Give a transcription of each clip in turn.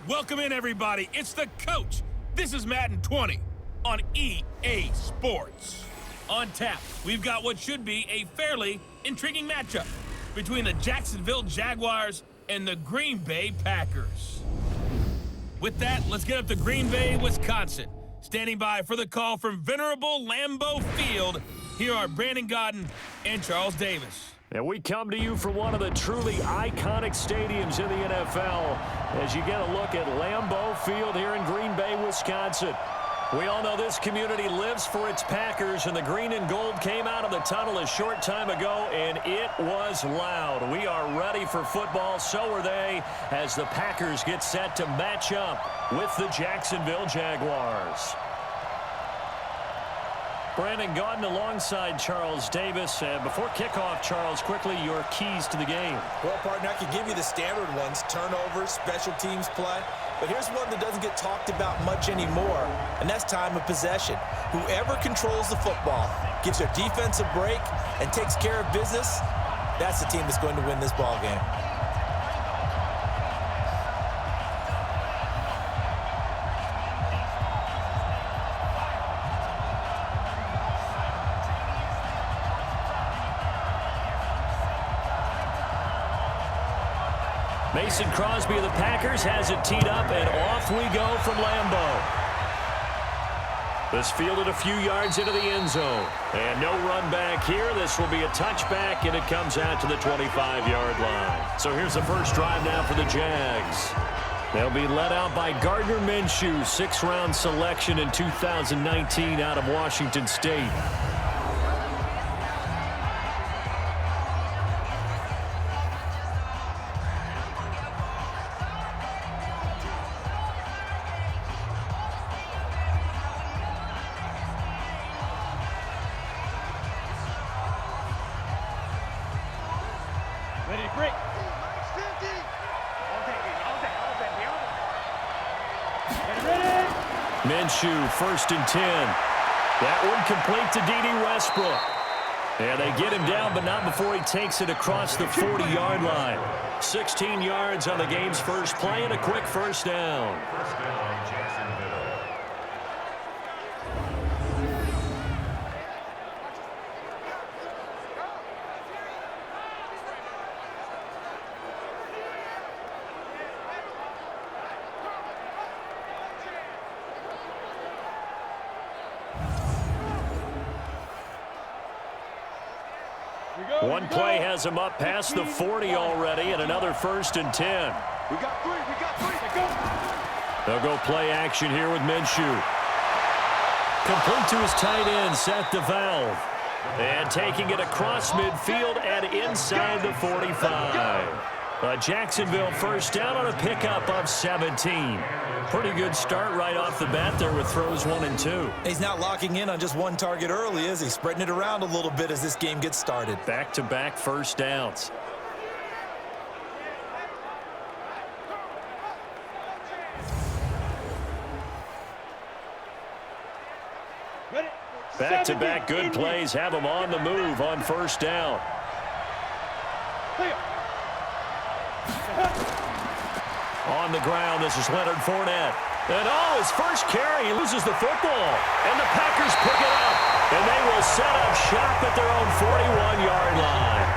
Welcome in, everybody. It's the coach. This is Madden 20 on EA Sports. On tap, we've got what should be a fairly intriguing matchup between the Jacksonville Jaguars and the Green Bay Packers. With that, let's get up to Green Bay, Wisconsin. Standing by for the call from venerable Lambeau Field, here are Brandon Godden and Charles Davis. And we come to you from one of the truly iconic stadiums in the NFL as you get a look at Lambeau Field here in Green Bay, Wisconsin. We all know this community lives for its Packers, and the green and gold came out of the tunnel a short time ago, and it was loud. We are ready for football, so are they, as the Packers get set to match up with the Jacksonville Jaguars. Brandon Godden alongside Charles Davis. Before kickoff, Charles, quickly your keys to the game. Well, partner, I could give you the standard ones, turnovers, special teams play. But here's one that doesn't get talked about much anymore, and that's time of possession. Whoever controls the football, gives their defense a break, and takes care of business, that's the team that's going to win this ball game. Mason Crosby of the Packers has it teed up, and off we go from Lambeau. This fielded a few yards into the end zone. And no run back here. This will be a touchback, and it comes out to the 25-yard line. So here's the first drive now for the Jags. They'll be led out by Gardner Minshew, sixth-round selection in 2019 out of Washington State. Ready to break. Minshew, 1st and 10. That one complete to D.D. Westbrook. And they get him down, but not before he takes it across the 40-yard line. 16 yards on the game's first play and a quick first down. One play has him up past the 40 already, and another 1st and 10. We got three. Go. They'll go play action here with Minshew. Complete to his tight end, Seth DeValve. And taking it across midfield and inside the 45. A Jacksonville first down on a pickup of 17. Pretty good start right off the bat there with throws 1 and 2. He's not locking in on just one target early, is he? Spreading it around a little bit as this game gets started. Back-to-back first downs. Back-to-back good plays have him on the move on first down. On the ground, this is Leonard Fournette. And his first carry, he loses the football. And the Packers pick it up. And they will set up shop at their own 41-yard line.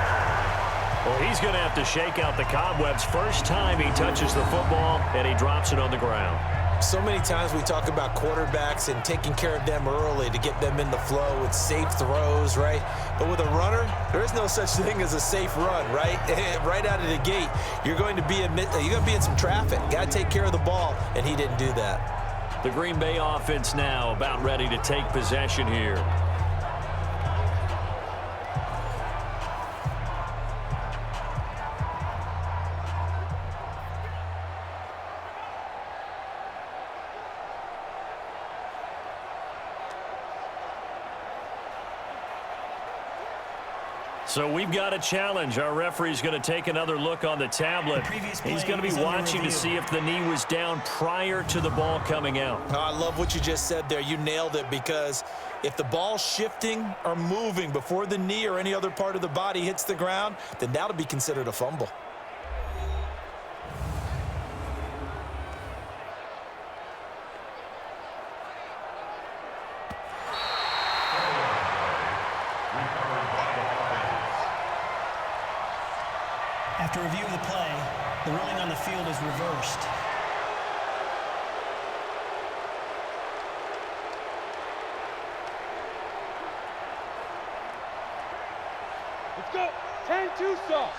Well, he's going to have to shake out the cobwebs first time he touches the football, and he drops it on the ground. So many times we talk about quarterbacks and taking care of them early to get them in the flow with safe throws, right? But with a runner, there is no such thing as a safe run, right? Right out of the gate, you're going to be in some traffic. Got to take care of the ball, and he didn't do that. The Green Bay offense now about ready to take possession here. So we've got a challenge. Our referee's going to take another look on the tablet. He's going to be watching to see if the knee was down prior to the ball coming out. Oh, I love what you just said there. You nailed it, because if the ball's shifting or moving before the knee or any other part of the body hits the ground, then that'll be considered a fumble. After review of the play, the ruling on the field is reversed. Let's go. 10-2 sauce.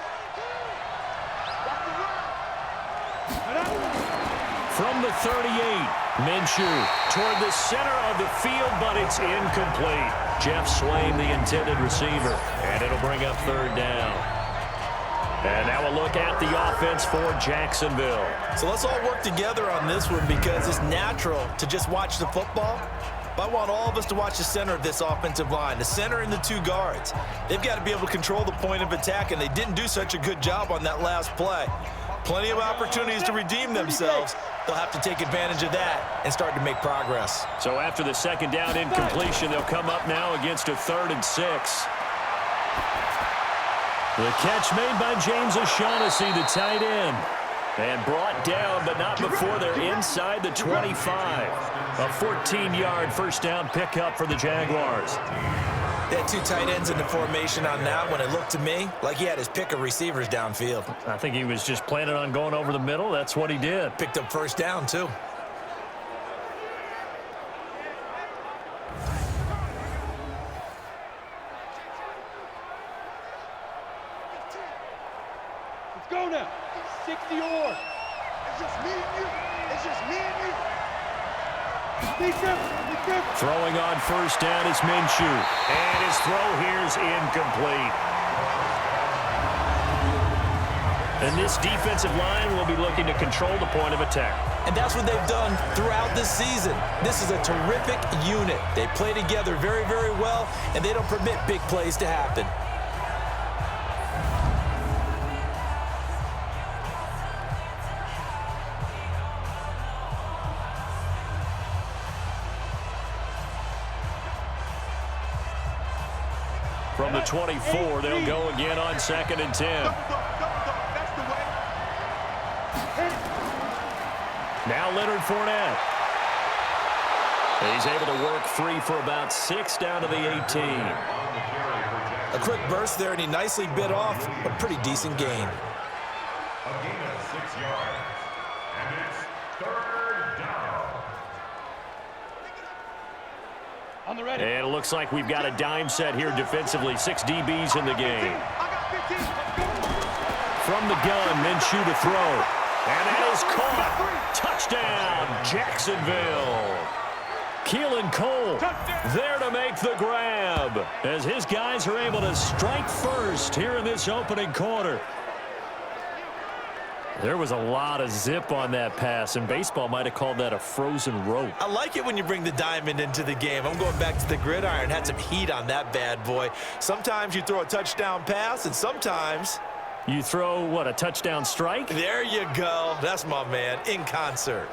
From the 38, Minshew toward the center of the field, but it's incomplete. Jeff Swain, the intended receiver, and it'll bring up third down. And now a look at the offense for Jacksonville. So let's all work together on this one because it's natural to just watch the football. But I want all of us to watch the center of this offensive line, the center and the two guards. They've got to be able to control the point of attack, and they didn't do such a good job on that last play. Plenty of opportunities to redeem themselves. They'll have to take advantage of that and start to make progress. So after the second down incompletion, they'll come up now against a 3rd and 6. The catch made by James O'Shaughnessy, the tight end. And brought down, but not before they're inside the 25. A 14-yard first down pickup for the Jaguars. They had two tight ends in the formation on that one. It looked to me like he had his pick of receivers downfield. I think he was just planning on going over the middle. That's what he did. Picked up first down, too. Let's go now. 60 or. It's just me and you. It's just me and you. Throwing on first down is Minshew. And his throw here is incomplete. And this defensive line will be looking to control the point of attack. And that's what they've done throughout this season. This is a terrific unit. They play together very, very well, and they don't permit big plays to happen. From the 24, they'll go again on 2nd and 10. Now Leonard Fournette. He's able to work free for about 6 down to the 18. A quick burst there, and he nicely bit off a pretty decent gain. A gain of 6 yards. And it's 3rd down. On the ready. And it looks like we've got a dime set here defensively. 6 DBs in the game. From the gun, Minshew to throw. And that is caught. Touchdown, Jacksonville. Keelan Cole there to make the grab as his guys are able to strike first here in this opening quarter. There was a lot of zip on that pass, and baseball might have called that a frozen rope. I like it when you bring the diamond into the game. I'm going back to the gridiron. Had some heat on that bad boy. Sometimes you throw a touchdown pass, and sometimes you throw, what, a touchdown strike? There you go. That's my man, in concert.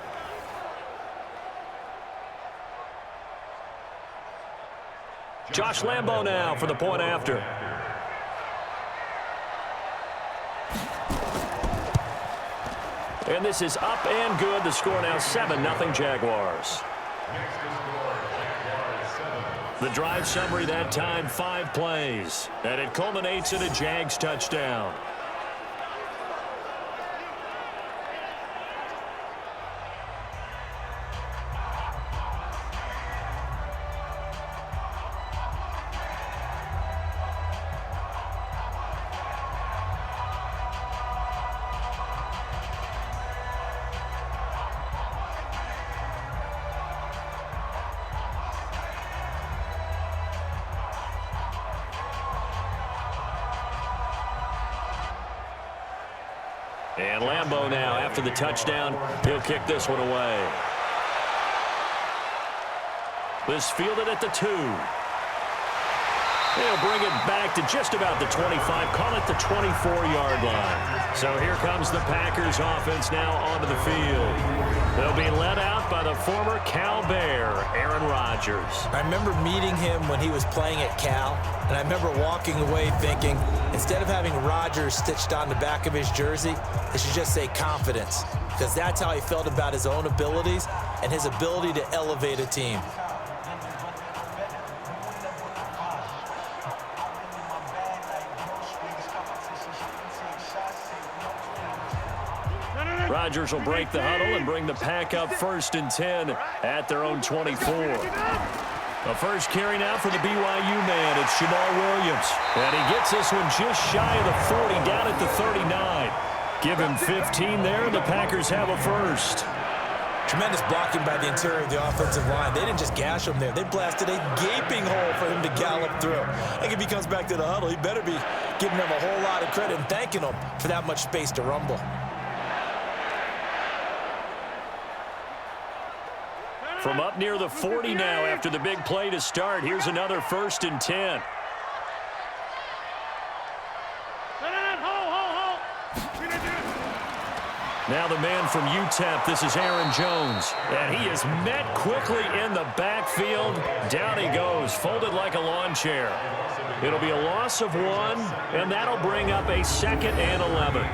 Josh Lambo now for the point after. And this is up and good. The score now 7-0 Jaguars. The drive summary that time, 5 plays. And it culminates in a Jags touchdown. And Lambo now, after the touchdown, he'll kick this one away. This fielded at the 2. They'll bring it back to just about the 25, call it the 24-yard line. So here comes the Packers offense now onto the field. They'll be led out by the former Cal Bear, Aaron Rodgers. I remember meeting him when he was playing at Cal, and I remember walking away thinking, instead of having Rodgers stitched on the back of his jersey, it should just say confidence, because that's how he felt about his own abilities and his ability to elevate a team. Rodgers will break the huddle and bring the pack up 1st and 10 at their own 24. The first carry now for the BYU man. It's Jamal Williams. And he gets this one just shy of the 40, down at the 39. Give him 15 there, and the Packers have a first. Tremendous blocking by the interior of the offensive line. They didn't just gash him there. They blasted a gaping hole for him to gallop through. I think if he comes back to the huddle, he better be giving them a whole lot of credit and thanking them for that much space to rumble. From up near the 40 now after the big play to start. Here's another 1st and 10. Now the man from UTEP, this is Aaron Jones. And he is met quickly in the backfield. Down he goes, folded like a lawn chair. It'll be a loss of 1, and that'll bring up a 2nd and 11.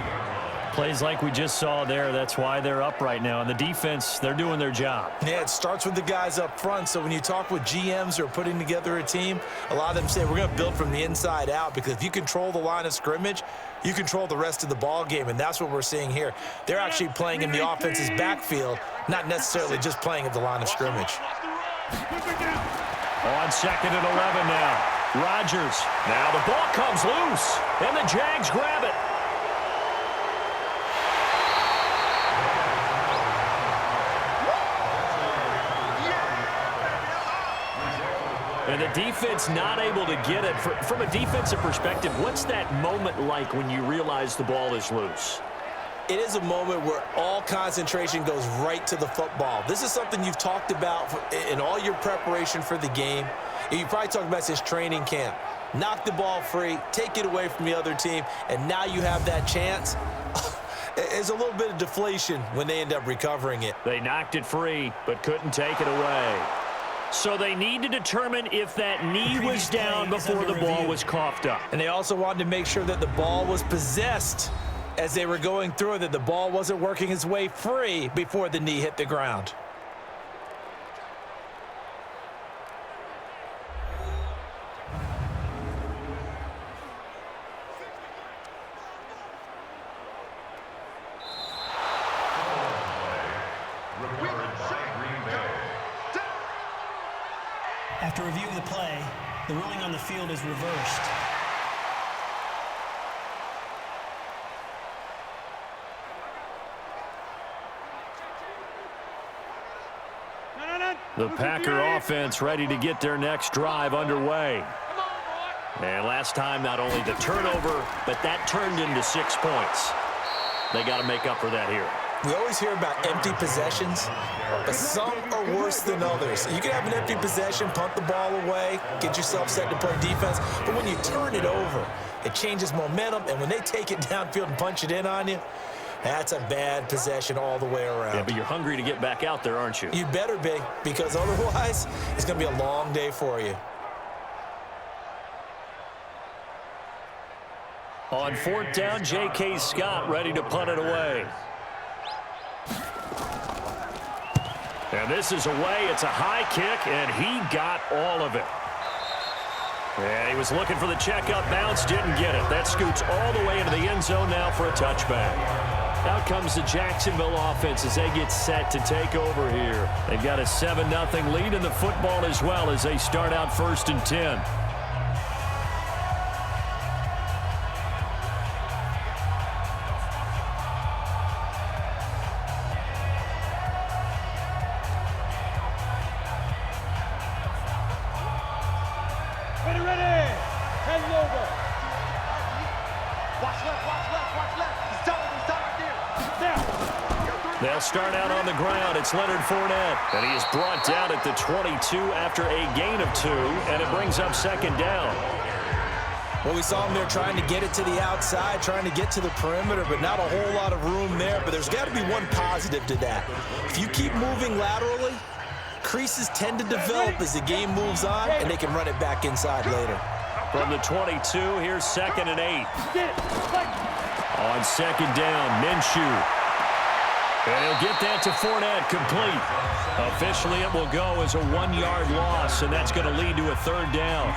Plays like we just saw there, that's why they're up right now. And the defense, they're doing their job. Yeah, it starts with the guys up front. So when you talk with GMs who are putting together a team, a lot of them say we're going to build from the inside out, because if you control the line of scrimmage, you control the rest of the ball game, and that's what we're seeing here. They're actually playing in the offense's backfield, not necessarily just playing at the line of scrimmage. On 2nd and 11 now. Rodgers. Now the ball comes loose, and the Jags grab it. And the defense not able to get it. From a defensive perspective, what's that moment like when you realize the ball is loose? It is a moment where all concentration goes right to the football. This is something you've talked about in all your preparation for the game. You probably talked about since training camp. Knock the ball free, take it away from the other team, and now you have that chance. There's a little bit of deflation when they end up recovering it. They knocked it free, but couldn't take it away. So they need to determine if that knee was down before the ball was coughed up. And they also wanted to make sure that the ball was possessed as they were going through, that the ball wasn't working its way free before the knee hit the ground. After review of the play, the ruling on the field is reversed. The Packer offense ready to get their next drive underway. And last time, not only the turnover, but that turned into 6 points. They got to make up for that here. We always hear about empty possessions, but some are worse than others. You can have an empty possession, punt the ball away, get yourself set to play defense, but when you turn it over, it changes momentum, and when they take it downfield and punch it in on you, that's a bad possession all the way around. Yeah, but you're hungry to get back out there, aren't you? You better be, because otherwise, it's going to be a long day for you. On 4th down, J.K. Scott ready to punt it away. And this is away. It's a high kick, and he got all of it. And he was looking for the check-up bounce, didn't get it. That scoots all the way into the end zone now for a touchback. Out comes the Jacksonville offense as they get set to take over here. They've got a 7-0 lead in the football as well as they start out 1st and 10. They'll start out on the ground. It's Leonard Fournette, and he is brought down at the 22 after a gain of 2, and it brings up 2nd down. Well, we saw him there trying to get it to the outside, trying to get to the perimeter, but not a whole lot of room there. But there's got to be one positive to that. If you keep moving laterally, creases tend to develop as the game moves on, and they can run it back inside later. From the 22, here's 2nd and 8. On 2nd down, Minshew. And he'll get that to Fournette, complete. Officially, it will go as a 1-yard loss, and that's going to lead to a 3rd down.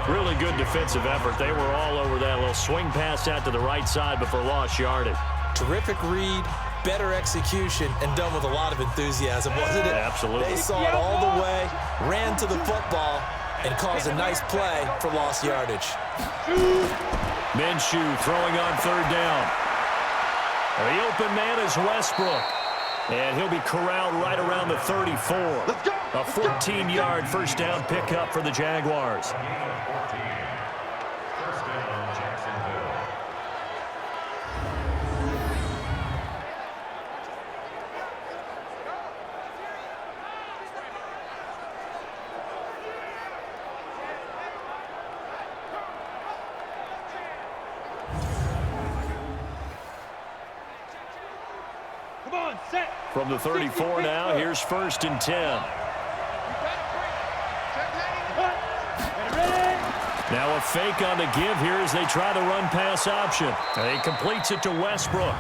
Really good defensive effort. They were all over that little swing pass out to the right side before lost yardage. Terrific read, better execution and done with a lot of enthusiasm, wasn't it? Absolutely. They saw it all the way, ran to the football, and caused a nice play for lost yardage. Minshew throwing on third down. The open man is Westbrook. And he'll be corralled right around the 34. A 14-yard first down pickup for the Jaguars. First down, Jacksonville. Come on, set. From the 34 now, here's 1st and 10. Now a fake on the give here as they try the run-pass option. And he completes it to Westbrook.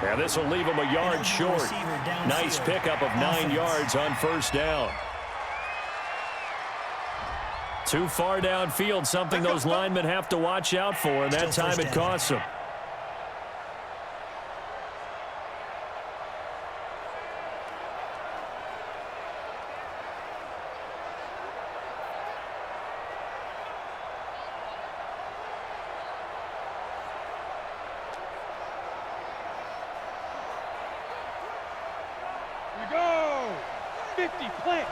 And this will leave him a yard short. Nice pickup of 9 yards on first down. Too far downfield, something those linemen have to watch out for, and that time it costs them. Here we go. 50, plant.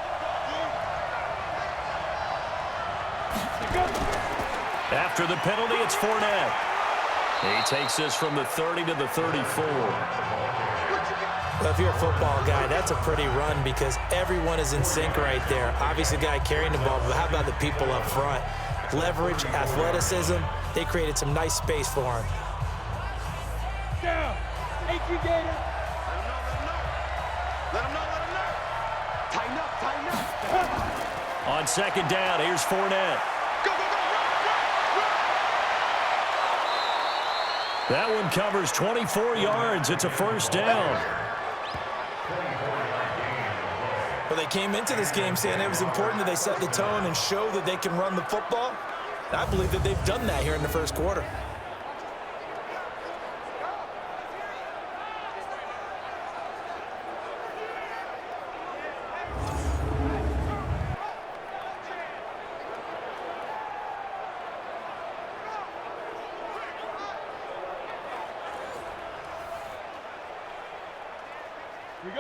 After the penalty, it's Fournette. He takes this from the 30 to the 34. Well, if you're a football guy, that's a pretty run because everyone is in sync right there. Obviously, the guy carrying the ball, but how about the people up front? Leverage, athleticism, they created some nice space for him. Down. 18 Gator. Let him know. Tighten up. On second down, here's Fournette. Go. That one covers 24 yards. It's a first down. Well, they came into this game saying it was important that they set the tone and show that they can run the football. I believe that they've done that here in the first quarter.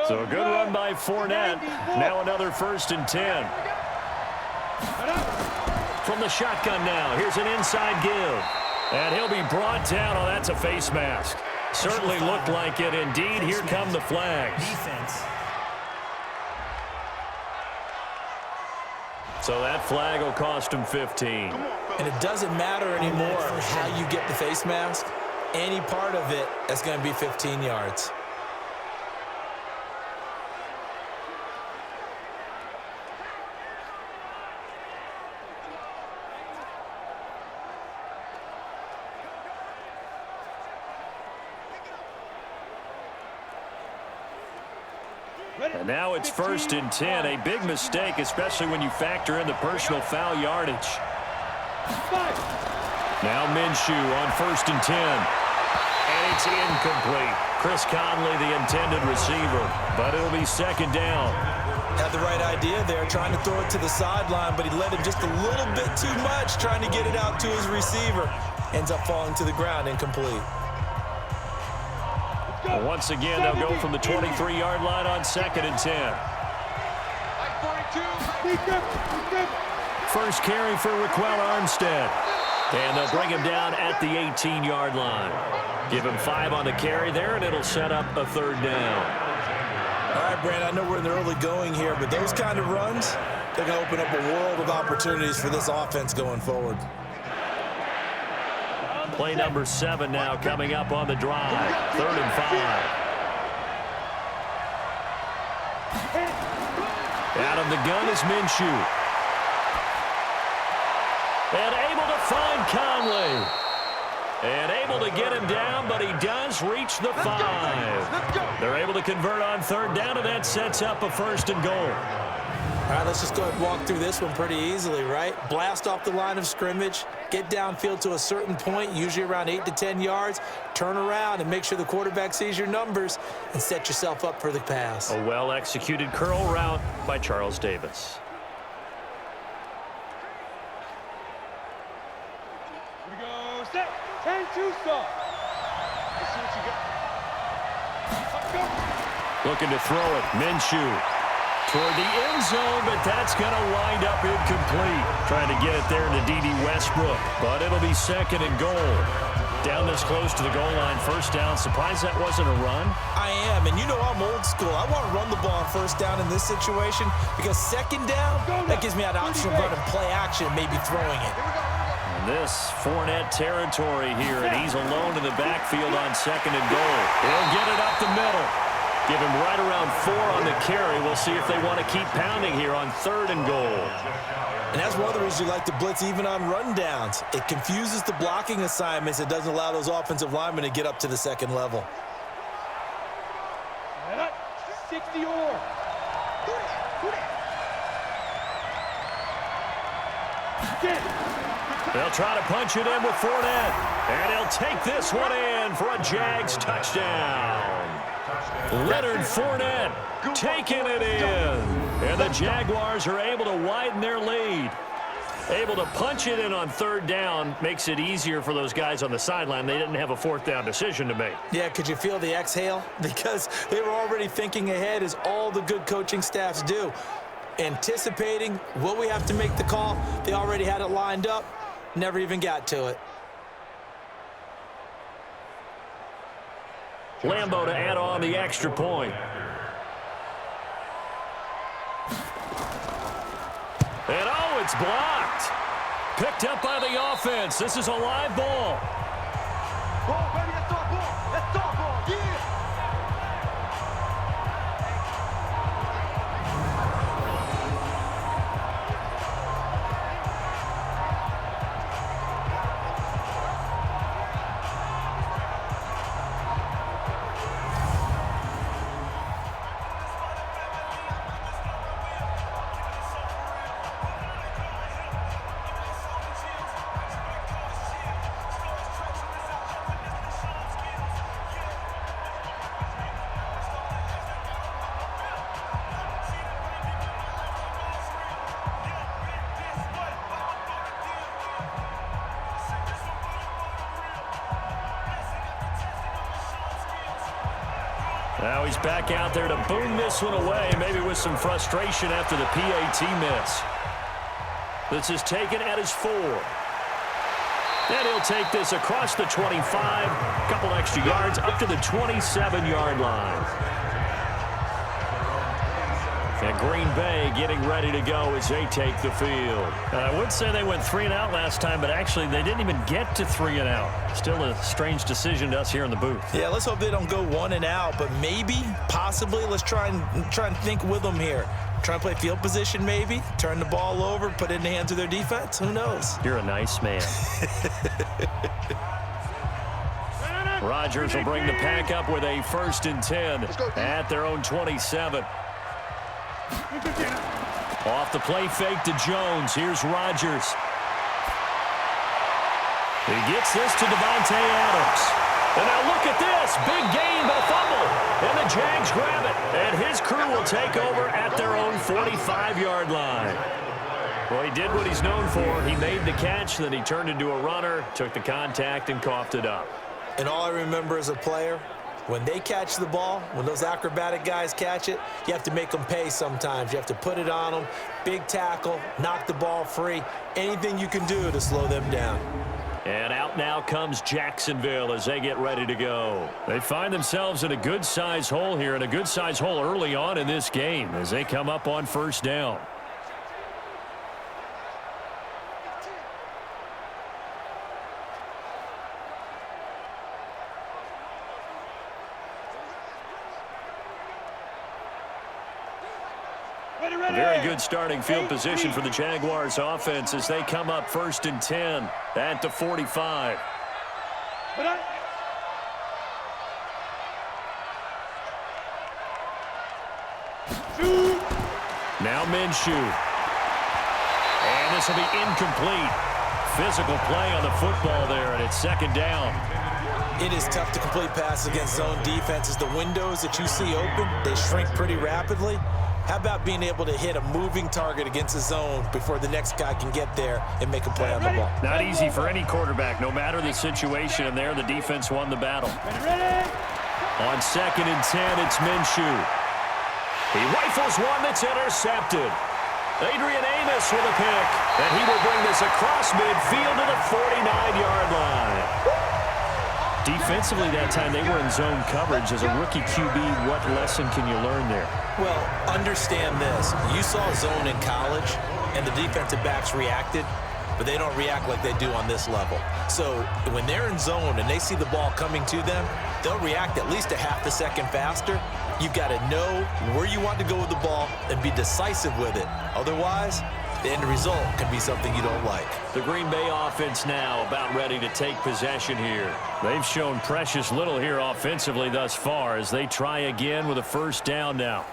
So a good run by Fournette. Now another 1st and 10. From the shotgun now, here's an inside give. And he'll be brought down. Oh, that's a face mask. Certainly looked like it. Indeed, here come the flags. Defense. So that flag will cost him 15. And it doesn't matter anymore how you get the face mask. Any part of it is going to be 15 yards. And now it's 1st and 10. A big mistake, especially when you factor in the personal foul yardage. Now Minshew on 1st and 10. And it's incomplete. Chris Conley, the intended receiver. But it'll be 2nd down. Had the right idea there, trying to throw it to the sideline, but he let him just a little bit too much, trying to get it out to his receiver. Ends up falling to the ground, incomplete. Well, once again, they'll go from the 23-yard line on 2nd and 10. First carry for Raquel Armstead. And they'll bring him down at the 18-yard line. Give him 5 on the carry there, and it'll set up a 3rd down. All right, Brand, I know we're in the early going here, but those kind of runs, they're going to open up a world of opportunities for this offense going forward. Play number 7 now coming up on the drive. 3rd and 5. Out of the gun is Minshew. And able to find Conley. And able to get him down, but he does reach the 5. They're able to convert on 3rd down, and that sets up a 1st and goal. All All right, let's just go ahead and walk through this one pretty easily, right? Blast off the line of scrimmage, get downfield to a certain point, usually around 8 to 10 yards, turn around and make sure the quarterback sees your numbers and set yourself up for the pass. A well-executed curl route by Charles Davis. Here we go. Set. 10-2 stop. Let's see what you got. Let's go. Looking to throw it. Minshew toward the end zone, but that's going to wind up incomplete. Trying to get it there to D.D. Westbrook, but it'll be 2nd and goal. Down this close to the goal line, 1st down. Surprised that wasn't a run? I am, and you know I'm old school. I want to run the ball on 1st down in this situation because 2nd down, that gives me that option of running play action, maybe throwing it. And this Fournette territory here, and he's alone in the backfield on 2nd and goal. He'll get it up the middle. Give him right around 4 on the carry. We'll see if they want to keep pounding here on 3rd and goal. And that's one of the reasons you like to blitz even on rundowns. It confuses the blocking assignments. It doesn't allow those offensive linemen to get up to the 2nd level. 60 or. They'll try to punch it in with Fournette. And he'll take this one in for a Jags touchdown. Leonard Fournette taking it in. And the Jaguars are able to widen their lead. Able to punch it in on 3rd down makes it easier for those guys on the sideline. They didn't have a 4th down decision to make. Yeah, could you feel the exhale? Because they were already thinking ahead, as all the good coaching staffs do. Anticipating, will we have to make the call? They already had it lined up. Never even got to it. Lambeau to add on the extra point. And oh, it's blocked. Picked up by the offense. This is a live ball. Ball, baby, that's our ball. That's our ball. Yeah. Now he's back out there to boom this one away, maybe with some frustration after the PAT miss. This is taken at his 4. And he'll take this across the 25, a couple extra yards up to the 27-yard line. And Green Bay getting ready to go as they take the field. I would say they went 3 and out last time, but actually they didn't even get to 3 and out. Still a strange decision to us here in the booth. Yeah, let's hope they don't go 1 and out, but maybe, possibly, let's try and think with them here. Try and play field position maybe, turn the ball over, put it in the hands of their defense. Who knows? You're a nice man. Rodgers will bring the pack up with a 1st and 10 at their own 27. Off the play fake to Jones. Here's Rodgers. He gets this to Devontae Adams. And now look at this. Big gain, but fumble. And the Jags grab it. And his crew will take over at their own 45-yard line. Well, he did what he's known for. He made the catch, then he turned into a runner, took the contact, and coughed it up. And all I remember as a player, when they catch the ball, when those acrobatic guys catch it, you have to make them pay sometimes. You have to put it on them, big tackle, knock the ball free, anything you can do to slow them down. And out now comes Jacksonville as they get ready to go. They find themselves in a good-sized hole here, and a good-sized hole early on in this game as they come up on 1st down. Very good starting field position for the Jaguars offense as they come up 1st and 10 at the 45. Now Minshew. And this will be incomplete. Physical play on the football there, and it's second down. It is tough to complete passes against zone defenses. The windows that you see open, they shrink pretty rapidly. How about being able to hit a moving target against a zone before the next guy can get there and make a play on the ball? Not easy for any quarterback, no matter the situation, and there the defense won the battle. On 2nd and 10, it's Minshew. He rifles one that's intercepted. Adrian Amos with a pick, and he will bring this across midfield to the 49-yard line. Defensively that time, they were in zone coverage. As a rookie QB, what lesson can you learn there? Well, understand this. You saw zone in college, and the defensive backs reacted, but they don't react like they do on this level. So when they're in zone and they see the ball coming to them, they'll react at least a half a second faster. You've got to know where you want to go with the ball and be decisive with it. Otherwise, the end result can be something you don't like. The Green Bay offense now about ready to take possession here. They've shown precious little here offensively thus far as they try again with a first down now.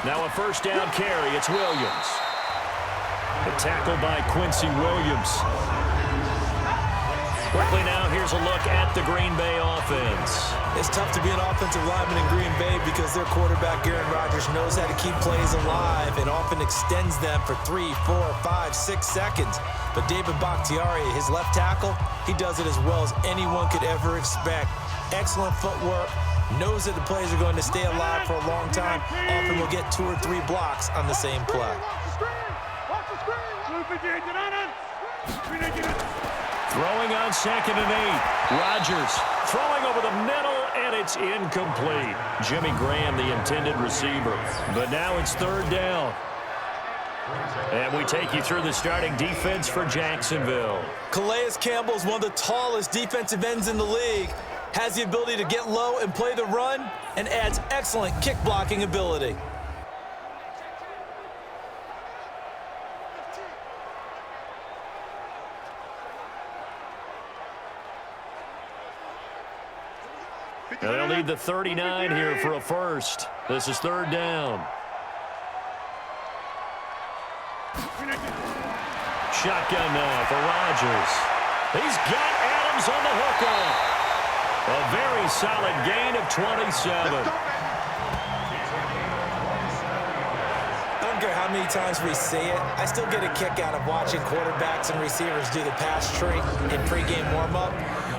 Now a first down carry. It's Williams. The tackle by Quincy Williams. Quickly now, here's a look at the Green Bay offense. It's tough to be an offensive lineman in Green Bay because their quarterback, Aaron Rodgers, knows how to keep plays alive and often extends them for 3, 4, 5, 6 seconds. But David Bakhtiari, his left tackle, he does it as well as anyone could ever expect. Excellent footwork. Knows that the plays are going to stay alive for a long time. Often will get 2 or 3 blocks on the same play. Throwing on 2nd and 8. Rodgers throwing over the middle, and it's incomplete. Jimmy Graham, the intended receiver. But now it's 3rd down. And we take you through the starting defense for Jacksonville. Calais Campbell is one of the tallest defensive ends in the league. Has the ability to get low and play the run, and adds excellent kick blocking ability. Now they'll need the 39 here for a first. This is 3rd down. Shotgun now for Rodgers. He's got Adams on the hook-off. A very solid gain of 27. I don't care how many times we see it. I still get a kick out of watching quarterbacks and receivers do the pass tree in pregame warm-up.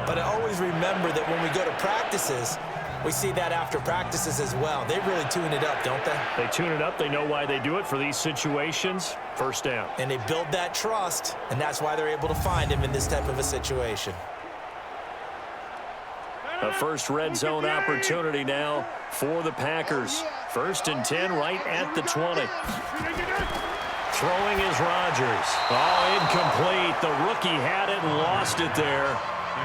But I always remember that when we go to practices, we see that after practices as well. They really tune it up, don't they? They tune it up. They know why they do it for these situations. First down. And they build that trust, and that's why they're able to find him in this type of a situation. A first red zone opportunity now for the Packers. 1st and 10 right at the 20. Throwing is Rodgers. Oh, incomplete. The rookie had it and lost it there.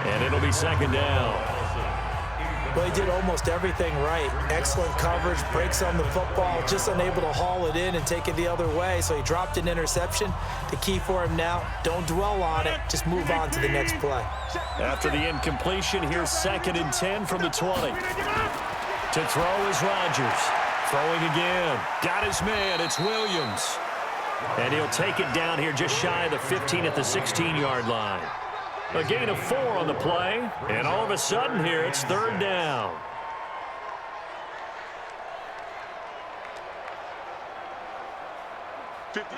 And it'll be 2nd down. Well, he did almost everything right. Excellent coverage, breaks on the football, just unable to haul it in and take it the other way. So he dropped an interception. The key for him now, don't dwell on it. Just move on to the next play. After the incompletion, here's 2nd and 10 from the 20. To throw is Rodgers. Throwing again. Got his man. It's Williams. And he'll take it down here just shy of the 15 at the 16-yard line. A gain of 4 on the play, and all of a sudden here it's 3rd down.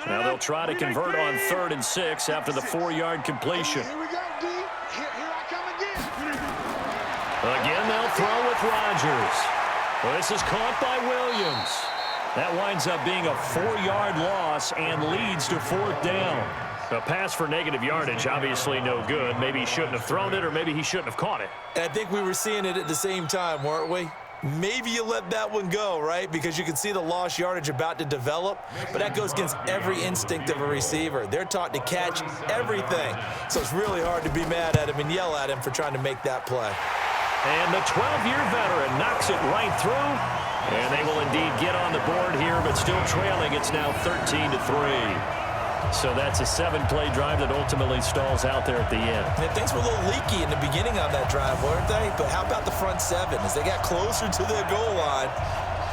Now they'll try to convert on 3rd and 6 after the 4-yard completion. Here we go, D. Here I come again. Again, they'll throw with Rodgers. Well, this is caught by Williams. That winds up being a 4-yard loss and leads to 4th down. A pass for negative yardage, obviously no good. Maybe he shouldn't have thrown it, or maybe he shouldn't have caught it. And I think we were seeing it at the same time, weren't we? Maybe you let that one go, right? Because you can see the lost yardage about to develop, but that goes against every instinct of a receiver. They're taught to catch everything. So it's really hard to be mad at him and yell at him for trying to make that play. And the 12-year veteran knocks it right through. And they will indeed get on the board here, but still trailing. It's now 13-3. So that's a 7-play drive that ultimately stalls out there at the end. And things were a little leaky in the beginning on that drive, weren't they? But how about the front seven? As they got closer to the goal line,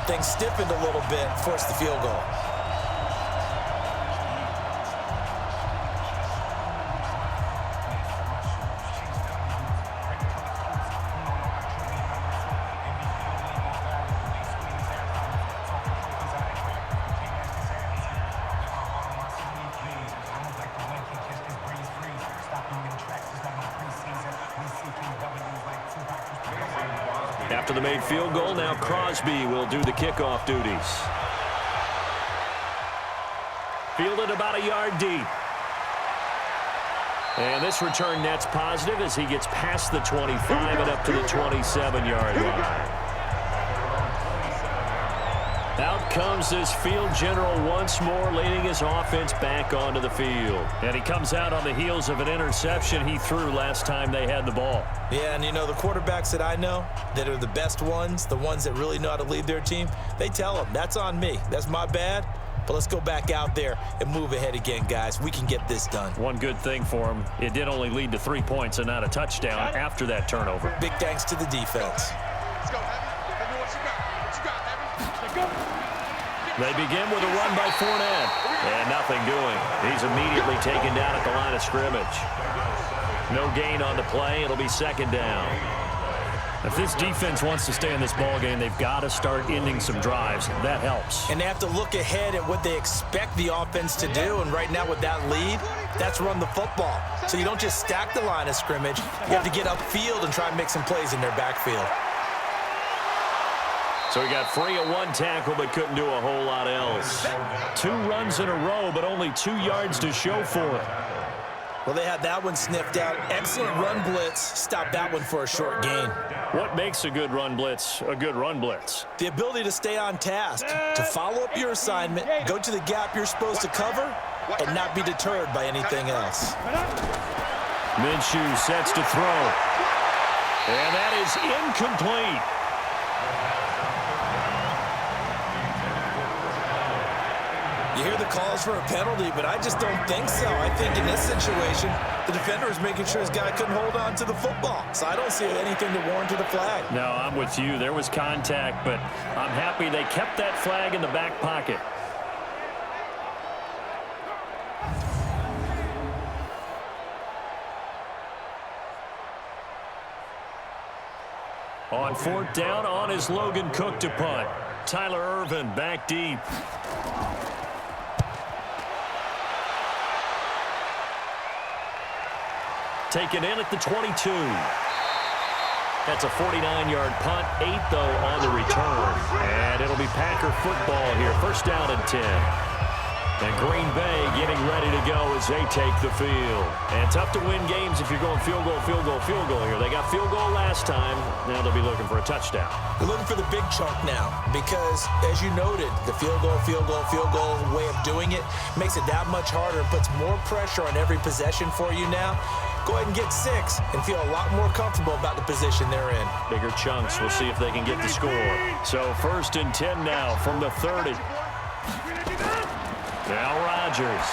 things stiffened a little bit, forced the field goal. After the made field goal, now Crosby will do the kickoff duties. Fielded about a yard deep. And this return net's positive as he gets past the 25 and up to the 27-yard line. Out comes this field general once more, leading his offense back onto the field. And he comes out on the heels of an interception he threw last time they had the ball. Yeah, and you know, the quarterbacks that I know that are the best ones, the ones that really know how to lead their team, they tell them, that's on me. That's my bad. But let's go back out there and move ahead again, guys. We can get this done. One good thing for him, it did only lead to 3 points and not a touchdown after that turnover. Big thanks to the defense. Let's go, Heavy. Heavy, what you got? What you got, Heavy? Let's go. They begin with a run by Fournette. And nothing doing. He's immediately taken down at the line of scrimmage. No gain on the play. It'll be second down. If this defense wants to stay in this ball game, they've got to start ending some drives. That helps. And they have to look ahead at what they expect the offense to do. And right now with that lead, that's run the football. So you don't just stack the line of scrimmage. You have to get upfield and try and make some plays in their backfield. So he got free of one tackle but couldn't do a whole lot else. 2 runs in a row, but only 2 yards to show for it. Well, they had that one sniffed out. Excellent run blitz. Stopped that one for a short gain. What makes a good run blitz a good run blitz? The ability to stay on task, to follow up your assignment, go to the gap you're supposed to cover, and not be deterred by anything else. Minshew sets to throw. And that is incomplete. You hear the calls for a penalty, but I just don't think so. I think in this situation, the defender is making sure his guy couldn't hold on to the football. So I don't see anything to warrant a flag. No, I'm with you. There was contact, but I'm happy they kept that flag in the back pocket. On 4th down, on is Logan Cook to punt. Tyler Ervin back deep. Taken in at the 22. That's a 49-yard punt, 8 though on the return. And it'll be Packer football here. First down and 10. And Green Bay getting ready to go as they take the field. And tough to win games if you're going field goal, field goal, field goal here. They got field goal last time. Now they'll be looking for a touchdown. They're looking for the big chunk now because, as you noted, the field goal way of doing it makes it that much harder and puts more pressure on every possession for you now. Go ahead and get 6 and feel a lot more comfortable about the position they're in. Bigger chunks. We'll see if they can get the score. So 1st and 10 now from the 30. Now Rodgers.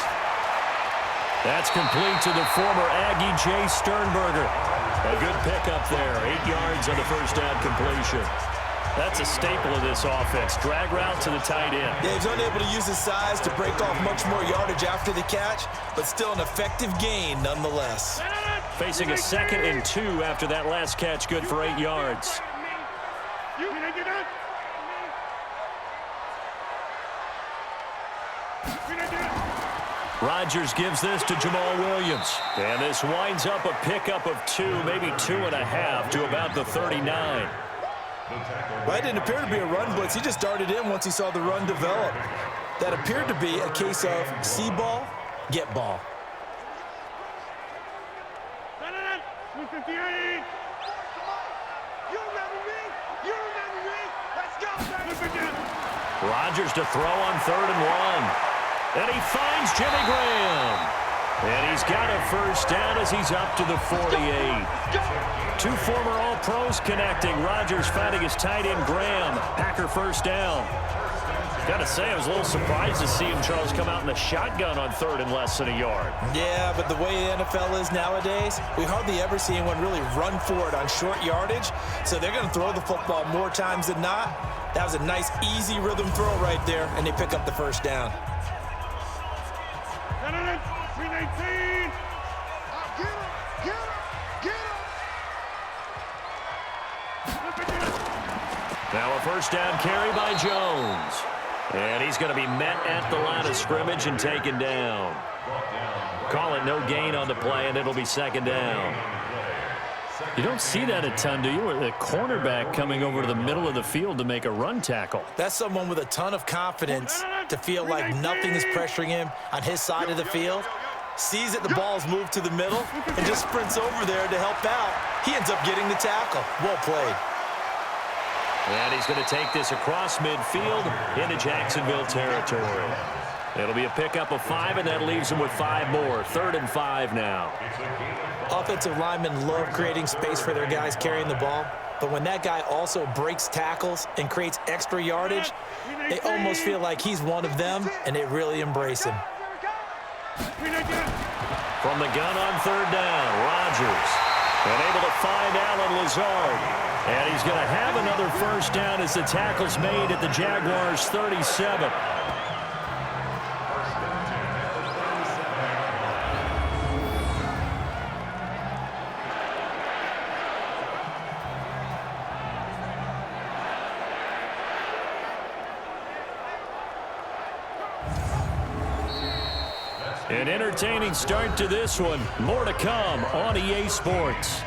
That's complete to the former Aggie Jay Sternberger. A good pickup there. 8 yards on the first down completion. That's a staple of this offense. Drag route to the tight end. Yeah, he's unable to use his size to break off much more yardage after the catch, but still an effective gain nonetheless. Facing a 2nd and 2 after that last catch, good for 8 yards. Rodgers gives this to Jamal Williams. And this winds up a pickup of 2, maybe 2.5 to about the 39. Well, it didn't appear to be a run blitz. He just darted in once he saw the run develop. That appeared to be a case of see ball, get ball. Rodgers to throw on 3rd and 1. And he finds Jimmy Graham. And he's got a first down as he's up to the 48. Two former All-Pros connecting. Rodgers finding his tight end, Graham. Packer first down. Got to say, I was a little surprised to see him, Charles, come out in the shotgun on third and less than a yard. Yeah, but the way the NFL is nowadays, we hardly ever see anyone really run for it on short yardage. So they're going to throw the football more times than not. That was a nice, easy rhythm throw right there, and they pick up the first down. 319. Now a first down carry by Jones. And he's going to be met at the line of scrimmage and taken down. Call it no gain on the play, and it'll be second down. You don't see that a ton, do you? The cornerback coming over to the middle of the field to make a run tackle. That's someone with a ton of confidence to feel like nothing is pressuring him on his side of the field. Sees that the ball's moved to the middle and just sprints over there to help out. He ends up getting the tackle. Well played. And he's going to take this across midfield into Jacksonville territory. It'll be a pickup of 5, and that leaves him with 5 more. 3rd and 5 now. Offensive linemen love creating space for their guys carrying the ball, but when that guy also breaks tackles and creates extra yardage, they almost feel like he's one of them, and they really embrace him. From the gun on 3rd down, Rodgers. And able to find Allen Lazard. And he's going to have another first down as the tackle's made at the Jaguars' 37. An entertaining start to this one. More to come on EA Sports.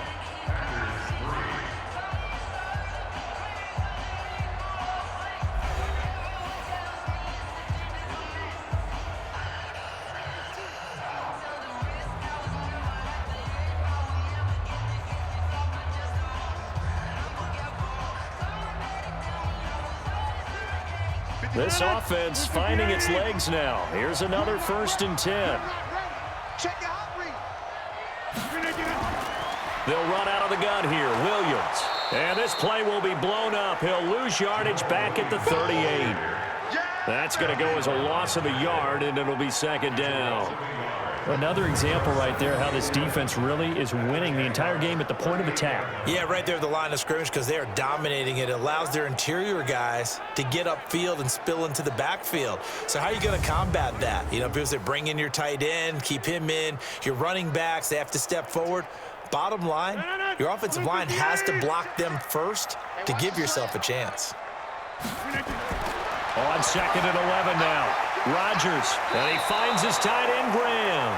This offense finding its legs now. Here's another 1st and 10. They'll run out of the gun here. Williams. And this play will be blown up. He'll lose yardage back at the 38. That's going to go as a loss of a yard, and it'll be 2nd down. Another example right there how this defense really is winning the entire game at the point of attack. Yeah, right there at the line of scrimmage because they are dominating it. It allows their interior guys to get upfield and spill into the backfield. So how are you going to combat that? You know, because they bring in your tight end, keep him in. Your running backs, they have to step forward. Bottom line, your offensive line has to block them first to give yourself a chance. On 2nd and 11 now. Rodgers, and he finds his tight end, Graham.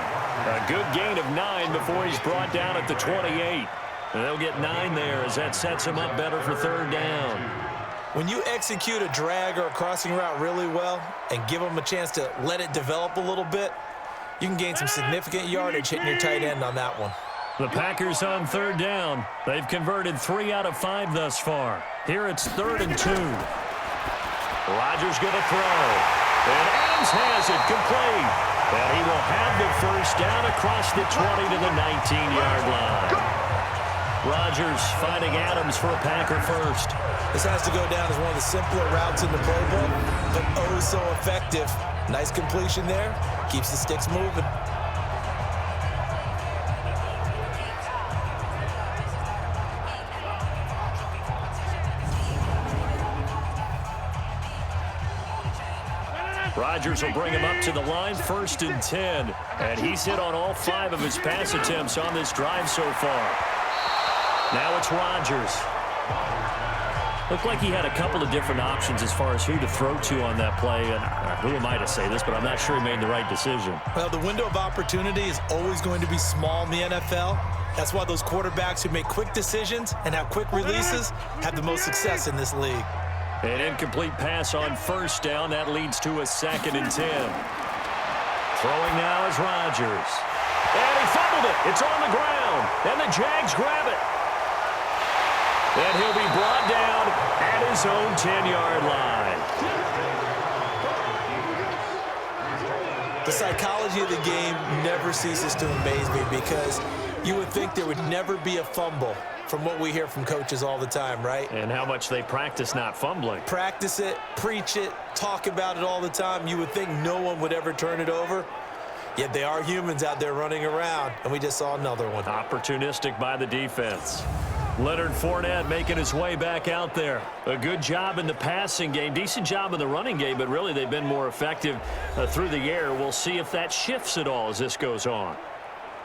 A good gain of 9 before he's brought down at the 28. And they'll get 9 there as that sets him up better for 3rd down. When you execute a drag or a crossing route really well and give them a chance to let it develop a little bit, you can gain some significant yardage hitting your tight end on that one. The Packers on 3rd down. They've converted 3 out of 5 thus far. Here it's 3rd and 2. Rodgers going to throw. And Adams has it complete. And he will have the first down across the 20 to the 19-yard line. Rodgers finding Adams for a Packer first. This has to go down as one of the simpler routes in the playbook, but oh so effective. Nice completion there. Keeps the sticks moving. Rodgers will bring him up to the line, 1st and 10. And he's hit on all 5 of his pass attempts on this drive so far. Now it's Rodgers. Looked like he had a couple of different options as far as who to throw to on that play. And who am I to say this, but I'm not sure he made the right decision. Well, the window of opportunity is always going to be small in the NFL. That's why those quarterbacks who make quick decisions and have quick releases have the most success in this league. An incomplete pass on 1st down. That leads to a 2nd and 10. Throwing now is Rodgers. And he fumbled it. It's on the ground. And the Jags grab it. And he'll be brought down at his own 10-yard line. The psychology of the game never ceases to amaze me because you would think there would never be a fumble from what we hear from coaches all the time, right? And how much they practice not fumbling. Practice it, preach it, talk about it all the time. You would think no one would ever turn it over. Yet they are humans out there running around, and we just saw another one. Opportunistic by the defense. Leonard Fournette making his way back out there. A good job in the passing game, decent job in the running game, but really they've been more effective through the air. We'll see if that shifts at all as this goes on.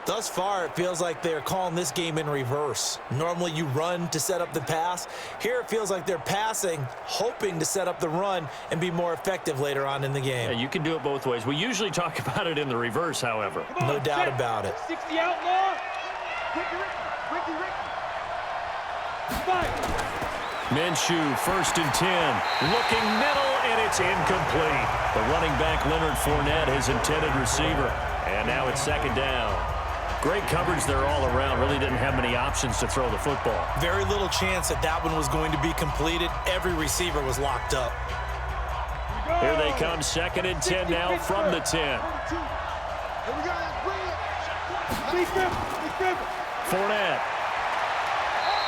Thus far, it feels like they're calling this game in reverse. Normally, you run to set up the pass. Here, it feels like they're passing, hoping to set up the run and be more effective later on in the game. Yeah, you can do it both ways. We usually talk about it in the reverse, however. No doubt about it. 60 outlaw. Ricky. Five. Minshew, 1st and 10. Looking middle, and it's incomplete. The running back, Leonard Fournette, his intended receiver. And now it's 2nd down. Great coverage there all around. Really didn't have many options to throw the football. Very little chance that that one was going to be completed. Every receiver was locked up. Here they come, 2nd and 10 now from the 10. Fournette.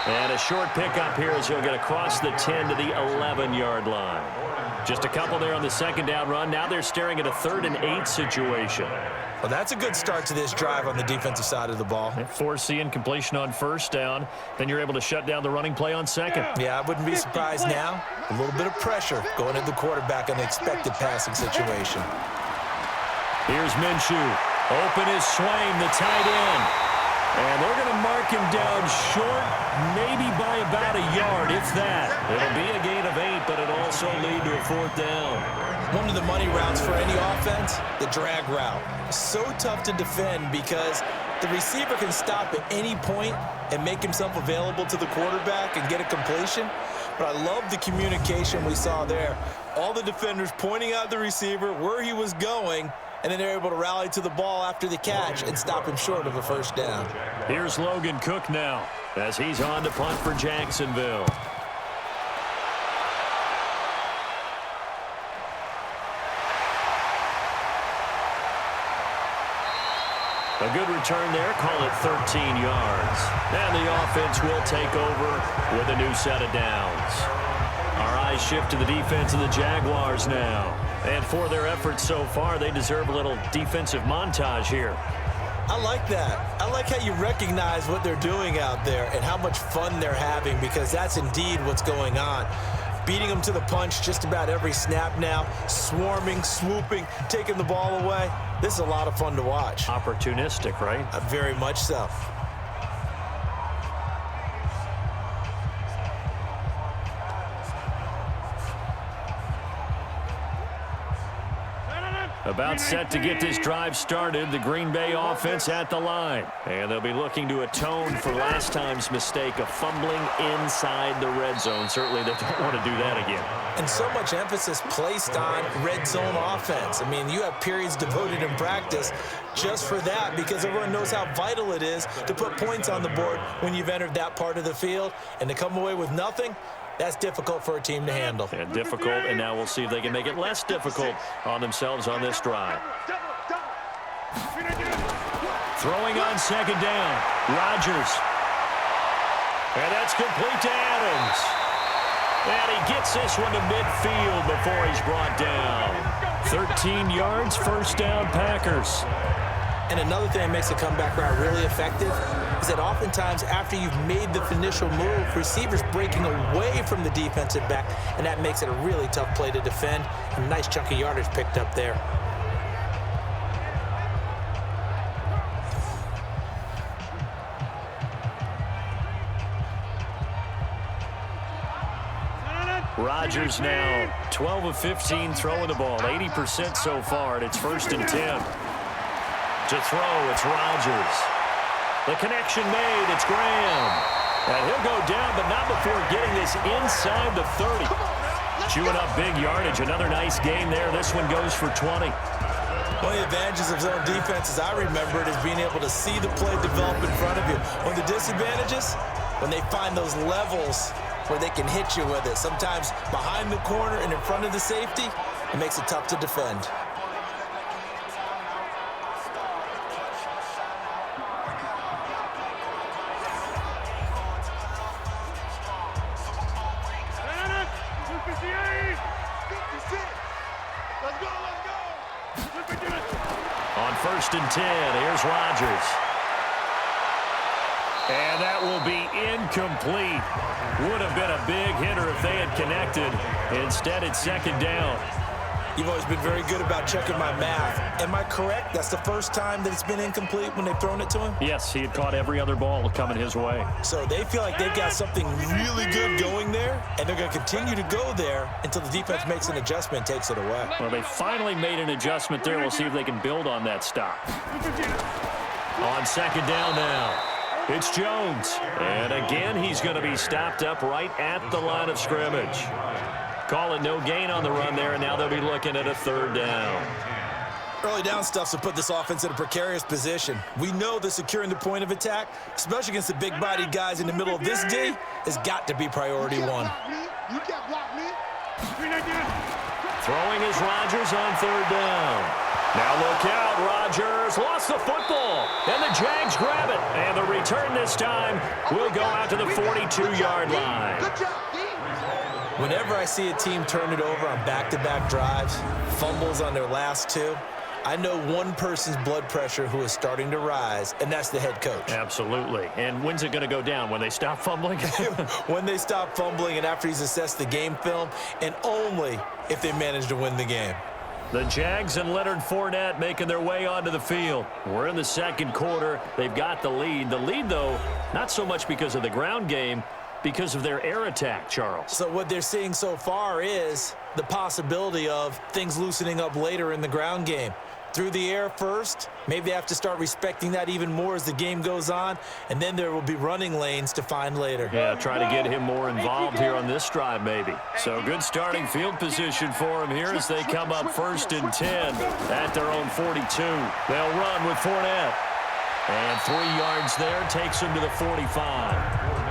And a short pickup here as he'll get across the 10 to the 11-yard line. Just a couple there on the 2nd down run. Now they're staring at a 3rd and 8 situation. Well, that's a good start to this drive on the defensive side of the ball. Force the incompletion on 1st down. Then you're able to shut down the running play on 2nd. Yeah, I wouldn't be surprised now. A little bit of pressure going at the quarterback on the expected passing situation. Here's Minshew. Open is Swain, the tight end. And they're going to mark him down short, maybe by about a yard, if that. It'll be a gain of 8, but it'll also lead to a 4th down. One of the money routes for any offense, the drag route. So tough to defend because the receiver can stop at any point and make himself available to the quarterback and get a completion. But I love the communication we saw there. All the defenders pointing out the receiver, where he was going, and then they're able to rally to the ball after the catch and stop him short of a 1st down. Here's Logan Cook now as he's on to punt for Jacksonville. A good return there, call it 13 yards. And the offense will take over with a new set of downs. Our eyes shift to the defense of the Jaguars now. And for their efforts so far, they deserve a little defensive montage here. I like that. I like how you recognize what they're doing out there and how much fun they're having, because that's indeed what's going on. Beating them to the punch just about every snap now, swarming, swooping, taking the ball away. This is a lot of fun to watch. Opportunistic, right? Very much so. About set to get this drive started, the Green Bay offense at the line. And they'll be looking to atone for last time's mistake of fumbling inside the red zone. Certainly they don't want to do that again. And so much emphasis placed on red zone offense. I mean, you have periods devoted in practice just for that, because everyone knows how vital it is to put points on the board when you've entered that part of the field. And to come away with nothing, that's difficult for a team to handle. And difficult, and now we'll see if they can make it less difficult on themselves on this drive. Throwing on 2nd down, Rodgers. And that's complete to Adams. And he gets this one to midfield before he's brought down. 13 yards, 1st down, Packers. And another thing that makes a comeback route really effective is that oftentimes after you've made the initial move, receivers breaking away from the defensive back, and that makes it a really tough play to defend. A nice chunk of yardage picked up there. Rodgers now 12 of 15 throwing the ball, 80% so far, and it's 1st and 10. To throw, it's Rodgers. The connection made, it's Graham. And he'll go down, but not before getting this inside the 30. Chewing up big yardage, another nice gain there. This one goes for 20. One of the advantages of zone defense, as I remember it, is being able to see the play develop in front of you. One of the disadvantages, when they find those levels where they can hit you with it. Sometimes behind the corner and in front of the safety, it makes it tough to defend. 1st and 10. Here's Rodgers. And that will be incomplete. Would have been a big hitter if they had connected. Instead, it's 2nd down. You've always been very good about checking my math. Am I correct? That's the first time that it's been incomplete when they've thrown it to him? Yes, he had caught every other ball coming his way. So they feel like they've got something really good going there, and they're going to continue to go there until the defense makes an adjustment and takes it away. Well, they finally made an adjustment there. We'll see if they can build on that stop. On 2nd down now, it's Jones. And again, he's going to be stopped up right at the line of scrimmage. Call it no gain on the run there, and now they'll be looking at a 3rd down. Early down stuff to put this offense in a precarious position. We know that securing the point of attack, especially against the big-bodied guys in the middle of this D, has got to be priority one. Throwing is Rodgers on 3rd down. Now look out, Rodgers lost the football, and the Jags grab it. And the return this time will go out to the 42-yard line. Whenever I see a team turn it over on back-to-back drives, fumbles on their last 2, I know one person's blood pressure who is starting to rise, and that's the head coach. Absolutely. And when's it going to go down? When they stop fumbling? When they stop fumbling and after he's assessed the game film, and only if they manage to win the game. The Jags and Leonard Fournette making their way onto the field. We're in the 2nd quarter. They've got the lead. The lead, though, not so much because of the ground game, because of their air attack, Charles. So what they're seeing so far is the possibility of things loosening up later in the ground game. Through the air first, maybe they have to start respecting that even more as the game goes on, and then there will be running lanes to find later. Yeah, try to get him more involved here on this drive maybe. So good starting field position for him here as they come up 1st and 10 at their own 42. They'll run with Fournette. And 3 yards there takes him to the 45.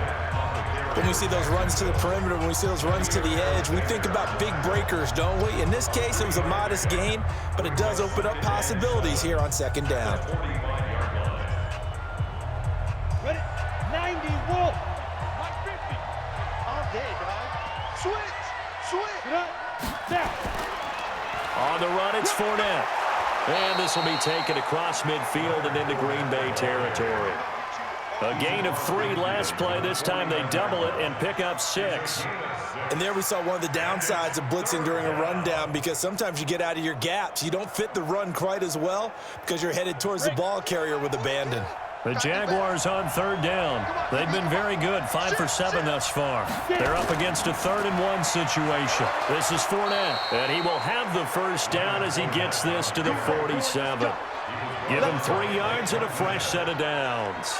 When we see those runs to the perimeter, when we see those runs to the edge, we think about big breakers, don't we? In this case, it was a modest gain, but it does open up possibilities here on 2nd down. Ready? 90, Wolf. Watch 50. All day, dog. Switch. Down. On the run, it's Fournette. And this will be taken across midfield and into Green Bay territory. A gain of 3 last play. This time they double it and pick up 6. And there we saw one of the downsides of blitzing during a rundown, because sometimes you get out of your gaps. You don't fit the run quite as well because you're headed towards the ball carrier with abandon. The Jaguars on 3rd down. They've been very good, 5 for 7 thus far. They're up against a 3rd and 1 situation. This is Fournette, and he will have the 1st down as he gets this to the 47. Give him 3 yards and a fresh set of downs.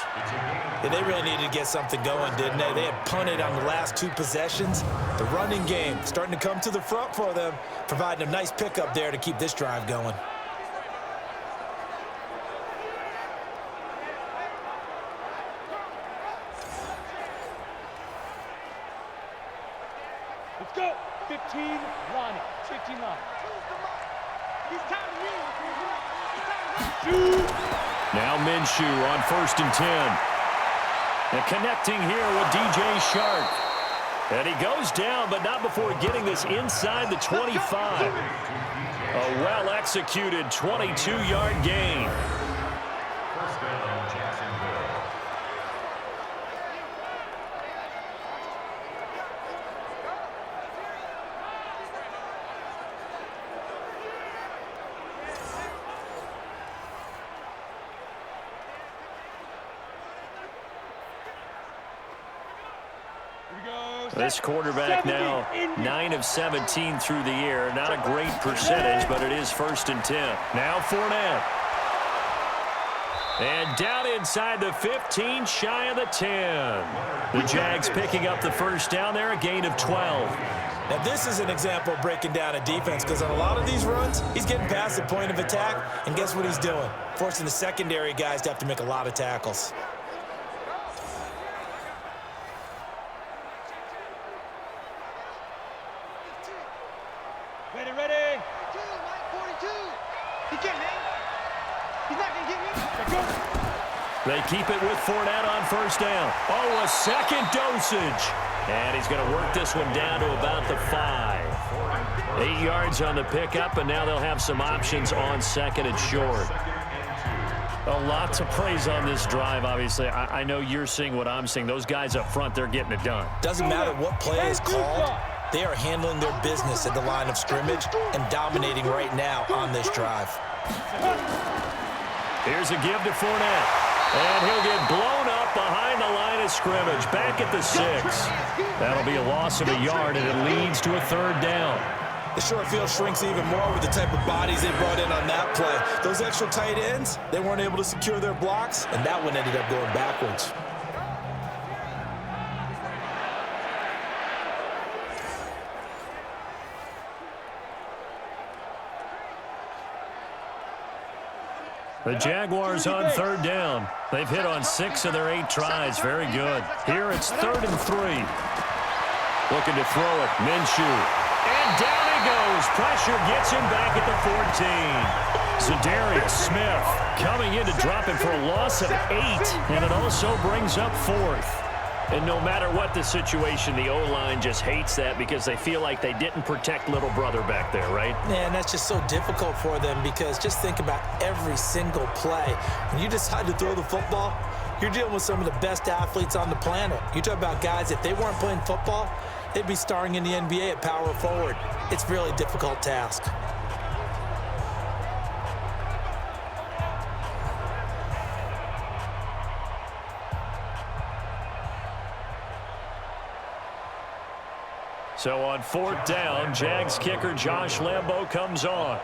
Yeah, they really needed to get something going, didn't they? They had punted on the last 2 possessions. The running game starting to come to the front for them, providing a nice pickup there to keep this drive going. Let's go. 15 line. 15 line. Now Minshew on 1st and 10. And connecting here with DJ Shark. And he goes down, but not before getting this inside the 25. A well-executed 22-yard gain. First down, Jacksonville. This quarterback now 9 of 17 through the air. Not a great percentage, but it is 1st and 10. Now Fournette. And down inside the 15, shy of the 10. The Jags picking up the 1st down there, a gain of 12. Now this is an example of breaking down a defense, because on a lot of these runs, he's getting past the point of attack, and guess what he's doing? Forcing the secondary guys to have to make a lot of tackles. Ready. 42. He can't hang. He's not going to get me. They keep it with Fournette on 1st down. Oh, a second dosage. And he's going to work this one down to about the 5. 8 yards on the pickup, and now they'll have some options on 2nd and short. A lot to praise on this drive, obviously. I know you're seeing what I'm seeing. Those guys up front, they're getting it done. Doesn't matter what play is called. They are handling their business at the line of scrimmage and dominating right now on this drive. Here's a give to Fournette. And he'll get blown up behind the line of scrimmage. Back at the 6. That'll be a loss of a yard, and it leads to a 3rd down. The short field shrinks even more with the type of bodies they brought in on that play. Those extra tight ends, they weren't able to secure their blocks, and that one ended up going backwards. The Jaguars on 3rd down. They've hit on 6 of their 8 tries. Very good. Here it's 3rd and 3. Looking to throw it. Minshew. And down he goes. Pressure gets him back at the 14. Zadarius Smith coming in to drop him for a loss of 8. And it also brings up 4th. And no matter what the situation, the O-line just hates that because they feel like they didn't protect little brother back there, right? Yeah, and that's just so difficult for them because just think about every single play. When you decide to throw the football, you're dealing with some of the best athletes on the planet. You talk about guys, if they weren't playing football, they'd be starring in the NBA at power forward. It's a really difficult task. So on 4th down, Jags kicker Josh Lambo comes on.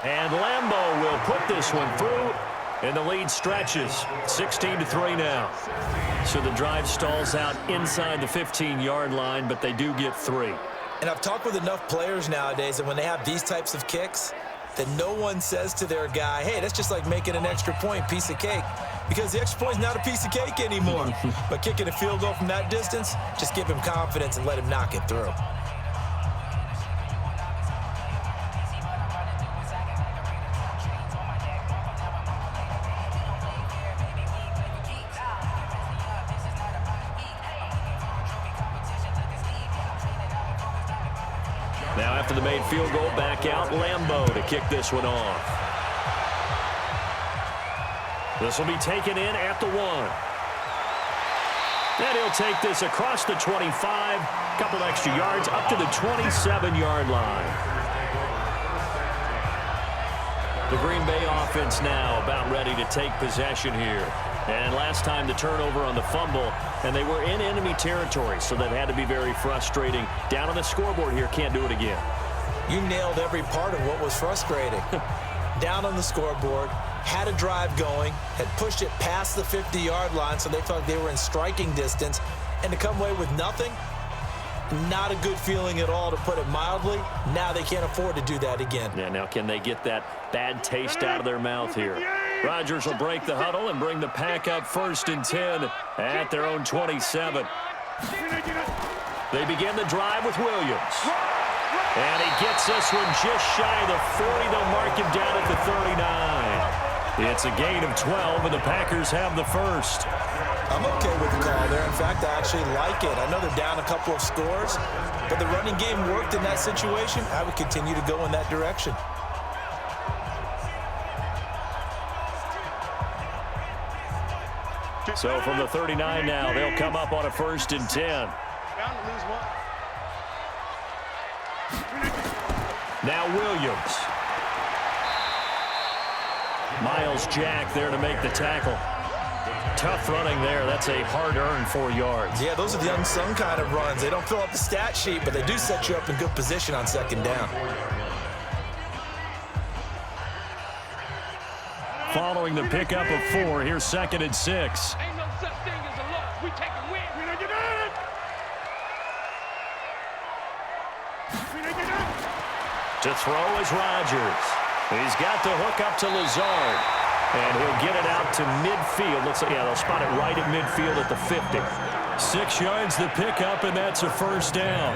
And Lambo will put this one through, and the lead stretches. 16-3 now. So the drive stalls out inside the 15-yard line, but they do get 3. And I've talked with enough players nowadays that when they have these types of kicks, that no one says to their guy, hey, that's just like making an extra point, piece of cake. Because the extra point is not a piece of cake anymore. But kicking a field goal from that distance, just give him confidence and let him knock it through. Now after the made field goal, back out Lambo to kick this one off. This will be taken in at the 1. And he'll take this across the 25, couple extra yards up to the 27-yard line. The Green Bay offense now about ready to take possession here. And last time the turnover on the fumble, and they were in enemy territory, so that had to be very frustrating. Down on the scoreboard here, can't do it again. You nailed every part of what was frustrating. Down on the scoreboard, had a drive going, had pushed it past the 50-yard line, so they felt like they were in striking distance, and to come away with nothing, not a good feeling at all, to put it mildly. Now they can't afford to do that again. Yeah, now can they get that bad taste out of their mouth here? Rodgers will break the huddle and bring the pack up 1st and 10 at their own 27. They begin the drive with Williams. And he gets this one just shy of the 40. They'll mark him down at the 39. It's a gain of 12, and the Packers have the first. I'm okay with the call there. In fact, I actually like it. I know they're down a couple of scores, but the running game worked in that situation. I would continue to go in that direction. So from the 39 now, they'll come up on a 1st and 10. Now Williams. Miles Jack there to make the tackle. Tough running there. That's a hard-earned 4 yards. Yeah, those are the unsung kind of runs. They don't fill up the stat sheet, but they do set you up in good position on 2nd down. Following the pickup of 4, here's 2nd and 6. Ain't no such thing as a loss. We take a win. To throw is Rodgers. He's got the hook up to Lazard. And he'll get it out to midfield. Looks like, yeah, they'll spot it right at midfield at the 50. 6 yards the pickup, and that's a 1st down.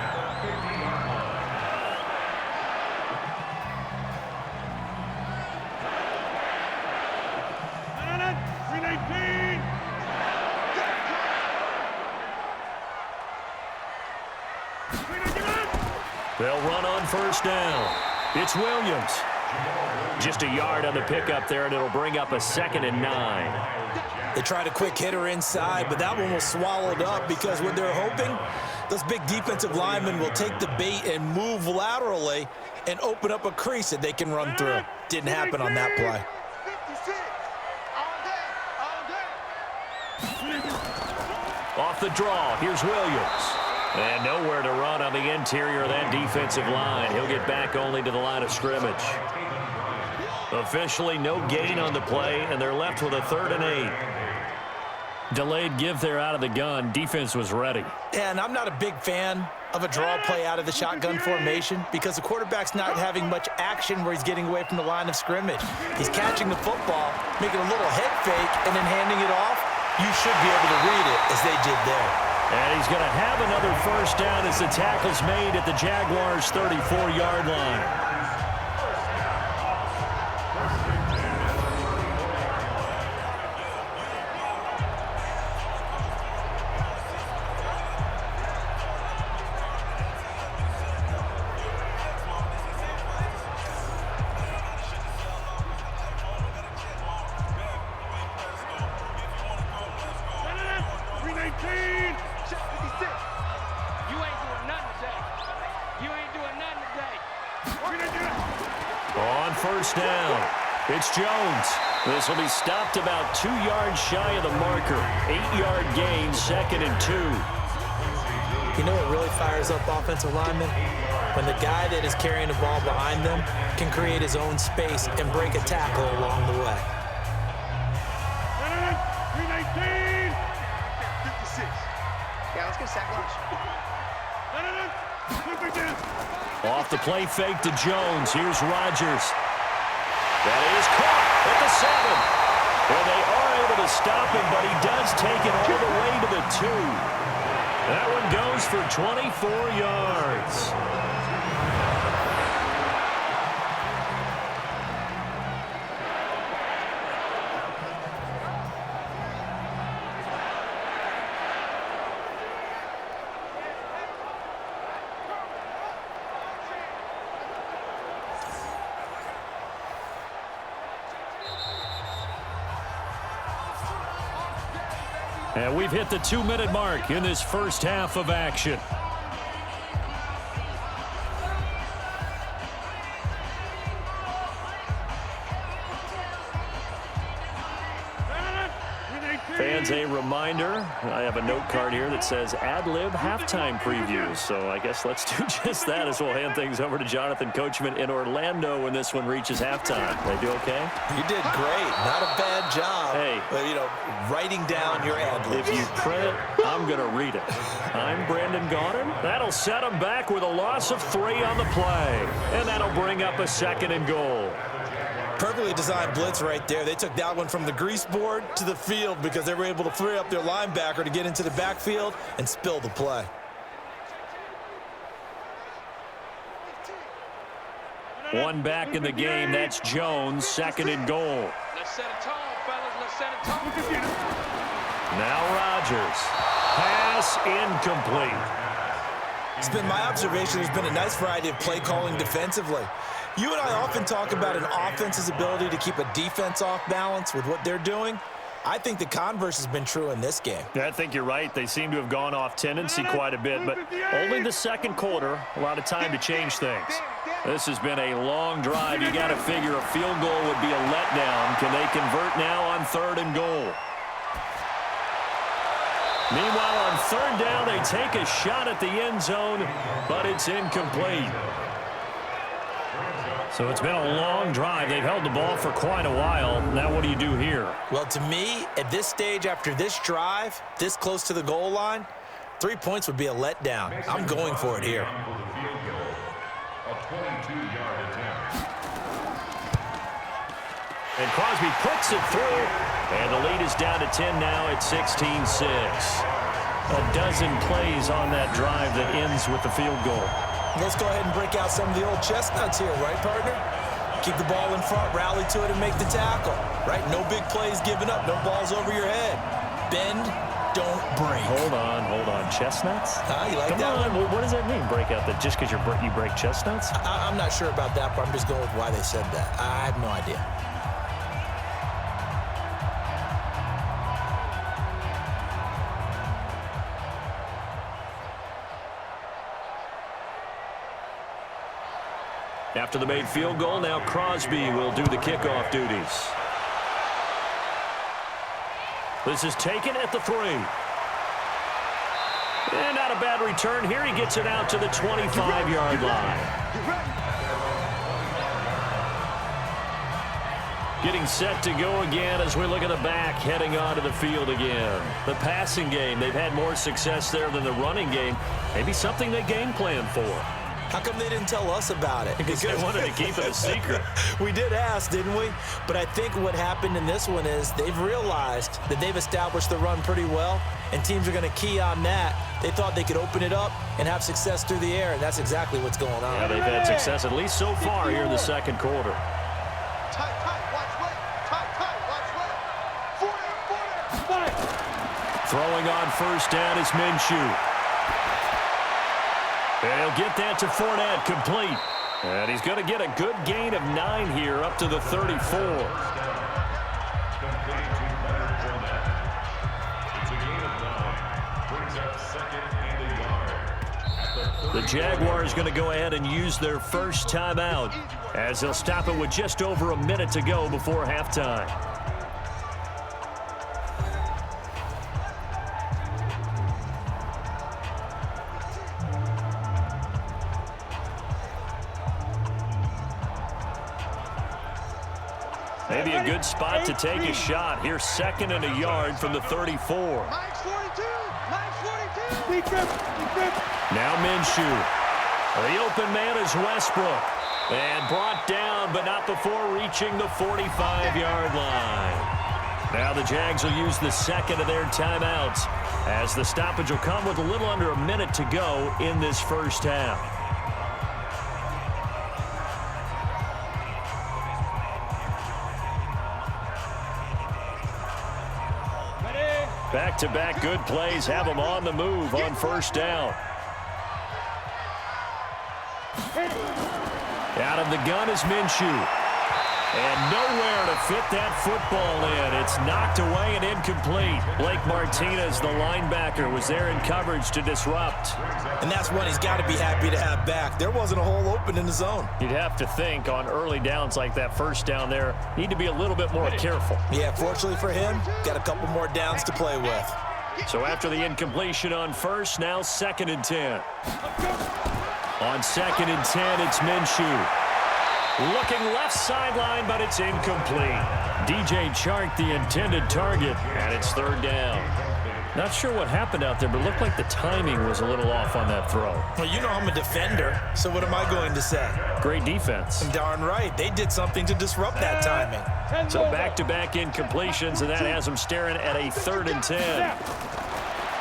They'll run on 1st down. It's Williams. Just a yard on the pickup there, and it'll bring up a 2nd and 9. They tried a quick hitter inside, but that one was swallowed up because what they're hoping, those big defensive linemen will take the bait and move laterally and open up a crease that they can run through. Didn't happen on that play. Off the draw, here's Williams. And nowhere to run on the interior of that defensive line. He'll get back only to the line of scrimmage. Officially no gain on the play, and they're left with a 3rd and 8. Delayed give there out of the gun. Defense was ready. Yeah, and I'm not a big fan of a draw play out of the shotgun formation because the quarterback's not having much action where he's getting away from the line of scrimmage. He's catching the football, making a little head fake, and then handing it off. You should be able to read it as they did there. And he's going to have another 1st down as the tackle's made at the Jaguars' 34-yard line. On 1st down, it's Jones. This will be stopped about 2 yards shy of the marker. 8-yard gain, 2nd and 2. You know what really fires up offensive linemen? When the guy that is carrying the ball behind them can create his own space and break a tackle along the way. 319! 56. Yeah, let's get a sack lunch. Off the play fake to Jones. Here's Rodgers. That is caught at the 7. Well, they are able to stop him, but he does take it all the way to the 2. That one goes for 24 yards. And we've hit the 2-minute mark in this first half of action. Fans, a reminder, I have a note card here that says ad-lib halftime previews. So I guess let's do just that as we'll hand things over to Jonathan Coachman in Orlando when this one reaches halftime. They do okay? You did great. Not a bad job. Hey. But, you know, writing down your ad-libs. If you print it, I'm going to read it. I'm Brandon Gaudin. That'll set them back with a loss of 3 on the play. And that'll bring up a 2nd and goal. Perfectly designed blitz right there. They took that one from the grease board to the field because they were able to free up their linebacker to get into the backfield and spill the play. One back in the game. That's Jones. 2nd and goal. Let's set a tone, fellas. Let's set a tone. Now Rodgers. Pass incomplete. It's been my observation there's been a nice variety of play calling defensively. You and I often talk about an offense's ability to keep a defense off balance with what they're doing. I think the converse has been true in this game. I think you're right. They seem to have gone off tendency quite a bit, but only the 2nd quarter, a lot of time to change things. This has been a long drive. You got to figure a field goal would be a letdown. Can they convert now on 3rd and goal? Meanwhile, on 3rd down, they take a shot at the end zone, but it's incomplete. So it's been a long drive. They've held the ball for quite a while. Now what do you do here? Well, to me, at this stage, after this drive, this close to the goal line, 3 points would be a letdown. I'm going for it here. And Crosby puts it through. And the lead is down to 10 now at 16-6. A dozen plays on that drive that ends with the field goal. Let's go ahead and break out some of the old chestnuts here, right, partner? Keep the ball in front, rally to it, and make the tackle, right? No big plays given up, no balls over your head. Bend, don't break. Hold on. Chestnuts? You like Come that on. one? What does that mean, break out that just because you break chestnuts? I'm not sure about that, but I'm just going with why they said that. I have no idea. After the made field goal, now Crosby will do the kickoff duties. This is taken at the 3. And not a bad return here. He gets it out to the 25-yard line. Getting set to go again as we look at the back, heading onto the field again. The passing game, they've had more success there than the running game. Maybe something they game plan for. How come they didn't tell us about it? Because they wanted to keep it a secret. We did ask, didn't we? But I think what happened in this one is they've realized that they've established the run pretty well, and teams are going to key on that. They thought they could open it up and have success through the air, and that's exactly what's going on. Yeah, they've had success at least so far here in the second quarter. Tight, watch left. Tight, watch left. 4 Throwing on first down is Minshew. And he'll get that to Fournette, complete. And he's going to get a good gain of 9 here, up to the 34. The Jaguars going to go ahead and use their first timeout, as they'll stop it with just over a minute to go before halftime. Maybe a good spot to take a shot. Here's 2nd and a yard from the 34. Mike's 42. Now Minshew. The open man is Westbrook. And brought down, but not before reaching the 45-yard line. Now the Jags will use the second of their timeouts, as the stoppage will come with a little under a minute to go in this first half. Back-to-back good plays have them on the move on first down. Out of the gun is Minshew. And nowhere to fit that football in. It's knocked away and incomplete. Blake Martinez, the linebacker, was there in coverage to disrupt. And that's one he's got to be happy to have back. There wasn't a hole open in the zone. You'd have to think on early downs like that first down there, need to be a little bit more careful. Yeah, fortunately for him, got a couple more downs to play with. So after the incompletion on first, now 2nd and 10. On 2nd and 10, it's Minshew. Looking left sideline, but it's incomplete. DJ Chark, the intended target, and it's 3rd down. Not sure what happened out there, but it looked like the timing was a little off on that throw. Well, you know I'm a defender, so what am I going to say? Great defense. Darn right. They did something to disrupt that timing. So back-to-back incompletions, and that has them staring at a 3rd and 10.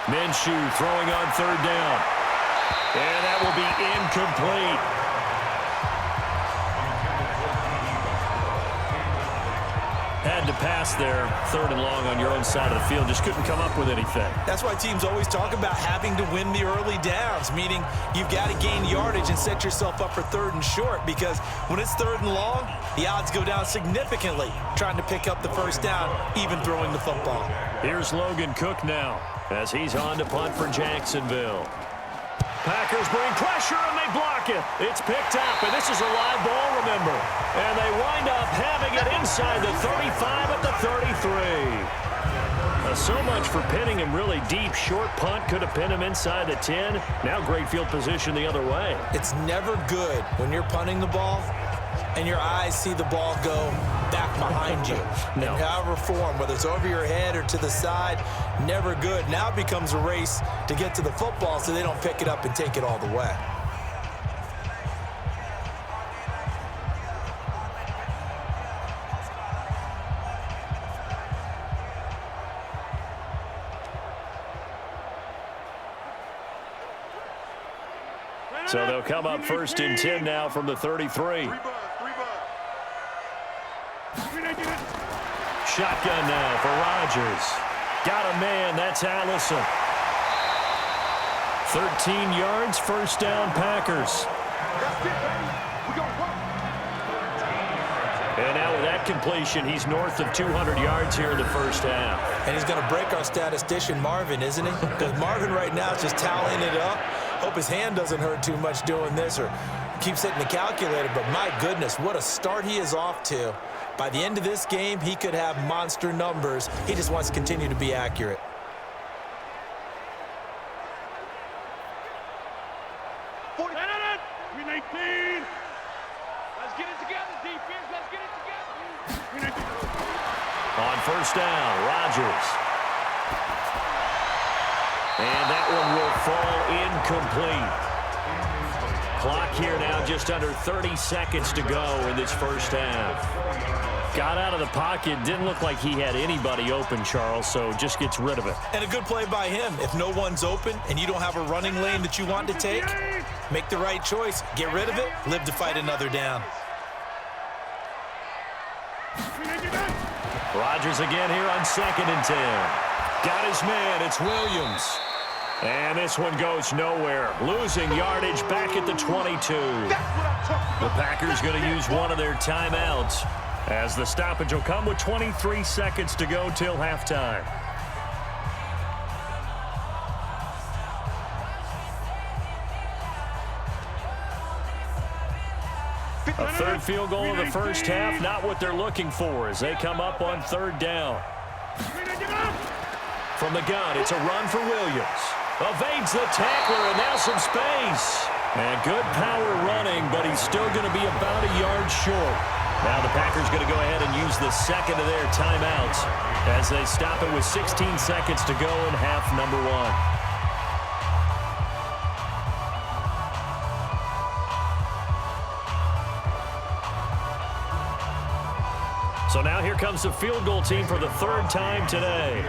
Minshew throwing on 3rd down. And that will be incomplete. Had to pass there, 3rd and long on your own side of the field. Just couldn't come up with anything. That's why teams always talk about having to win the early downs, meaning you've got to gain yardage and set yourself up for 3rd and short, because when it's 3rd and long, the odds go down significantly trying to pick up the first down, even throwing the football. Here's Logan Cook now, as he's on to punt for Jacksonville. Packers bring pressure, and they block it. It's picked up, and this is a live ball, remember. And they wind up having it inside the 35 at the 33. So much for pinning him really deep. Short punt could have pinned him inside the 10. Now great field position the other way. It's never good when you're punting the ball and your eyes see the ball go back behind you. No. In however form, whether it's over your head or to the side, never good. Now it becomes a race to get to the football so they don't pick it up and take it all the way. So they'll come up 1st and 10 now from the 33. Shotgun now for Rodgers. Got a man. That's Allison. 13 yards, first down, Packers. That's it, baby. We gonna work. And now with that completion, he's north of 200 yards here in the first half. And he's going to break our statistician, Marvin, isn't he? Because Marvin right now is just tallying it up. Hope his hand doesn't hurt too much doing this or keeps hitting the calculator. But my goodness, what a start he is off to. By the end of this game, he could have monster numbers. He just wants to continue to be accurate. Let's get it together, defense. Let's get it together. On first down, Rodgers. And that one will fall incomplete. Clock here now, just under 30 seconds to go in this first half. Got out of the pocket. Didn't look like he had anybody open, Charles, so just gets rid of it. And a good play by him. If no one's open and you don't have a running lane that you want to take, make the right choice. Get rid of it. Live to fight another down. Rodgers again here on 2nd and 10. Got his man. It's Williams. And this one goes nowhere. Losing yardage back at the 22. The Packers going to use one of their timeouts as the stoppage will come with 23 seconds to go till halftime. A third field goal of the first half, not what they're looking for as they come up on 3rd down. From the gun, it's a run for Williams. Evades the tackler, and now some space. And good power running, but he's still going to be about a yard short. Now the Packers going to go ahead and use the second of their timeouts as they stop it with 16 seconds to go in half number 1. So now here comes the field goal team for the 3rd time today.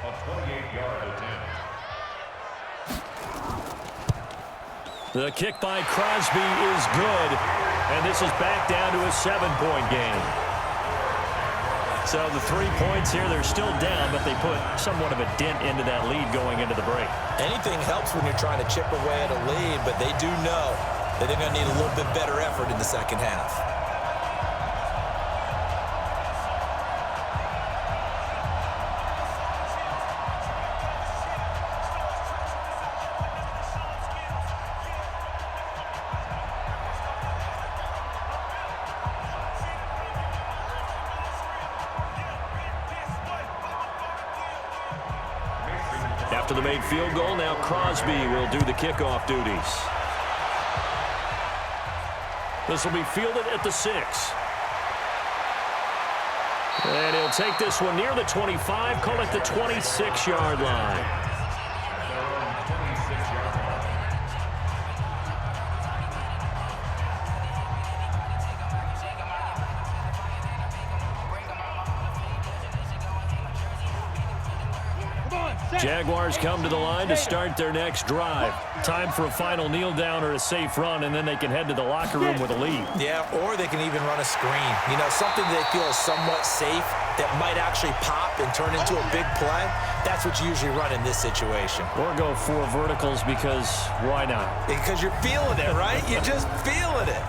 A 28-yard attempt. The kick by Crosby is good, and this is back down to a 7-point game. So the 3 points here, they're still down, but they put somewhat of a dent into that lead going into the break. Anything helps when you're trying to chip away at a lead, but they do know that they're going to need a little bit better effort in the second half. After the made field goal, now Crosby will do the kickoff duties. This will be fielded at the 6. And he'll take this one near the 25, call it the 26-yard line. Jaguars come to the line to start their next drive. Time for a final kneel down or a safe run, and then they can head to the locker room with a lead. Yeah, or they can even run a screen. You know, something they feel is somewhat safe that might actually pop and turn into a big play. That's what you usually run in this situation. Or go 4 verticals because why not? Because you're feeling it, right? You're just feeling it.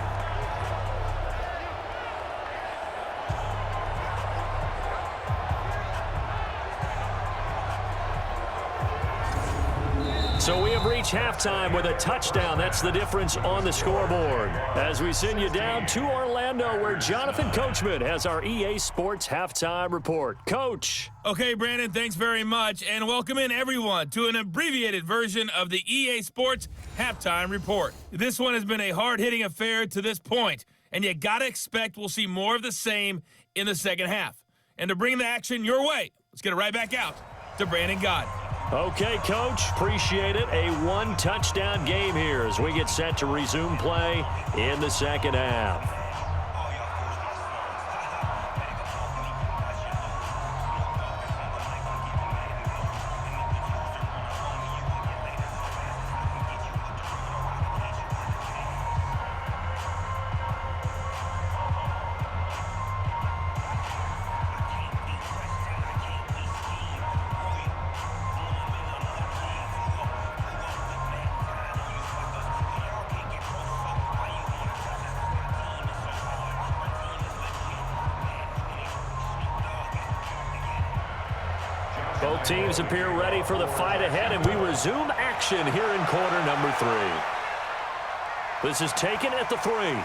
So we have reached halftime with a touchdown. That's the difference on the scoreboard. As we send you down to Orlando, where Jonathan Coachman has our EA Sports Halftime Report. Coach. Okay, Brandon, thanks very much. And welcome in, everyone, to an abbreviated version of the EA Sports Halftime Report. This one has been a hard-hitting affair to this point, and you got to expect we'll see more of the same in the second half. And to bring the action your way, let's get it right back out to Brandon Gott. Okay, Coach, appreciate it. A 1-touchdown game here as we get set to resume play in the second half. Both teams appear ready for the fight ahead, and we resume action here in quarter number 3. This is taken at the 3. And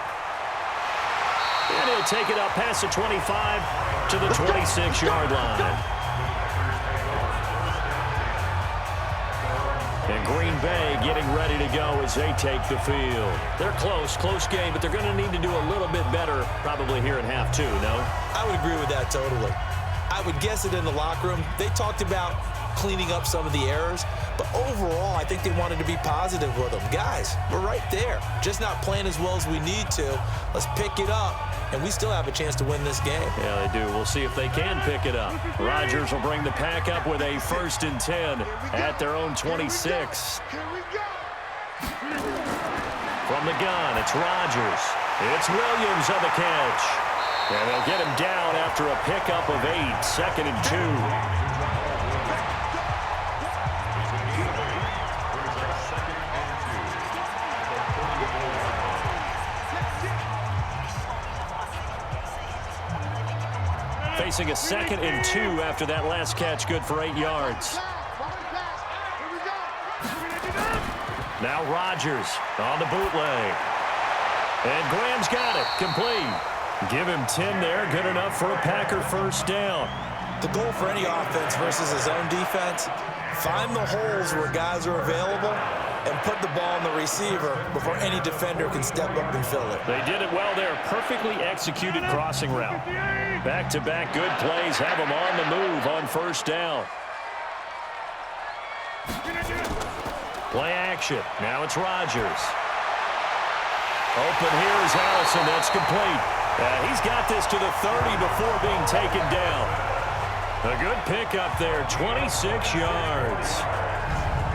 he'll take it up past the 25 to the 26-yard line. And Green Bay getting ready to go as they take the field. They're close game, but they're going to need to do a little bit better probably here in half 2, no? I would agree with that totally. I would guess it in the locker room. They talked about cleaning up some of the errors, but overall, I think they wanted to be positive with them. Guys, we're right there. Just not playing as well as we need to. Let's pick it up, and we still have a chance to win this game. Yeah, they do. We'll see if they can pick it up. Rodgers will bring the pack up with a 1st and 10 at their own 26. From the gun, it's Rodgers. It's Williams on the catch. And they'll get him down after a pickup of 8, 2nd and 2. Facing a 2nd and 2 after that last catch, good for 8 yards. Now Rodgers on the bootleg. And Graham's got it, complete. Give him 10 there, good enough for a Packer 1st down. The goal for any offense versus a zone defense, find the holes where guys are available and put the ball on the receiver before any defender can step up and fill it. They did it well there. Perfectly executed crossing route. Back-to-back good plays have them on the move on 1st down. Play action. Now it's Rodgers. Open here is Allison. That's complete. He's got this to the 30 before being taken down. A good pickup there, 26 yards.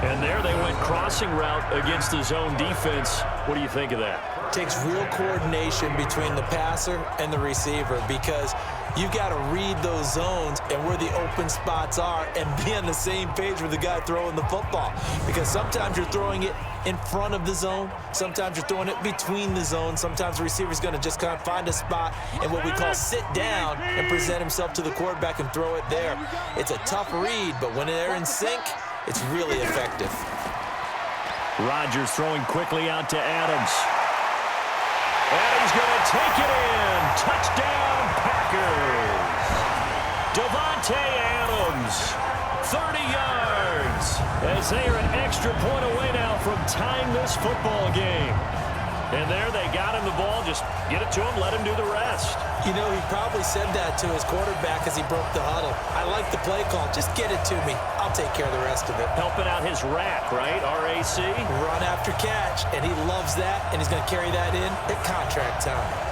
And there they went crossing route against the zone defense. What do you think of that? Takes real coordination between the passer and the receiver because you've got to read those zones and where the open spots are and be on the same page with the guy throwing the football. Because sometimes you're throwing it in front of the zone. Sometimes you're throwing it between the zones. Sometimes the receiver's going to just kind of find a spot and what we call sit down and present himself to the quarterback and throw it there. It's a tough read, but when they're in sync, it's really effective. Rodgers throwing quickly out to Adams. And he's going to take it in. Touchdown, Packers. Davante Adams, 30 yards. As they are an extra point away now from tying this football game. And there they got him the ball. Just get it to him, let him do the rest. You know, he probably said that to his quarterback as he broke the huddle. I like the play call. Just get it to me. I'll take care of the rest of it. Helping out his rack, right? RAC. Run after catch, and he loves that, and he's going to carry that in at contract time.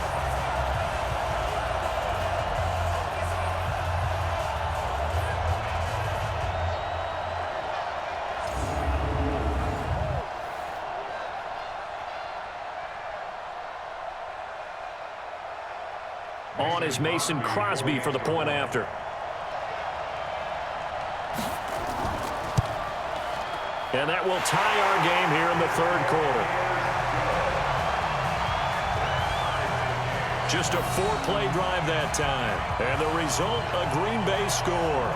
On is Mason Crosby for the point after. And that will tie our game here in the 3rd quarter. Just a 4-play drive that time. And the result, a Green Bay score.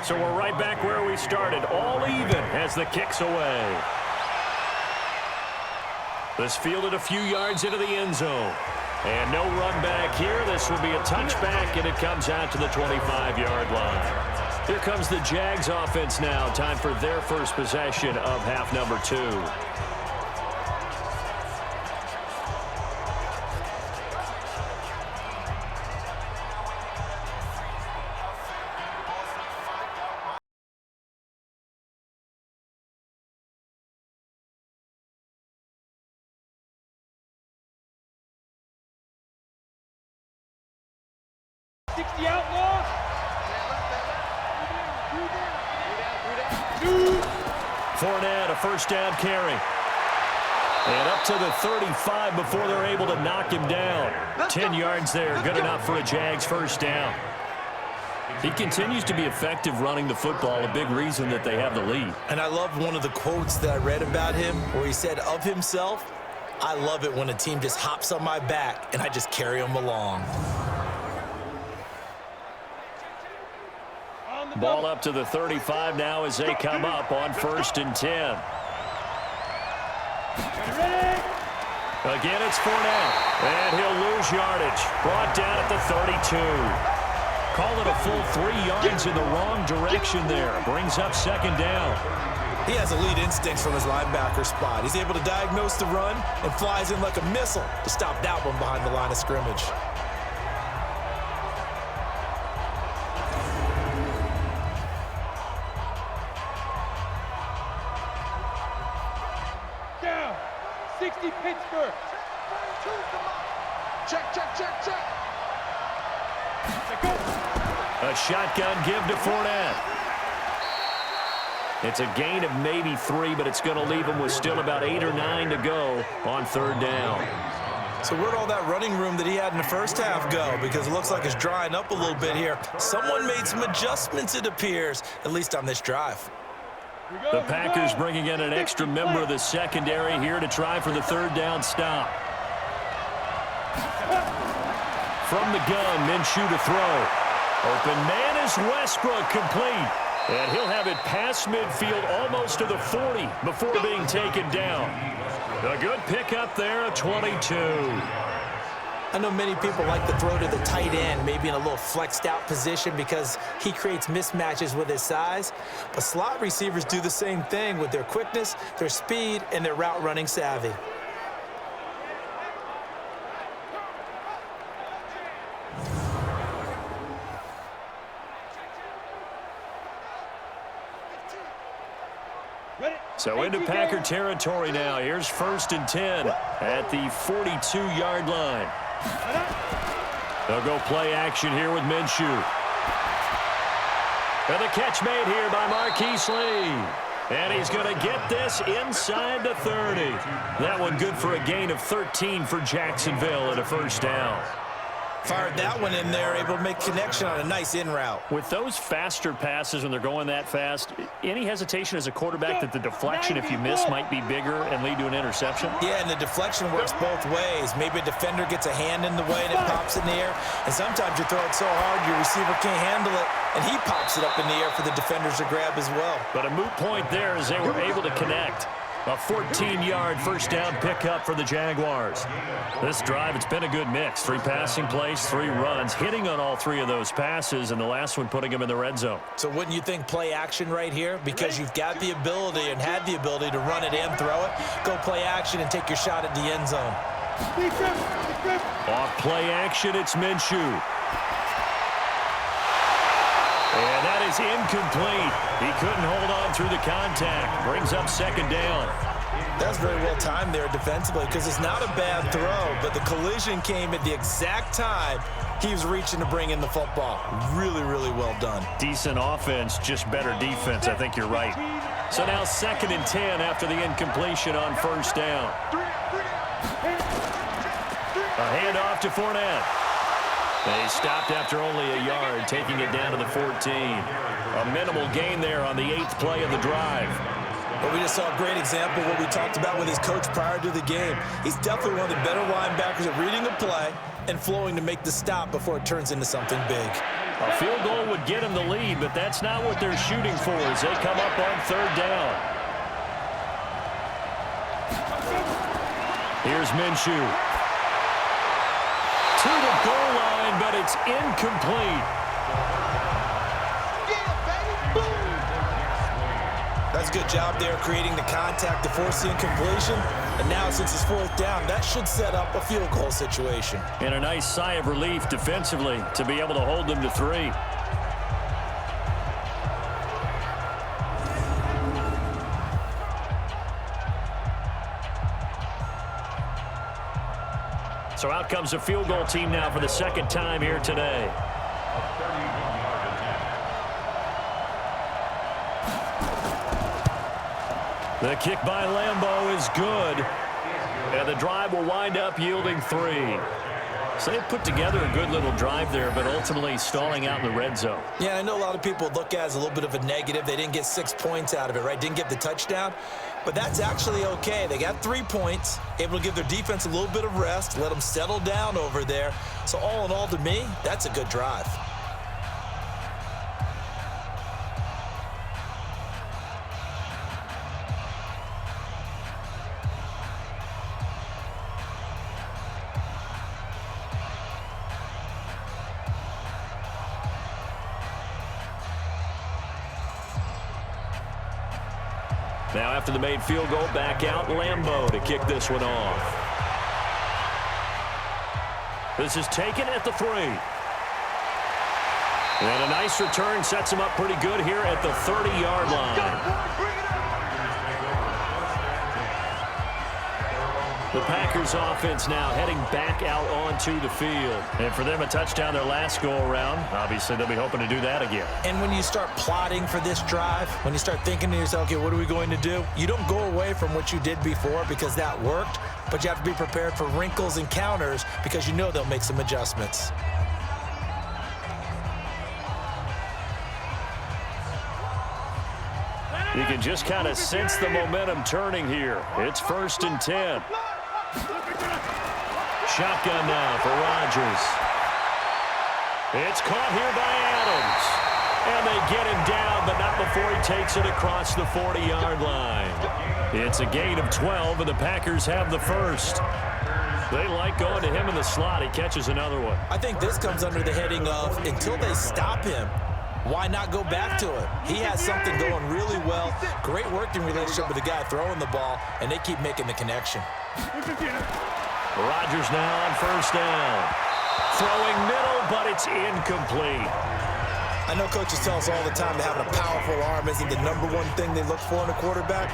So we're right back where we started, all even as the kick's away. This fielded a few yards into the end zone. And no run back here. This will be a touchback, and it comes out to the 25-yard line. Here comes the Jags offense now. Time for their first possession of half number 2. 60 outlaws. Fournette, a first down carry. And up to the 35 before they're able to knock him down. 10 yards there, good enough for a Jags first down. He continues to be effective running the football, a big reason that they have the lead. And I love one of the quotes that I read about him where he said of himself, "I love it when a team just hops on my back and I just carry them along." Ball up to the 35 now as they come up on 1st and 10. Again, it's Fournette, and he'll lose yardage. Brought down at the 32. Call it a full 3 yards in the wrong direction there. Brings up 2nd down. He has elite instincts from his linebacker spot. He's able to diagnose the run and flies in like a missile to stop that one behind the line of scrimmage. Down. 60 Pittsburgh. Check, check, check, check. A shotgun give to Fournette. It's a gain of maybe 3, but it's going to leave him with still about 8 or 9 to go on 3rd down. So where'd all that running room that he had in the first half go? Because it looks like it's drying up a little bit here. Someone made some adjustments, it appears, at least on this drive. The Packers bringing in an extra member of the secondary here to try for the 3rd down stop. From the gun, Minshew to throw. Open man is Westbrook, complete. And he'll have it past midfield almost to the 40 before being taken down. A good pickup there at 22. I know many people like to throw to the tight end, maybe in a little flexed out position because he creates mismatches with his size. But slot receivers do the same thing with their quickness, their speed, and their route running savvy. So into Packer territory now. Here's 1st and 10 at the 42-yard line. They'll go play action here with Minshew. And the catch made here by Marquise Lee. And he's going to get this inside the 30. That one good for a gain of 13 for Jacksonville and a first down. Fired that one in there, able to make connection on a nice in route. With those faster passes when they're going that fast, any hesitation as a quarterback that the deflection, if you miss, might be bigger and lead to an interception? Yeah, and the deflection works both ways. Maybe a defender gets a hand in the way and it pops in the air. And sometimes you throw it so hard your receiver can't handle it, and he pops it up in the air for the defenders to grab as well. But a moot point there as they were able to connect. A 14-yard first down pickup for the Jaguars. This drive, it's been a good mix. 3 passing plays, 3 runs, hitting on all 3 of those passes, and the last one putting them in the red zone. So wouldn't you think play action right here? Because you've got the ability and had the ability to run it and throw it. Go play action and take your shot at the end zone. Off play action, it's Minshew. And that is incomplete. He couldn't hold on through the contact. Brings up 2nd down. That's very well timed there defensively because it's not a bad throw, but the collision came at the exact time he was reaching to bring in the football. Really, really well done. Decent offense, just better defense. I think you're right. So now 2nd and 10 after the incompletion on first down. A handoff to Fournette. They stopped after only a yard, taking it down to the 14. A minimal gain there on the 8th play of the drive. But we just saw a great example of what we talked about with his coach prior to the game. He's definitely one of the better linebackers at reading a play and flowing to make the stop before it turns into something big. A field goal would get him the lead, but that's not what they're shooting for as they come up on 3rd down. Here's Minshew. To the goal line, but it's incomplete. That's a good job there creating the contact to force the incompletion. And now since it's 4th down, that should set up a field goal situation. And a nice sigh of relief defensively to be able to hold them to 3. So out comes a field goal team now for the 2nd time here today. The kick by Lambeau is good. And the drive will wind up yielding 3. So they put together a good little drive there, but ultimately stalling out in the red zone. Yeah, I know a lot of people look at it as a little bit of a negative. They didn't get 6 points out of it, right? Didn't get the touchdown. But that's actually okay. They got 3 points, able to give their defense a little bit of rest, let them settle down over there. So all in all, to me, that's a good drive. Now after the made field goal, back out Lambeau to kick this one off. This is taken at the 3. And a nice return sets him up pretty good here at the 30-yard line. The Packers offense now heading back out onto the field. And for them, a touchdown their last go-around. Obviously, they'll be hoping to do that again. And when you start plotting for this drive, when you start thinking to yourself, okay, what are we going to do? You don't go away from what you did before because that worked, but you have to be prepared for wrinkles and counters because you know they'll make some adjustments. You can just kind of sense the momentum turning here. It's 1st and 10. Shotgun now for Rodgers. It's caught here by Adams. And they get him down, but not before he takes it across the 40-yard line. It's a gain of 12, and the Packers have the first. They like going to him in the slot. He catches another one. I think this comes under the heading of until they stop him, why not go back to him? He has something going really well. Great working relationship with the guy throwing the ball, and they keep making the connection. Rodgers now on 1st down. Throwing middle, but it's incomplete. I know coaches tell us all the time that having a powerful arm isn't the #1 thing they look for in a quarterback.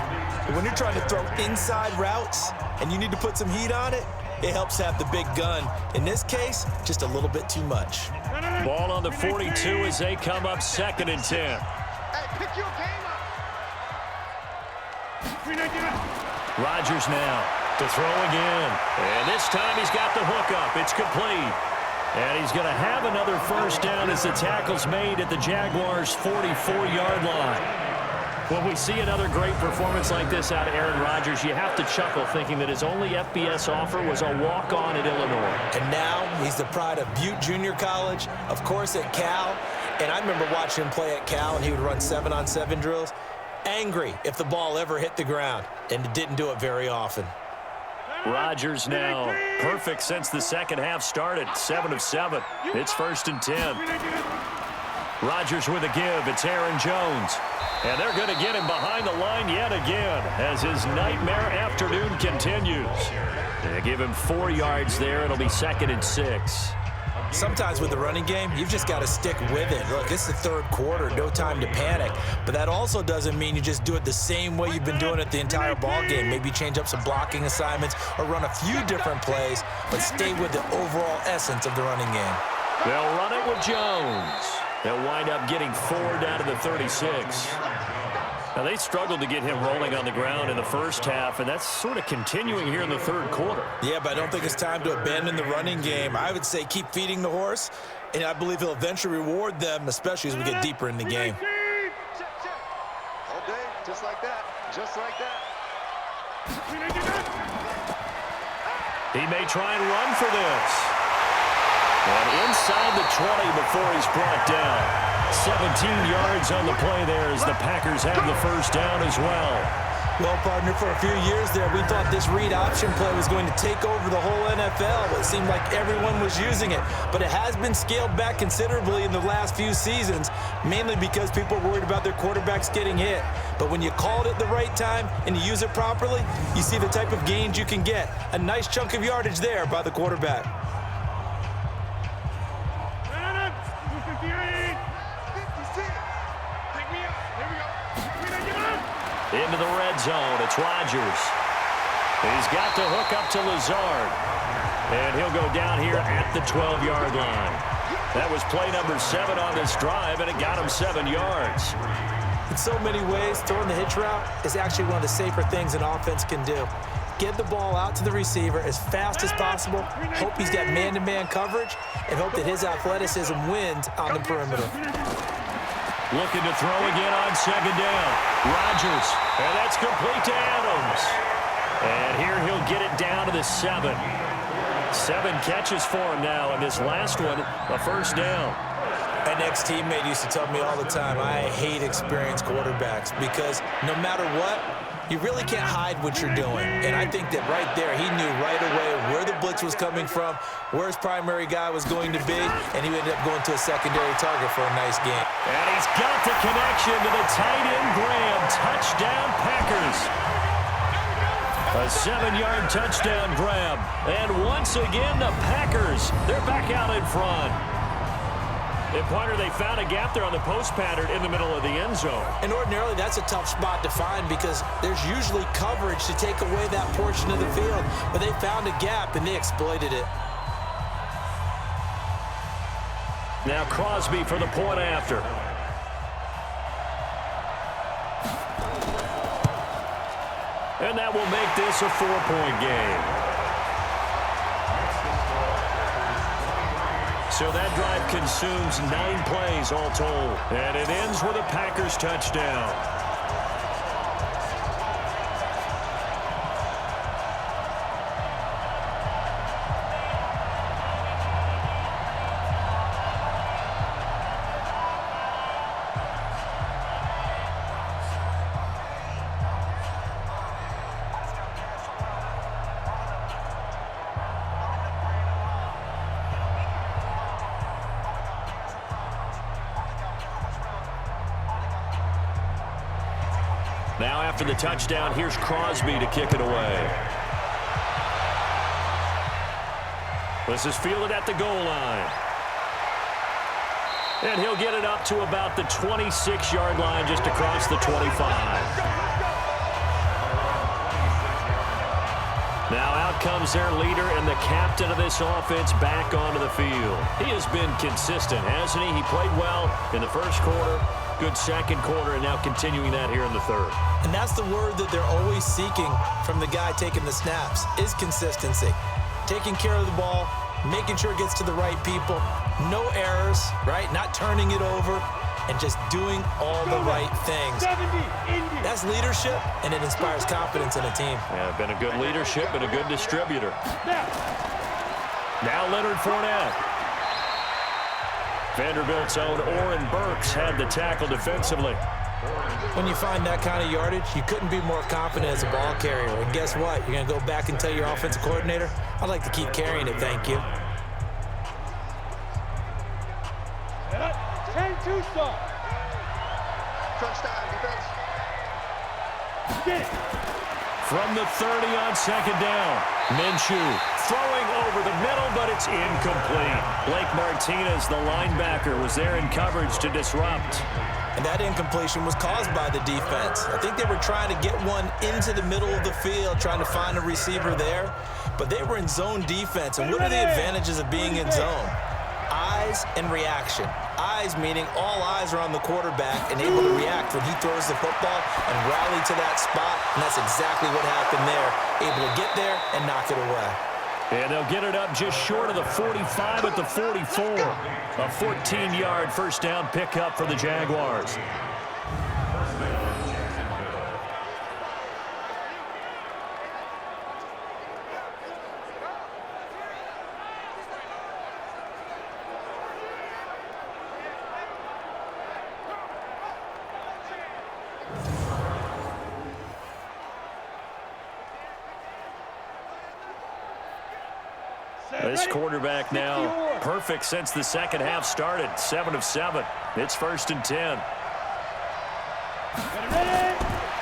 But when you're trying to throw inside routes and you need to put some heat on it, it helps have the big gun. In this case, just a little bit too much. Ball on the 42 as they come up 2nd and 10. Hey, pick your game up. Rodgers now to throw again. And this time he's got the hook up. It's complete. And he's going to have another 1st down as the tackle's made at the Jaguars' 44-yard line. When we see another great performance like this out of Aaron Rodgers, you have to chuckle thinking that his only FBS offer was a walk-on at Illinois. And now he's the pride of Butte Junior College, of course at Cal. And I remember watching him play at Cal, and he would run 7-on-7 drills. Angry if the ball ever hit the ground, and it didn't do it very often. Rodgers now perfect since the second half started, 7 of 7. It's 1st and 10. Rodgers with a give. It's Aaron Jones. And they're going to get him behind the line yet again as his nightmare afternoon continues. They give him 4 yards there. It'll be 2nd and 6. Sometimes with the running game, you've just got to stick with it. Look, it's the 3rd quarter, no time to panic. But that also doesn't mean you just do it the same way you've been doing it the entire ball game. Maybe change up some blocking assignments or run a few different plays, but stay with the overall essence of the running game. They'll run it with Jones. They'll wind up getting 4 down to the 36. Now, they struggled to get him rolling on the ground in the first half, and that's sort of continuing here in the 3rd quarter. Yeah, but I don't think it's time to abandon the running game. I would say keep feeding the horse, and I believe he'll eventually reward them, especially as we get deeper in the game. All day, just like that. Just like that. He may try and run for this. And inside the 20 before he's brought down. 17 yards on the play there as the Packers have the 1st down as well. Well, partner, for a few years there, we thought this read option play was going to take over the whole NFL. It seemed like everyone was using it, but it has been scaled back considerably in the last few seasons, mainly because people are worried about their quarterbacks getting hit. But when you call it at the right time and you use it properly, you see the type of gains you can get. A nice chunk of yardage there by the quarterback. Into the red zone, it's Rodgers. He's got the hook up to Lazard. And he'll go down here at the 12-yard line. That was play number 7 on this drive, and it got him 7 yards. In so many ways, throwing the hitch route is actually one of the safer things an offense can do. Get the ball out to the receiver as fast as possible, hope he's got man-to-man coverage, and hope that his athleticism wins on the perimeter. Looking to throw again on second down. Rodgers, and that's complete to Adams. And here he'll get it down to the 7. 7 catches for him now, and this last one, a first down. An ex-teammate used to tell me all the time, I hate experienced quarterbacks because no matter what, you really can't hide what you're doing. And I think that right there, he knew right away where the blitz was coming from, where his primary guy was going to be, and he ended up going to a secondary target for a nice game. And he's got the connection to the tight end, Graham. Touchdown, Packers. A 7-yard touchdown grab. And once again, the Packers, they're back out in front. And, Pointer, they found a gap there on the post pattern in the middle of the end zone. And ordinarily, that's a tough spot to find because there's usually coverage to take away that portion of the field. But they found a gap, and they exploited it. Now Crosby for the point after. And that will make this a 4-point game. So that drive consumes 9 plays all told. And it ends with a Packers touchdown. Now after the touchdown, here's Crosby to kick it away. This is fielded at the goal line. And he'll get it up to about the 26-yard line just across the 25. Now out comes their leader and the captain of this offense back onto the field. He has been consistent, hasn't he? He played well in the first quarter. Good second quarter, and now continuing that here in the third. And that's the word that they're always seeking from the guy taking the snaps, is consistency. Taking care of the ball, making sure it gets to the right people, no errors, right? Not turning it over, and just doing all the right things. That's leadership, and it inspires confidence in a team. Yeah, been a good leadership and a good distributor. Now Leonard Fournette. Vanderbilt's own Oren Burks had the tackle defensively. When you find that kind of yardage, you couldn't be more confident as a ball carrier. And guess what? You're going to go back and tell your offensive coordinator, I'd like to keep carrying it, thank you. 10-2 stop. Touchdown, defense. Get it. From the 30 on second down, Minshew throwing over the middle, but it's incomplete. Blake Martinez, the linebacker, was there in coverage to disrupt. And that incompletion was caused by the defense. I think they were trying to get one into the middle of the field, trying to find a receiver there, but they were in zone defense. And what are the advantages of being in zone? Eyes and reaction. Eyes meaning all eyes are on the quarterback and able to react when he throws the football and rally to that spot, and that's exactly what happened there. Able to get there and knock it away. And they'll get it up just short of the 45 at the 44. A 14-yard first down pickup for the Jaguars. This quarterback now perfect since the second half started. 7 of 7. It's 1st and 10.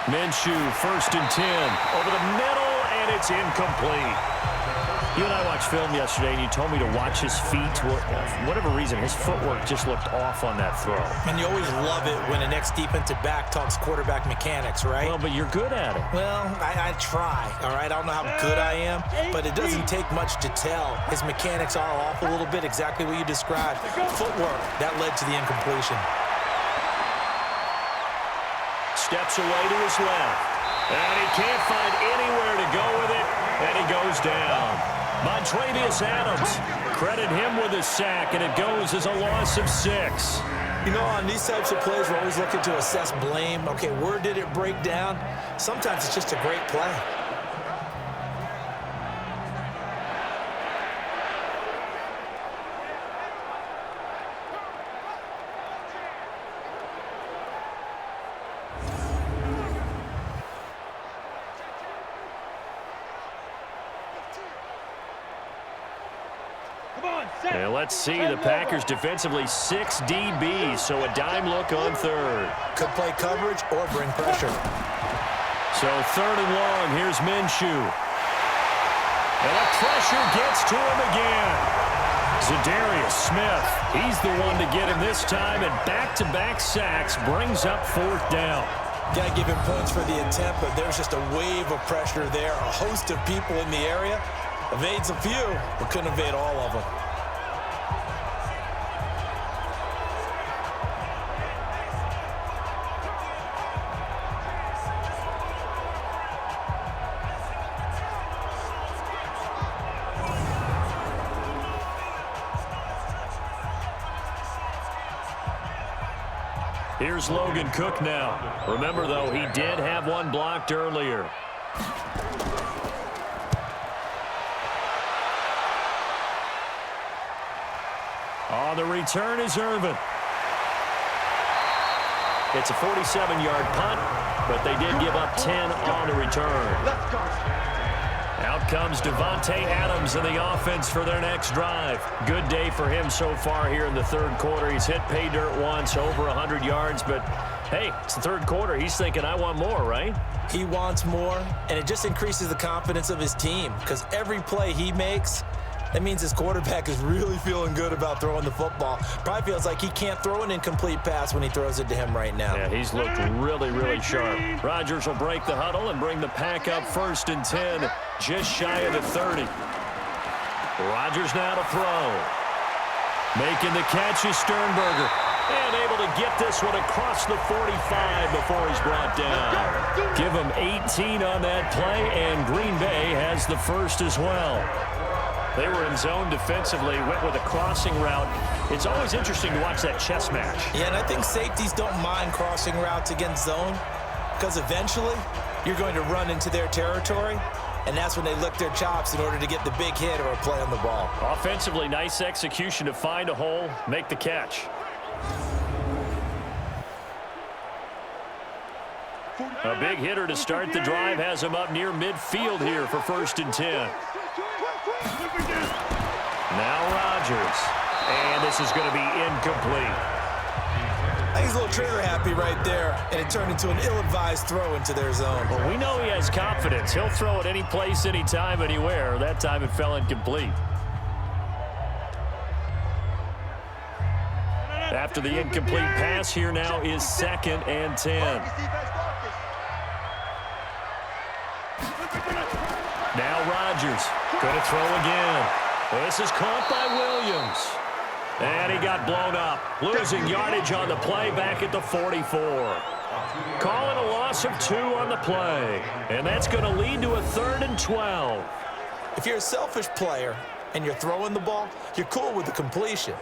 Minshew, 1st and 10. Over the middle, and it's incomplete. You and I watched film yesterday, and you told me to watch his feet. For whatever reason, his footwork just looked off on that throw. And you always love it when an ex-defensive back talks quarterback mechanics, right? Well, but you're good at it. Well, I try, all right? I don't know how good I am, but it doesn't take much to tell. His mechanics are off a little bit, exactly what you described. Footwork, that led to the incompletion. steps away to his left. And he can't find anywhere to go with it, and he goes down. Montravius Adams, credit him with a sack, and it goes as a loss of 6. You know, on these types of plays, we're always looking to assess blame. Okay, where did it break down? Sometimes it's just a great play. And let's see, the Packers defensively 6 DBs, so a dime look on third. Could play coverage or bring pressure. So 3rd and long, here's Minshew. And the pressure gets to him again. Za'Darius Smith, he's the one to get him this time, and back-to-back sacks brings up 4th down. Got to give him points for the attempt, but there's just a wave of pressure there. A host of people in the area. Evades a few, but couldn't evade all of them. Here's Logan Cook now. Remember, though, he did have one blocked earlier. On the return is Irvin. It's a 47-yard punt, but they did give up 10 on the return. Let's go. Out comes Devontae Adams in the offense for their next drive. Good day for him so far here in the 3rd quarter. He's hit pay dirt once, over 100 yards, but hey, it's the 3rd quarter. He's thinking, I want more, right? He wants more, and it just increases the confidence of his team because every play he makes, that means his quarterback is really feeling good about throwing the football. Probably feels like he can't throw an incomplete pass when he throws it to him right now. Yeah, he's looked really, really sharp. Rodgers will break the huddle and bring the pack up 1st and 10, just shy of the 30. Rodgers now to throw. Making the catch is Sternberger. And able to get this one across the 45 before he's brought down. Give him 18 on that play, and Green Bay has the first as well. They were in zone defensively, went with a crossing route. It's always interesting to watch that chess match. Yeah, and I think safeties don't mind crossing routes against zone because eventually you're going to run into their territory, and that's when they lick their chops in order to get the big hit or a play on the ball. Offensively, nice execution to find a hole, make the catch. A big hitter to start the drive has him up near midfield here for 1st and 10. Now Rodgers. And this is going to be incomplete. I think he's a little trigger happy right there, and it turned into an ill-advised throw into their zone. Well, we know he has confidence. He'll throw it any place, anytime, anywhere. That time it fell incomplete. After the incomplete pass, here now is 2nd and 10. Now Rodgers. Going to throw again. This is caught by Williams. And he got blown up. Losing yardage on the play back at the 44. Calling a loss of 2 on the play. And that's going to lead to a 3rd and 12. If you're a selfish player and you're throwing the ball, you're cool with the completion.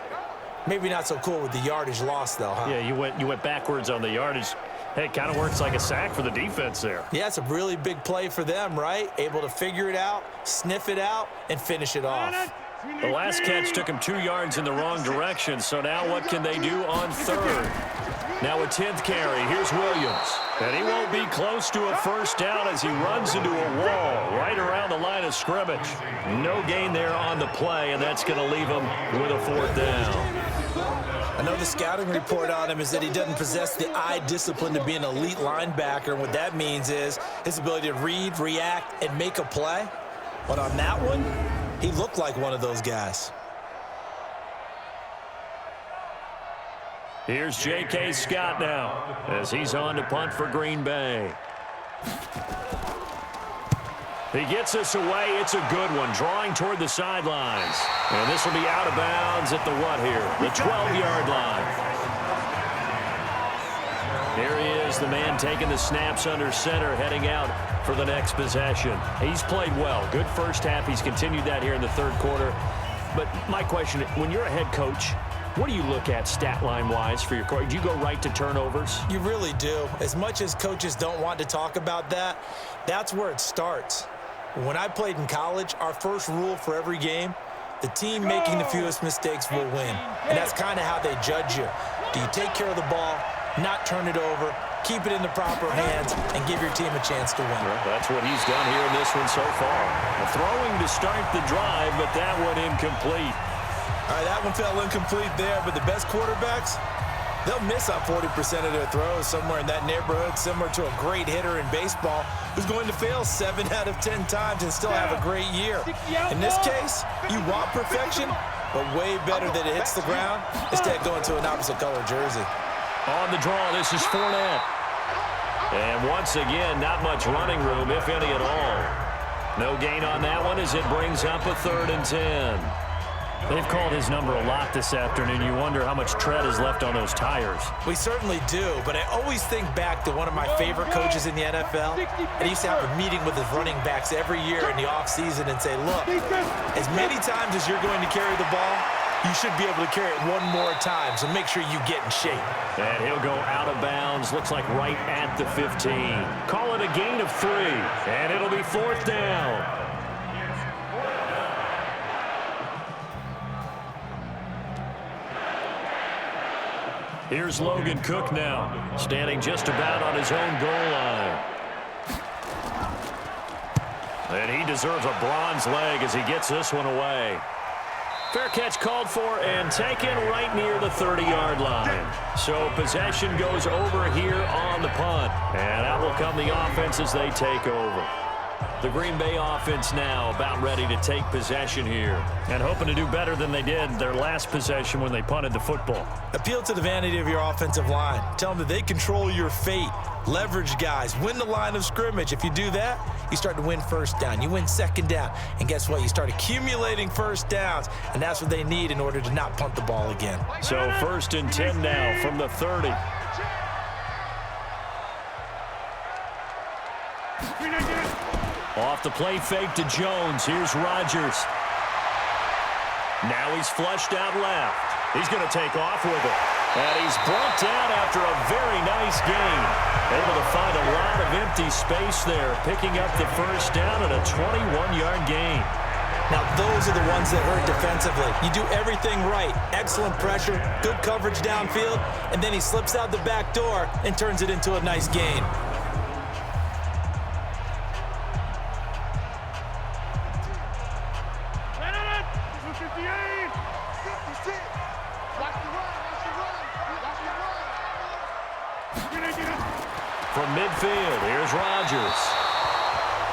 Maybe not so cool with the yardage loss, though, huh? Yeah, you went backwards on the yardage. Hey, it kind of works like a sack for the defense there. Yeah, it's a really big play for them, right? Able to figure it out, sniff it out, and finish it off. The last catch took him 2 yards in the wrong direction, so now what can they do on 3rd? Now a 10th carry. Here's Williams. And he won't be close to a 1st down as he runs into a wall right around the line of scrimmage. No gain there on the play, and that's going to leave him with a 4th down. I know the scouting report on him is that he doesn't possess the eye discipline to be an elite linebacker. What that means is his ability to read, react, and make a play. But on that one, he looked like one of those guys. Here's J.K. Scott now as he's on to punt for Green Bay. He gets us away. It's a good one, drawing toward the sidelines. And this will be out of bounds at the what here? The 12-yard line. Here he is the man taking the snaps under center, heading out for the next possession. He's played well. Good first half. He's continued that here in the third quarter. But my question, when you're a head coach, what do you look at stat line-wise for your coach? Do you go right to turnovers? You really do. As much as coaches don't want to talk about that, that's where it starts. When I played in college, our first rule for every game, the team making the fewest mistakes will win. And that's kind of how they judge you. Do you take care of the ball, not turn it over, keep it in the proper hands, and give your team a chance to win? Well, that's what he's done here in this one so far. Throwing to start the drive, but that one incomplete. All right, that one fell incomplete there, but the best quarterbacks, they'll miss on 40% of their throws, somewhere in that neighborhood, similar to a great hitter in baseball who's going to fail 7 out of 10 times and still have a great year. In this case, you want perfection, but way better that it hits the ground instead of going to an opposite color jersey. On the draw, this is Fournette. And once again, not much running room, if any at all. No gain on that one as it brings up a 3rd and 10. They've called his number a lot this afternoon. You wonder how much tread is left on those tires. We certainly do, but I always think back to one of my favorite coaches in the NFL. And he used to have a meeting with his running backs every year in the offseason and say, look, as many times as you're going to carry the ball, you should be able to carry it one more time, so make sure you get in shape. And he'll go out of bounds, looks like right at the 15. Call it a gain of 3, and it'll be 4th down. Here's Logan Cook now, standing just about on his own goal line. And he deserves a bronze leg as he gets this one away. Fair catch called for and taken right near the 30-yard line. So possession goes over here on the punt. And out will come the offense as they take over. The Green Bay offense now about ready to take possession here. And hoping to do better than they did their last possession when they punted the football. Appeal to the vanity of your offensive line. Tell them that they control your fate. Leverage guys. Win the line of scrimmage. If you do that, you start to win first down. You win second down. And guess what? You start accumulating first downs. And that's what they need in order to not punt the ball again. So 1st and 10 now from the 30. Off the play fake to Jones. Here's Rodgers. Now he's flushed out left. He's going to take off with it. And he's brought down after a very nice gain. Able to find a lot of empty space there, picking up the first down and a 21-yard gain. Now, those are the ones that hurt defensively. You do everything right. Excellent pressure, good coverage downfield, and then he slips out the back door and turns it into a nice gain. From midfield, here's Rodgers.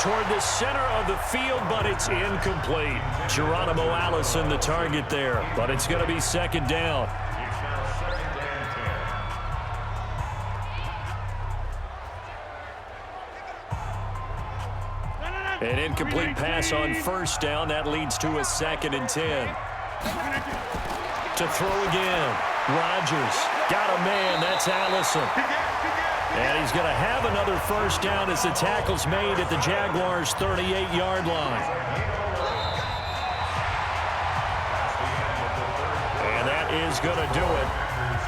Toward the center of the field, but it's incomplete. Geronimo Allison the target there, but it's going to be 2nd down. An incomplete pass on 1st down. That leads to a 2nd and 10. To throw again. Rodgers got a man. That's Allison. And he's going to have another first down as the tackle's made at the Jaguars' 38-yard line. And that is going to do it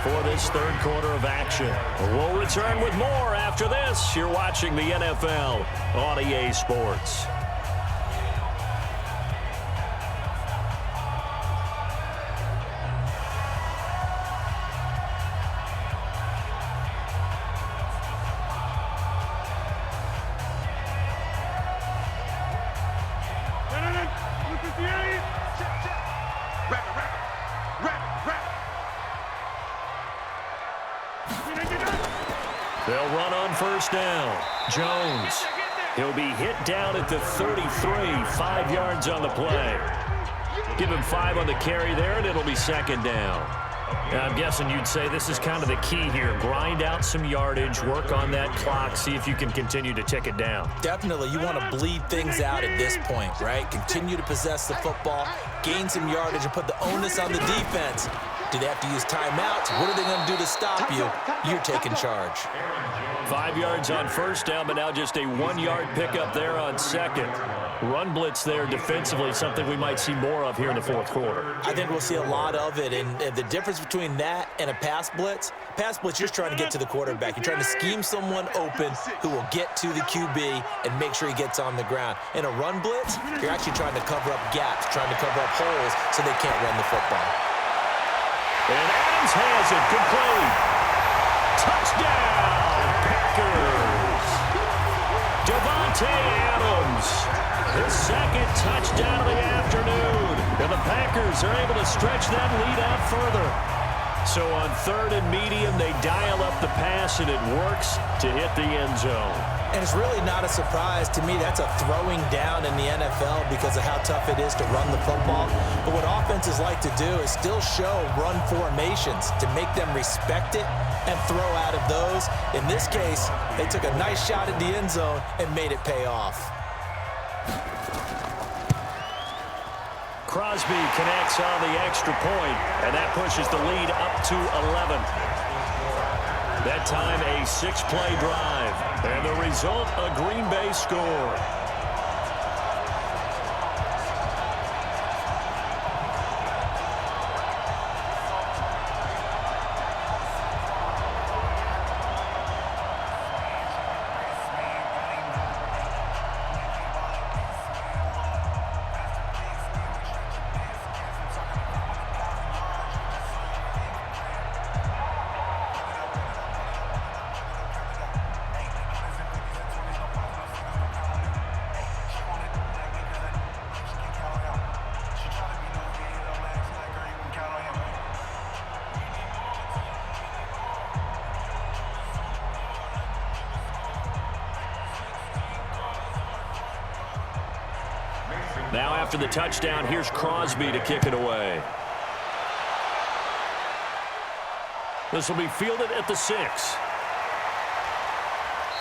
for this 3rd quarter of action. We'll return with more after this. You're watching the NFL on EA Sports. They'll run on first down. Jones. He'll be hit down at the 33, 5 yards on the play. Give him 5 on the carry there, and it'll be 2nd down. Yeah, I'm guessing you'd say this is kind of the key here. Grind out some yardage, work on that clock, see if you can continue to tick it down. Definitely, you want to bleed things out at this point, right? Continue to possess the football, gain some yardage, and put the onus on the defense. Do they have to use timeouts? What are they going to do to stop you? You're taking charge. 5 yards on first down, but now just a 1-yard pickup there on second. Run blitz there defensively, something we might see more of here in the fourth quarter. I think we'll see a lot of it, and the difference between that and a pass blitz, you're just trying to get to the quarterback. You're trying to scheme someone open who will get to the QB and make sure he gets on the ground. In a run blitz, you're actually trying to cover up gaps, trying to cover up holes so they can't run the football. And Adams has it, complete. Touchdown, Packers. Davante Adams, his second touchdown of the afternoon. And the Packers are able to stretch that lead out further. So on 3rd and medium, they dial up the pass, and it works to hit the end zone. And it's really not a surprise to me. That's a throwing down in the NFL because of how tough it is to run the football. But what offenses like to do is still show run formations to make them respect it and throw out of those. In this case, they took a nice shot at the end zone and made it pay off. Crosby connects on the extra point, and that pushes the lead up to 11. That time a 6-play drive, and the result, a Green Bay score. Now after the touchdown, here's Crosby to kick it away. This will be fielded at the 6.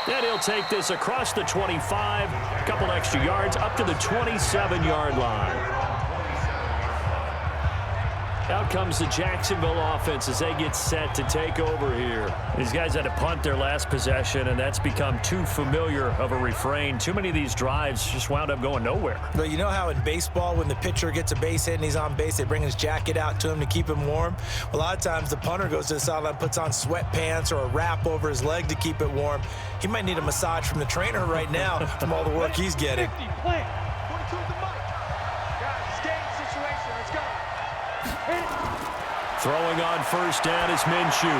And he'll take this across the 25, a couple extra yards, up to the 27-yard line. Out comes the Jacksonville offense as they get set to take over here. These guys had to punt their last possession, and that's become too familiar of a refrain. Too many of these drives just wound up going nowhere. Well, you know how in baseball, when the pitcher gets a base hit and he's on base, they bring his jacket out to him to keep him warm? A lot of times the punter goes to the sideline, puts on sweatpants or a wrap over his leg to keep it warm. He might need a massage from the trainer right now from all the work he's getting. 50, play. 42 at the mic. Guys, it's game situation. Let's go. Throwing on first down is Minshew.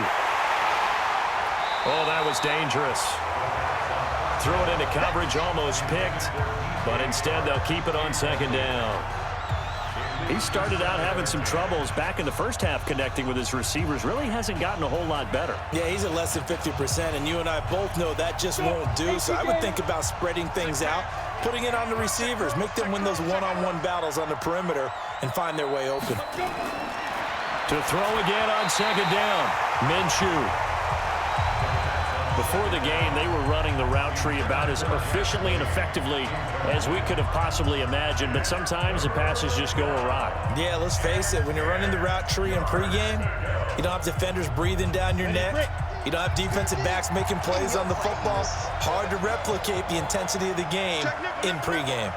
Oh, that was dangerous. Threw it into coverage, almost picked, but instead they'll keep it on second down. He started out having some troubles back in the first half connecting with his receivers. Really hasn't gotten a whole lot better. Yeah, he's at less than 50%, and you and I both know that just won't do. So I would think about spreading things out, putting it on the receivers, make them win those one-on-one battles on the perimeter and find their way open. To throw again on second down, Minshew. Before the game, they were running the route tree about as efficiently and effectively as we could have possibly imagined, but sometimes the passes just go awry. Yeah, let's face it, when you're running the route tree in pregame, you don't have defenders breathing down your neck. You don't have defensive backs making plays on the football. Hard to replicate the intensity of the game in pregame.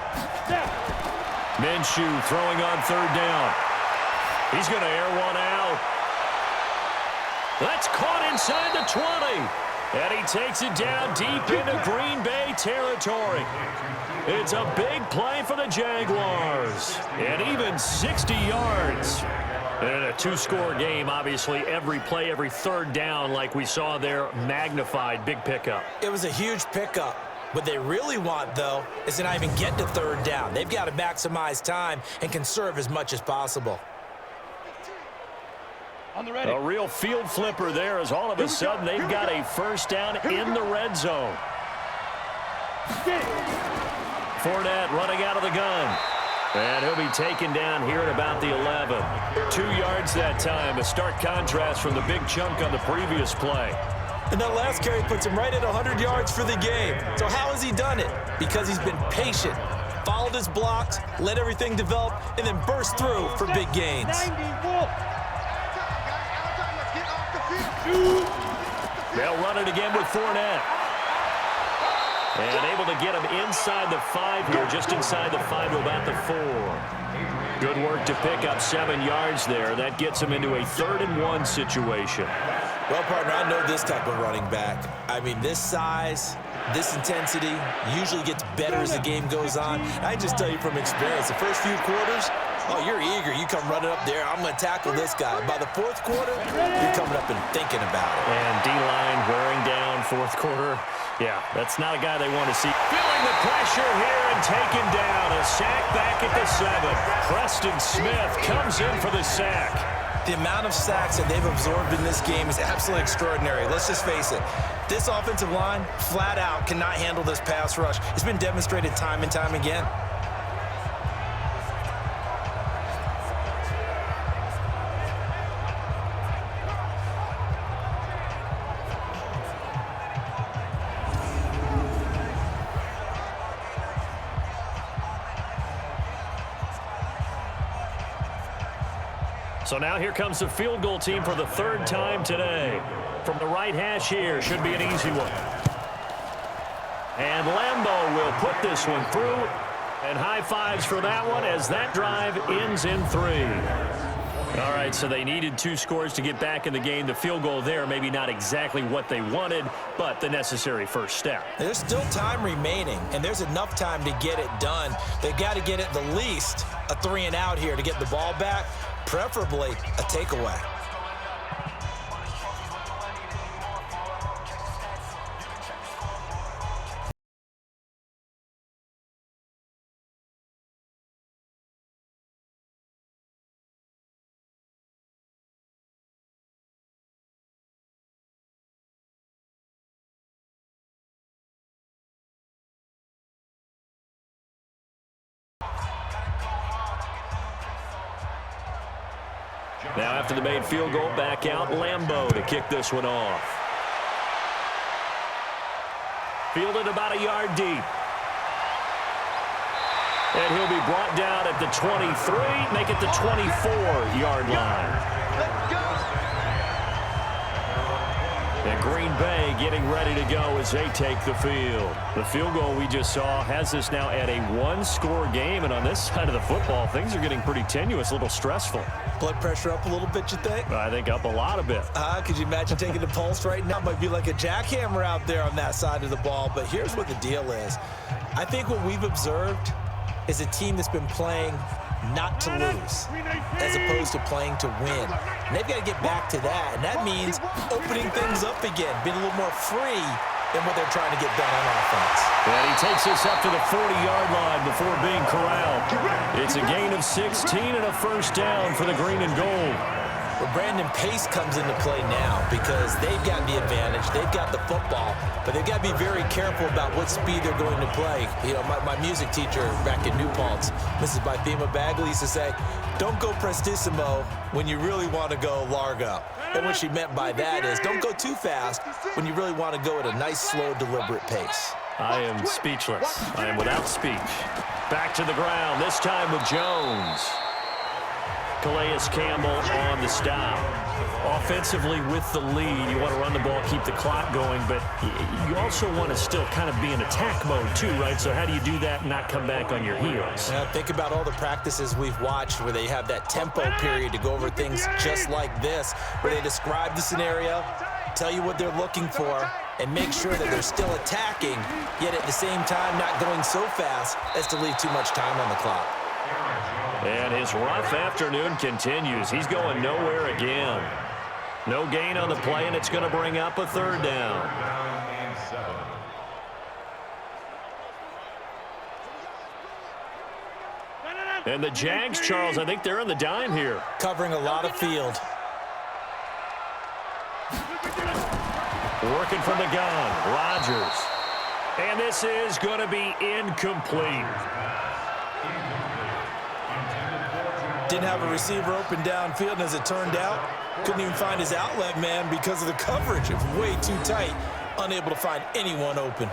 Minshew throwing on third down. He's going to air one out. That's caught inside the 20. And he takes it down deep into Green Bay territory. It's a big play for the Jaguars. And even 60 yards. In a two-score game, obviously, every play, every third down, like we saw there, magnified. Big pickup. It was a huge pickup. What they really want, though, is to not even get to third down. They've got to maximize time and conserve as much as possible. On the ready. A real field flipper there as all of a sudden they've got a first down in the red zone. Fournette running out of the gun. And he'll be taken down here at about the 11. 2 yards that time, a stark contrast from the big chunk on the previous play. And that last carry puts him right at 100 yards for the game. So how has he done it? Because he's been patient, followed his blocks, let everything develop, and then burst through for big gains. 90, Wolf. They'll run it again with Fournette. And able to get him inside the 5 here, just inside the 5 to about the 4. Good work to pick up 7 yards there. That gets him into a 3rd and 1 situation. Well, partner, I know this type of running back. I mean, this size, this intensity usually gets better as the game goes on. I just tell you from experience, the first few quarters, oh, you're eager. You come running up there. I'm going to tackle this guy. By the 4th quarter, you're coming up and thinking about it. And D-line wearing down 4th quarter. Yeah, that's not a guy they want to see. Feeling the pressure here and taken down. A sack back at the 7. Preston Smith comes in for the sack. The amount of sacks that they've absorbed in this game is absolutely extraordinary. Let's just face it. This offensive line, flat out, cannot handle this pass rush. It's been demonstrated time and time again. So now here comes the field goal team for the 3rd time today. From the right hash here, should be an easy one. And Lambeau will put this one through. And high fives for that one as that drive ends in 3. All right, so they needed 2 scores to get back in the game. The field goal there, maybe not exactly what they wanted, but the necessary first step. There's still time remaining, and there's enough time to get it done. They've got to get at the least a 3 and out here to get the ball back, preferably a takeaway. Now after the made field goal, back out Lambeau to kick this one off. Fielded about a yard deep. And he'll be brought down at the 23, make it the 24-yard line. And Green Bay getting ready to go as they take the field. The field goal we just saw has us now at a 1-score game, and on this side of the football, things are getting pretty tenuous, a little stressful. Blood pressure up a little bit, you think? I think up a lot of bit. Could you imagine taking the pulse right now? Might be like a jackhammer out there on that side of the ball, but here's what the deal is. I think what we've observed is a team that's been playing not to lose as opposed to playing to win. And they've got to get back to that, and that means opening things up again, being a little more free than what they're trying to get done on offense. And he takes us up to the 40-yard line before being corralled. It's a gain of 16 and a first down for the green and gold. Well, Brandon, pace comes into play now because they've got the advantage. They've got the football, but they've got to be very careful about what speed they're going to play. You know, my music teacher back in New Paltz, Mrs. Bythema Bagley, used to say, don't go prestissimo when you really want to go largo. And what she meant by that is don't go too fast when you really want to go at a nice, slow, deliberate pace. I am speechless. I am without speech. Back to the ground, this time with Jones. Calais Campbell on the stop. Offensively with the lead, you want to run the ball, keep the clock going, but you also want to still kind of be in attack mode too, right? So how do you do that and not come back on your heels? Now, think about all the practices we've watched where they have that tempo period to go over things just like this, where they describe the scenario, tell you what they're looking for, and make sure that they're still attacking, yet at the same time not going so fast as to leave too much time on the clock. And his rough afternoon continues. He's going nowhere again. No gain on the play, and it's going to bring up a 3rd down. And the Jags, Charles, I think they're in the dime here. Covering a lot of field. Working from the gun, Rodgers. And this is going to be incomplete. Didn't have a receiver open downfield, and as it turned out, couldn't even find his outlet man because of the coverage. It was way too tight, unable to find anyone open.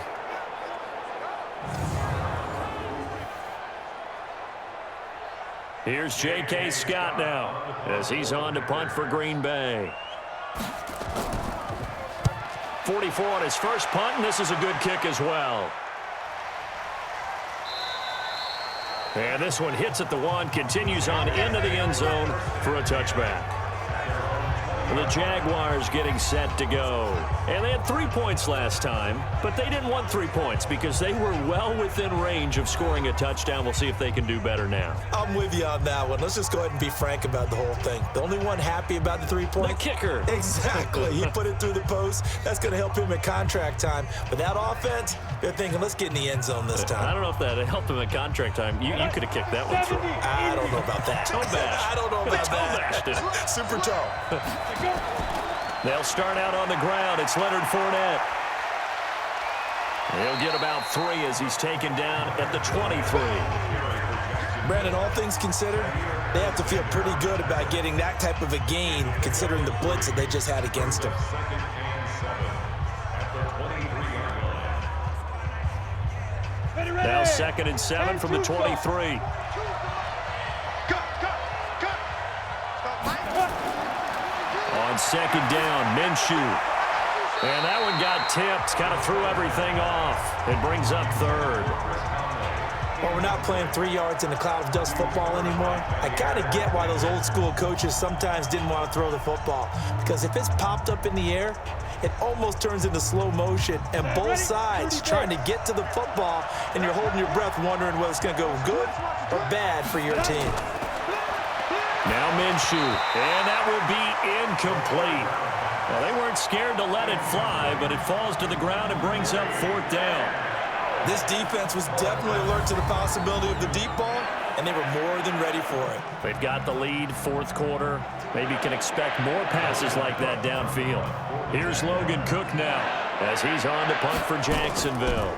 Here's J.K. Scott now as he's on to punt for Green Bay. 44 on his first punt, and this is a good kick as well. And this one hits at the 1, continues on into the end zone for a touchback. The Jaguars getting set to go. And they had 3 points last time, but they didn't want 3 points because they were well within range of scoring a touchdown. We'll see if they can do better now. I'm with you on that one. Let's just go ahead and be frank about the whole thing. The only one happy about the 3 points? The kicker. Exactly. He put it through the post. That's going to help him at contract time. But that offense, they're thinking, let's get in the end zone this time. I don't know if that helped him at contract time. You could have kicked that one through. I don't know about that. Toe bash. I don't know about that. Super toe. They'll start out on the ground. It's Leonard Fournette. He'll get about 3 as he's taken down at the 23. Brandon, all things considered, they have to feel pretty good about getting that type of a gain considering the blitz that they just had against them. Now 2nd and 7 from the 23. On 2nd down, Minshew. And that one got tipped, kind of threw everything off. It brings up 3rd. Well, we're not playing 3 yards in the cloud of dust football anymore. I kind of get why those old school coaches sometimes didn't want to throw the football. Because if it's popped up in the air, it almost turns into slow motion. And both sides trying to get to the football, and you're holding your breath wondering whether it's going to go good or bad for your team. Now Minshew, and that will be incomplete. Well, they weren't scared to let it fly, but it falls to the ground and brings up 4th down. This defense was definitely alert to the possibility of the deep ball, and they were more than ready for it. They've got the lead, 4th quarter. Maybe can expect more passes like that downfield. Here's Logan Cook now as he's on to punt for Jacksonville.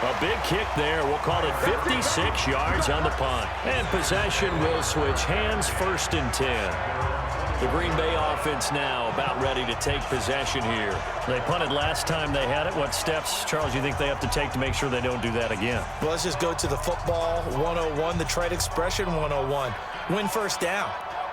A big kick there. We'll call it 56 yards on the punt. And possession will switch hands, 1st and 10. The Green Bay offense now about ready to take possession here. They punted last time they had it. What steps, Charles, you think they have to take to make sure they don't do that again? Well, let's just go to the football 101, the trade expression 101. Win 1st down.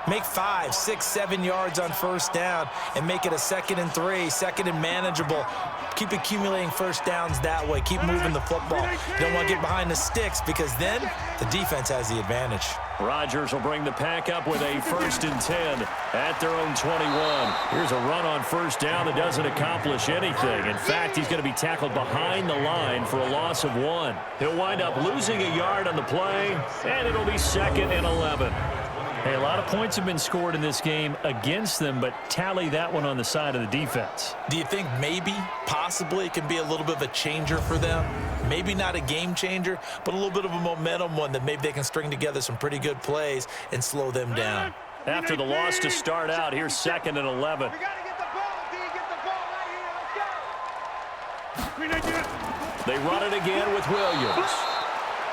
Make 5, 6, 7 yards on 1st down and make it a 2nd and 3, 2nd and manageable. Keep accumulating 1st downs that way. Keep moving the football. You don't want to get behind the sticks because then the defense has the advantage. Rodgers will bring the pack up with a 1st and 10 at their own 21. Here's a run on 1st down that doesn't accomplish anything. In fact, he's going to be tackled behind the line for a loss of 1. He'll wind up losing a yard on the play, and it'll be 2nd and 11. Hey, a lot of points have been scored in this game against them, but tally that one on the side of the defense. Do you think maybe, possibly, it can be a little bit of a changer for them? Maybe not a game changer, but a little bit of a momentum one that maybe they can string together some pretty good plays and slow them down. After the loss to start out, here's 2nd and 11. We got to get the ball, D. Get the ball right here. Let's go. They run it again with Williams.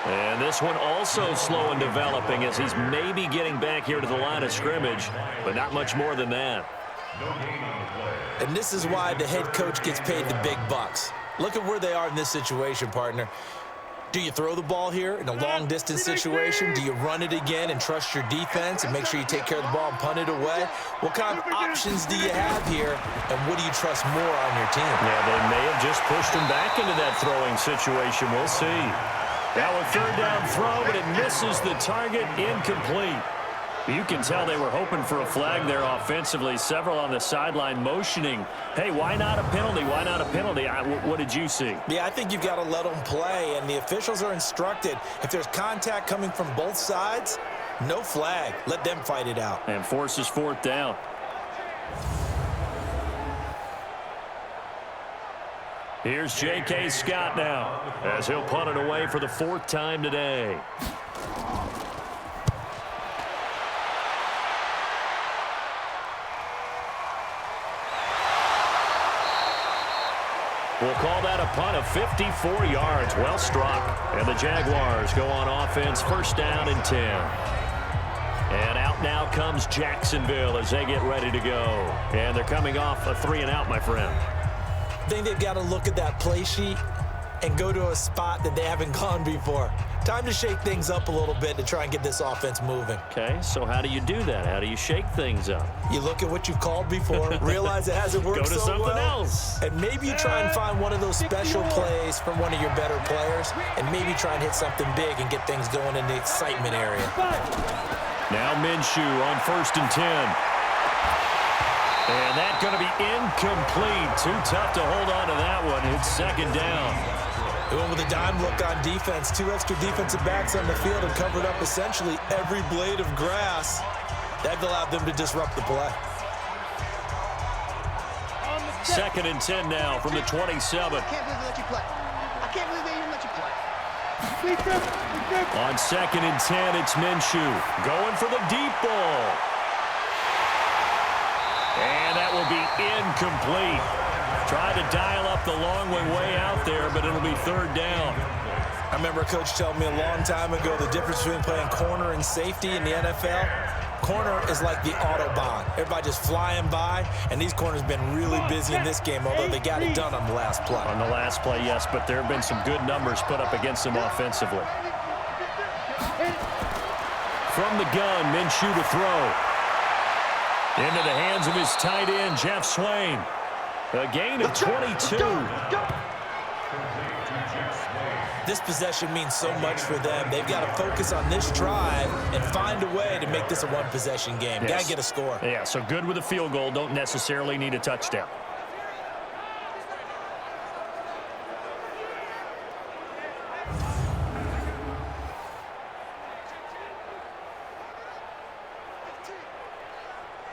And this one also slow and developing as he's maybe getting back here to the line of scrimmage, but not much more than that. And this is why the head coach gets paid the big bucks. Look at where they are in this situation, partner. Do you throw the ball here in a long-distance situation? Do you run it again and trust your defense and make sure you take care of the ball and punt it away? What kind of options do you have here, and what do you trust more on your team? Yeah, they may have just pushed him back into that throwing situation. We'll see. Now a 3rd down throw, but it misses the target, incomplete. You can tell they were hoping for a flag there offensively. Several on the sideline motioning. Hey, why not a penalty? Why not a penalty? What did you see? Yeah, I think you've got to let them play, and the officials are instructed. If there's contact coming from both sides, no flag. Let them fight it out. And forces 4th down. Here's J.K. Scott now as he'll punt it away for the 4th time today. We'll call that a punt of 54 yards. Well struck. And the Jaguars go on offense, 1st down and 10. And out now comes Jacksonville as they get ready to go. And they're coming off a 3-and-out, my friend. I think they've got to look at that play sheet and go to a spot that they haven't gone before. Time to shake things up a little bit to try and get this offense moving. Okay, so how do you do that? How do you shake things up? You look at what you've called before, realize it hasn't worked so well. Go to something else. And maybe you try and find one of those special plays from one of your better players, and maybe try and hit something big and get things going in the excitement area. Now Minshew on 1st and 10. And that's going to be incomplete. Too tough to hold on to that one. It's 2nd down. They went with a dime look on defense. 2 extra defensive backs on the field and covered up essentially every blade of grass. That allowed them to disrupt the play. 2nd and 10 now from the 27. I can't believe they let you play. I can't believe they even let you play. On 2nd and 10, it's Minshew going for the deep ball. And that will be incomplete. Tried to dial up the long way out there, but it'll be 3rd down. I remember a coach telling me a long time ago the difference between playing corner and safety in the NFL. Corner is like the Autobahn. Everybody just flying by, and these corners have been really busy in this game, although they got it done on the last play. On the last play, yes, but there have been some good numbers put up against them offensively. From the gun, Minshew to throw. Into the hands of his tight end, Jeff Swain. A gain of 22. This possession means so much for them. They've got to focus on this drive and find a way to make this a one-possession game. Yes. Got to get a score. Yeah, so good with a field goal. Don't necessarily need a touchdown.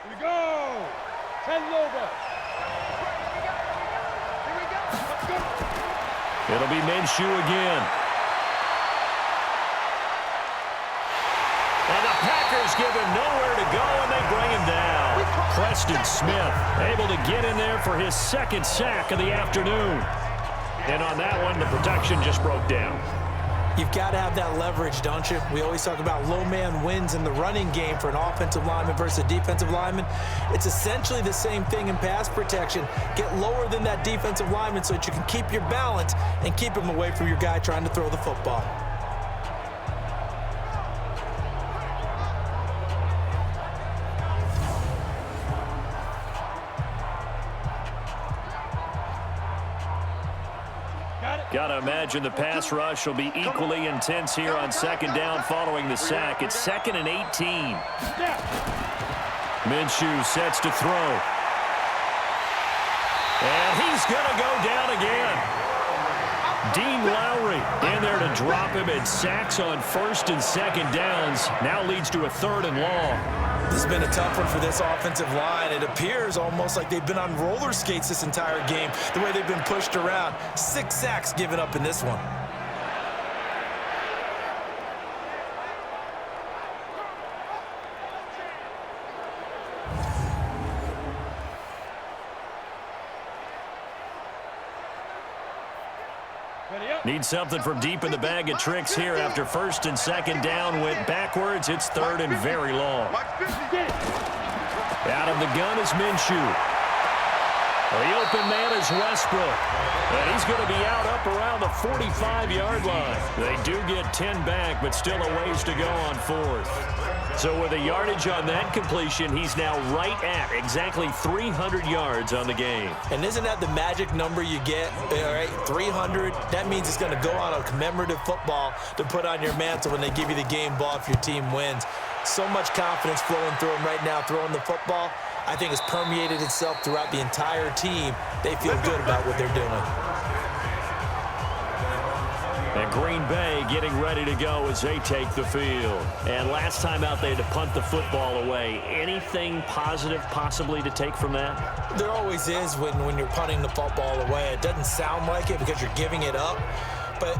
Here we go. 10 over. It'll be Minshew again. And the Packers give him nowhere to go, and they bring him down. Preston Smith able to get in there for his 2nd sack of the afternoon. And on that one, the protection just broke down. You've got to have that leverage, don't you? We always talk about low man wins in the running game for an offensive lineman versus a defensive lineman. It's essentially the same thing in pass protection. Get lower than that defensive lineman so that you can keep your balance and keep him away from your guy trying to throw the football. Got to imagine the pass rush will be equally intense here on 2nd down following the sack. It's 2nd and 18. Minshew sets to throw. And he's going to go down again. Dean Lowry in there to drop him, and sacks on 1st and 2nd downs. Now leads to a 3rd and long. This has been a tough one for this offensive line. It appears almost like they've been on roller skates this entire game, the way they've been pushed around. 6 sacks given up in this one. Need something from deep in the bag of tricks here after 1st and 2nd down went backwards. It's 3rd and very long. Out of the gun is Minshew. The open man is Westbrook. And he's going to be out up around the 45-yard line. They do get 10 back, but still a ways to go on 4th. So with a yardage on that completion, he's now right at exactly 300 yards on the game. And isn't that the magic number you get? All right, 300. That means it's going to go on a commemorative football to put on your mantle when they give you the game ball if your team wins. So much confidence flowing through him right now, throwing the football. I think it's permeated itself throughout the entire team. They feel good about what they're doing. And Green Bay getting ready to go as they take the field. And last time out, they had to punt the football away. Anything positive possibly to take from that? There always is when you're punting the football away. It doesn't sound like it because you're giving it up, but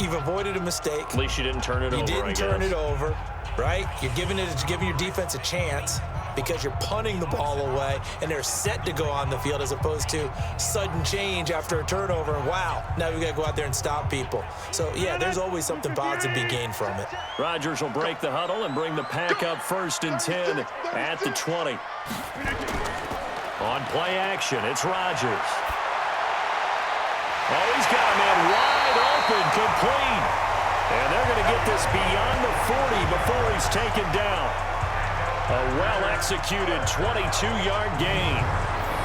you've avoided a mistake. At least you didn't turn it over, You didn't turn it over, right? You're giving your defense a chance because you're punting the ball away, and they're set to go on the field as opposed to sudden change after a turnover. Wow, now we got to go out there and stop people. So, yeah, there's always something positive to be gained from it. Rodgers will break the huddle and bring the pack up 1st and 10 at the 20. On play action, it's Rodgers. Oh, he's got a man wide open, complete. And they're going to get this beyond the 40 before he's taken down. A well-executed 22-yard gain.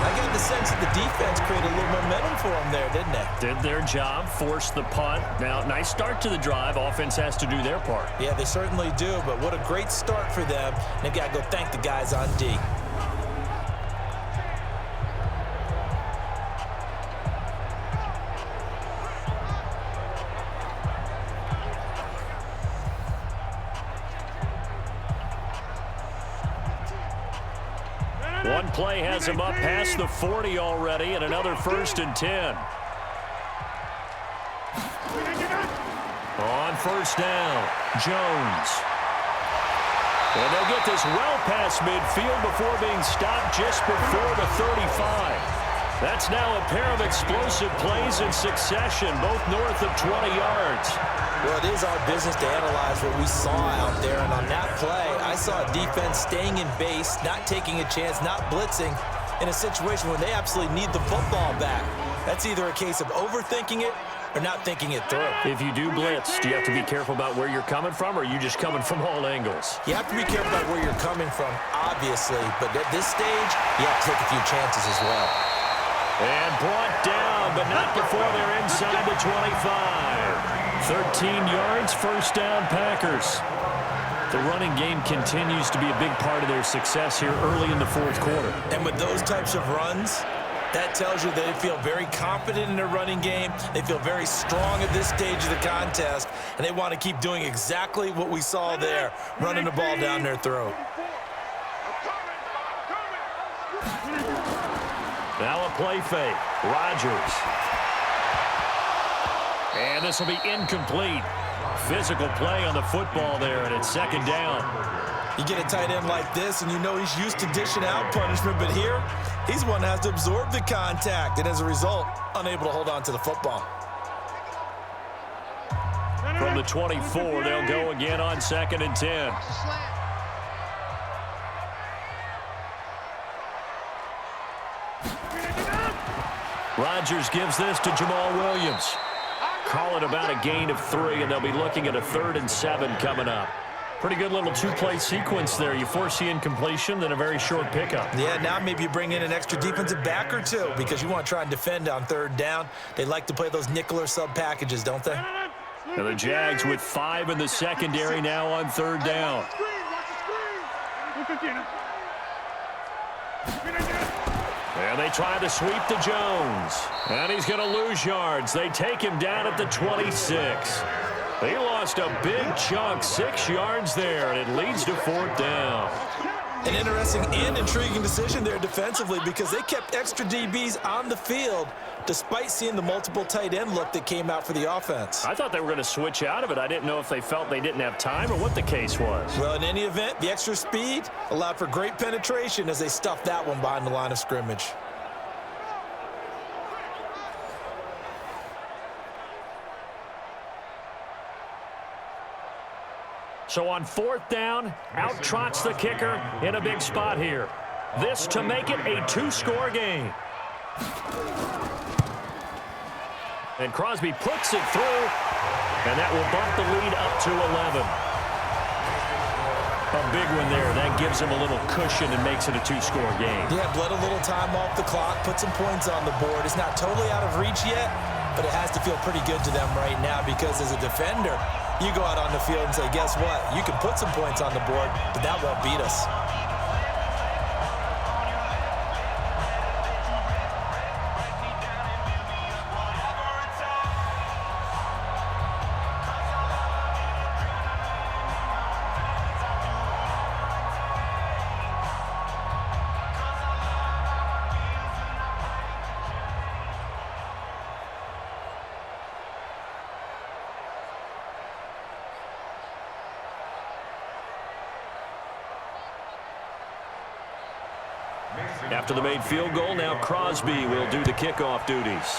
I got the sense that the defense created a little momentum for them there, didn't they? Did their job, forced the punt. Now, nice start to the drive. Offense has to do their part. Yeah, they certainly do, but what a great start for them. They've got to go thank the guys on D. One play has him up past the 40 already, and another 1st and 10. On 1st down, Jones. And they'll get this well past midfield before being stopped just before the 35. That's now a pair of explosive plays in succession, both north of 20 yards. Well, it is our business to analyze what we saw out there, and on that play, I saw a defense staying in base, not taking a chance, not blitzing, in a situation where they absolutely need the football back. That's either a case of overthinking it or not thinking it through. If you do blitz, do you have to be careful about where you're coming from, or are you just coming from all angles? You have to be careful about where you're coming from, obviously, but at this stage, you have to take a few chances as well. And brought down, but not before they're inside the 25. 13 yards, 1st down, Packers. The running game continues to be a big part of their success here early in the 4th quarter. And with those types of runs, that tells you they feel very confident in their running game. They feel very strong at this stage of the contest, and they want to keep doing exactly what we saw there, running the ball down their throat. Now a play fake. Rodgers. And this will be incomplete. Physical play on the football there, and it's 2nd down. You get a tight end like this, and you know he's used to dishing out punishment, but here, he's one that has to absorb the contact, and as a result, unable to hold on to the football. From the 24, they'll go again on 2nd and 10. Rodgers gives this to Jamal Williams. Call it about a gain of 3, and they'll be looking at a 3rd and 7 coming up. Pretty good little 2-play sequence there. You force the incompletion, then a very short pickup. Yeah, now maybe you bring in an extra defensive back or two because you want to try and defend on 3rd down. They like to play those nickel or sub packages, don't they? And the Jags with 5 in the secondary now on 3rd down. And they try to sweep to Jones. And he's going to lose yards. They take him down at the 26. He lost a big chunk, 6 yards there, and it leads to 4th down. An interesting and intriguing decision there defensively because they kept extra DBs on the field despite seeing the multiple tight end look that came out for the offense. I thought they were going to switch out of it. I didn't know if they felt they didn't have time or what the case was. Well, in any event, the extra speed allowed for great penetration as they stuffed that one behind the line of scrimmage. So on 4th down, out trots the kicker in a big spot here. This to make it a 2-score game. And Crosby puts it through, and that will bump the lead up to 11. A big one there. That gives him a little cushion and makes it a 2-score game. Yeah, bled a little time off the clock, put some points on the board. It's not totally out of reach yet, but it has to feel pretty good to them right now because as a defender, you go out on the field and say, guess what? You can put some points on the board, but that won't beat us. After the made field goal, now Crosby will do the kickoff duties.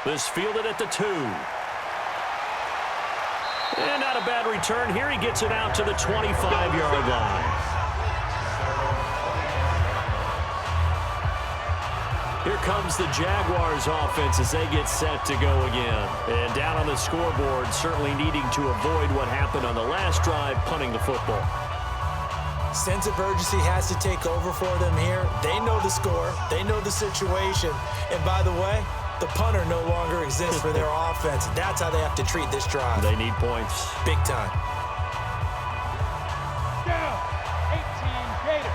This fielded at the 2. And not a bad return here. He gets it out to the 25-yard line. Here comes the Jaguars offense as they get set to go again. And down on the scoreboard, certainly needing to avoid what happened on the last drive, punting the football. Sense of urgency has to take over for them here. They know the score. They know the situation. And by the way, the punter no longer exists for their offense. That's how they have to treat this drive. They need points. Big time. Down. 18 Gator.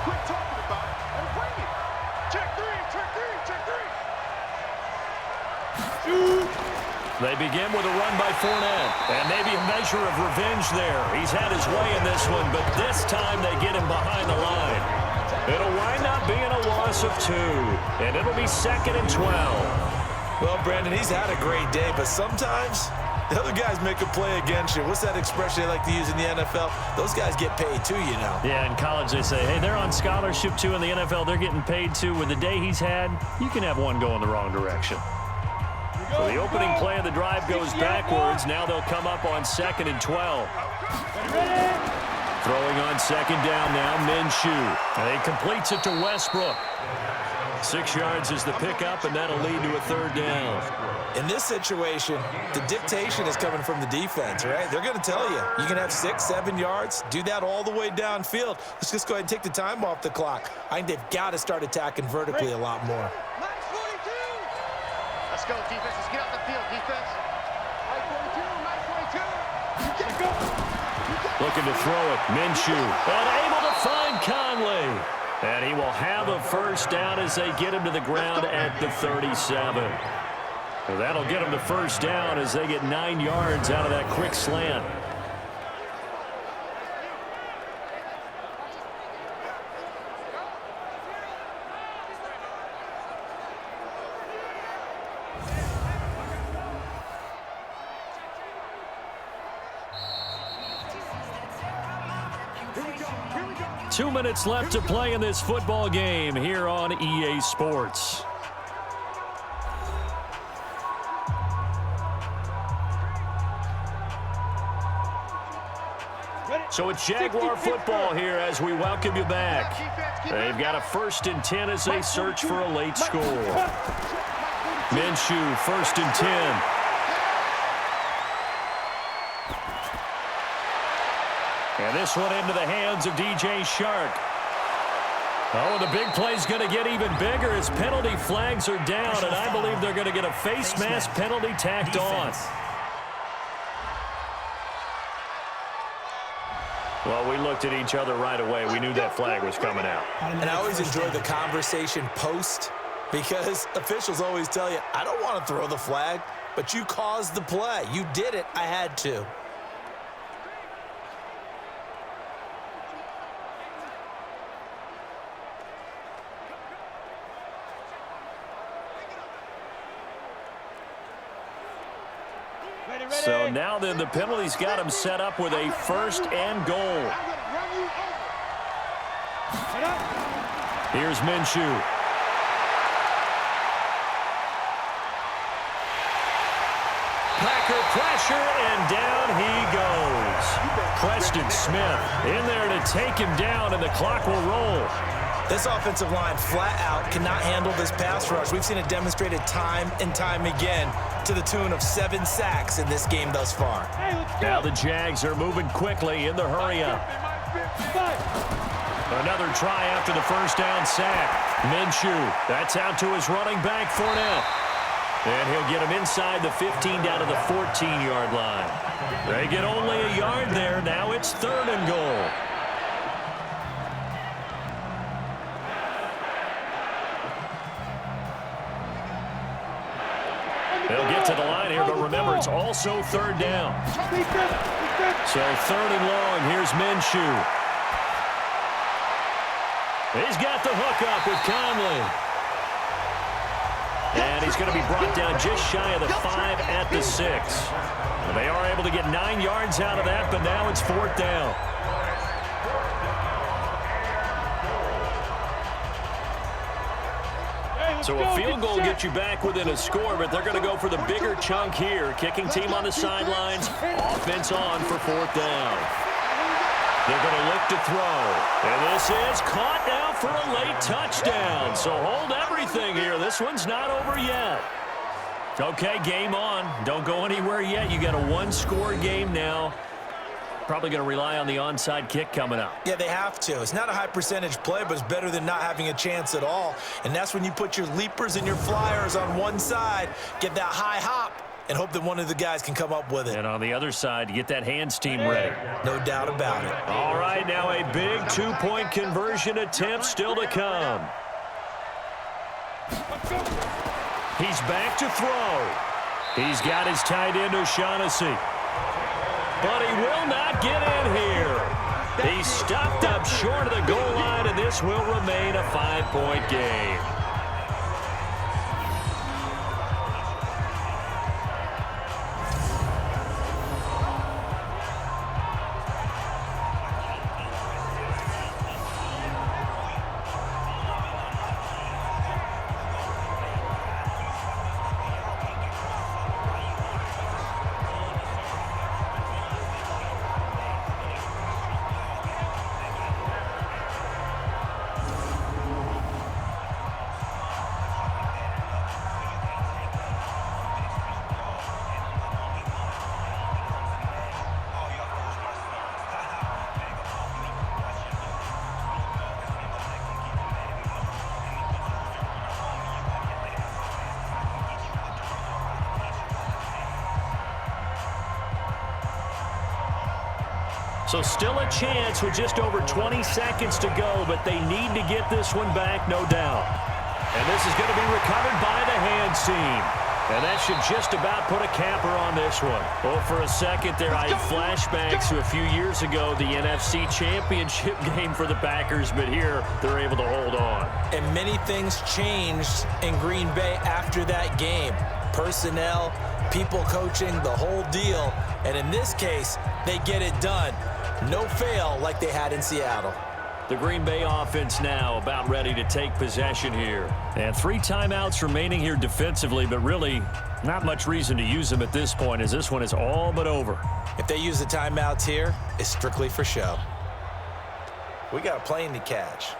Quit talking about it and bring it. Check three, check three, check three. Shoot. They begin with a run by Fournette, and maybe a measure of revenge there. He's had his way in this one, but this time they get him behind the line. It'll wind up being a loss of 2, and it'll be 2nd and 12. Well, Brandon, he's had a great day, but sometimes the other guys make a play against you. What's that expression they like to use in the NFL? Those guys get paid too, you know. Yeah, in college they say, hey, they're on scholarship too. In the NFL, they're getting paid too. With the day he's had, you can have one go in the wrong direction. So the opening play of the drive goes backwards. Now they'll come up on 2nd and 12. Throwing on 2nd down now, Minshew. And he completes it to Westbrook. 6 yards is the pickup, and that'll lead to a 3rd down. In this situation, the dictation is coming from the defense, right? They're going to tell you, you can have 6, 7 yards, do that all the way downfield. Let's just go ahead and take the time off the clock. I think they've got to start attacking vertically a lot more. Let's go, defense. Let's get off the field, defense. Mike 42, Mike 42. Looking to throw it, Minshew. Unable to find Conley. And he will have a 1st down as they get him to the ground at the 37. Well, that'll get him the 1st down as they get 9 yards out of that quick slant. Here we go. 2 minutes left to play in this football game here on EA Sports. So it's Jaguar football here as we welcome you back. They've got a 1st and 10 as they search for a late score. Minshew, 1st and 10. And this one into the hands of DJ Shark. Oh, the big play's going to get even bigger as penalty flags are down, and I believe they're going to get a face mask penalty tacked on. Well, we looked at each other right away. We knew that flag was coming out. And I always enjoy the conversation post because officials always tell you, I don't want to throw the flag, but you caused the play. You did it. I had to. So now then the penalty's got him set up with a 1st and goal. Here's Minshew. Packer pressure, and down he goes. Preston Smith in there to take him down, and the clock will roll. This offensive line flat out cannot handle this pass rush. We've seen it demonstrated time and time again to the tune of 7 sacks in this game thus far. Now the Jags are moving quickly in the hurry up. Another try after the 1st down sack. Minshew, that's out to his running back, Fournette. And he'll get him inside the 15 down to the 14-yard line. They get only a yard there. Now it's 3rd and goal. They'll get to the line here, but remember, it's also 3rd down. So 3rd and long, here's Minshew. He's got the hook up with Conley. And he's going to be brought down just shy of the 5 at the 6. They are able to get 9 yards out of that, but now it's 4th down. So a field goal gets you back within a score, but they're going to go for the bigger chunk here. Kicking team on the sidelines, offense on for 4th down. They're going to look to throw. And this is caught now for a late touchdown. So hold everything here. This one's not over yet. Okay, game on. Don't go anywhere yet. You got a one-score game now. Probably going to rely on the onside kick coming up. Yeah, they have to. It's not a high percentage play, but it's better than not having a chance at all. And that's when you put your leapers and your flyers on one side, get that high hop, and hope that one of the guys can come up with it. And on the other side, you get that hands team ready. No doubt about it. All right, now a big two-point conversion attempt still to come. He's back to throw. He's got his tight end O'Shaughnessy. But he will not get in here. He's stopped up short of the goal line, and this will remain a 5-point game. So still a chance with just over 20 seconds to go, but they need to get this one back, no doubt. And this is going to be recovered by the hands team. And that should just about put a capper on this one. Well, for a second there, I had flashbacks to a few years ago, the NFC Championship game for the Packers, but here they're able to hold on. And many things changed in Green Bay after that game. Personnel, people coaching, the whole deal. And in this case, they get it done. No fail like they had in Seattle. The Green Bay offense now about ready to take possession here. And 3 timeouts remaining here defensively, but really not much reason to use them at this point, as this one is all but over. If they use the timeouts here, it's strictly for show. We got a plane to catch.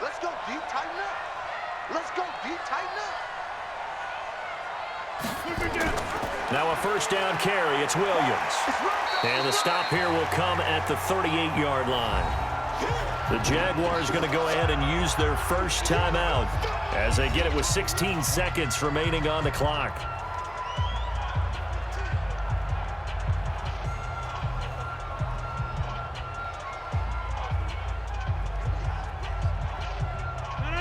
Let's go deep, tighten up. Let's go deep, tighten up. Now a first down carry. It's Williams. And the stop here will come at the 38-yard line. The Jaguars going to go ahead and use their first timeout as they get it with 16 seconds remaining on the clock.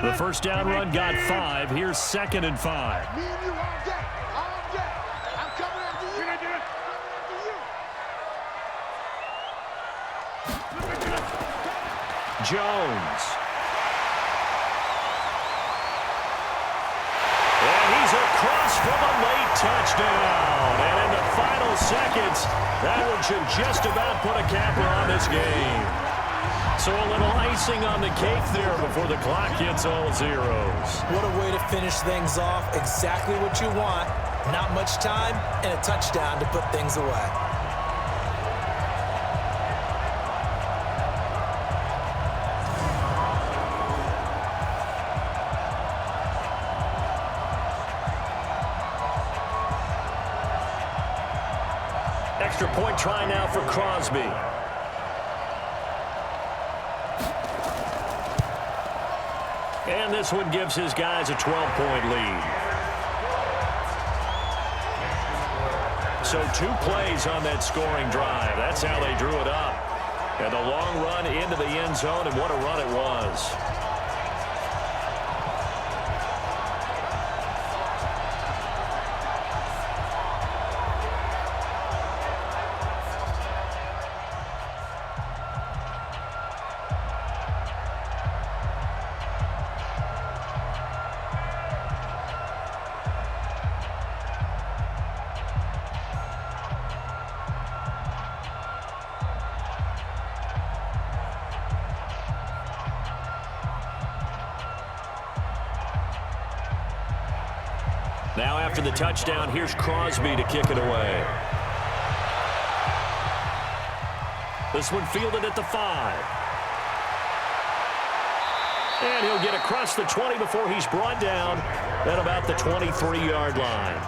The first down run got 5. Here's 2nd and 5. Me and you all day. All day. I'm coming after you. Jones. And he's across for the late touchdown. And in the final seconds, that one should just about put a capper on this game. So a little icing on the cake there before the clock hits all zeros. What a way to finish things off. Exactly what you want. Not much time and a touchdown to put things away. Extra point try now for Crosby. And this one gives his guys a 12-point lead. So 2 plays on that scoring drive. That's how they drew it up. And a long run into the end zone, and what a run it was. Now after the touchdown, here's Crosby to kick it away. This one fielded at the 5. And he'll get across the 20 before he's brought down at about the 23-yard line.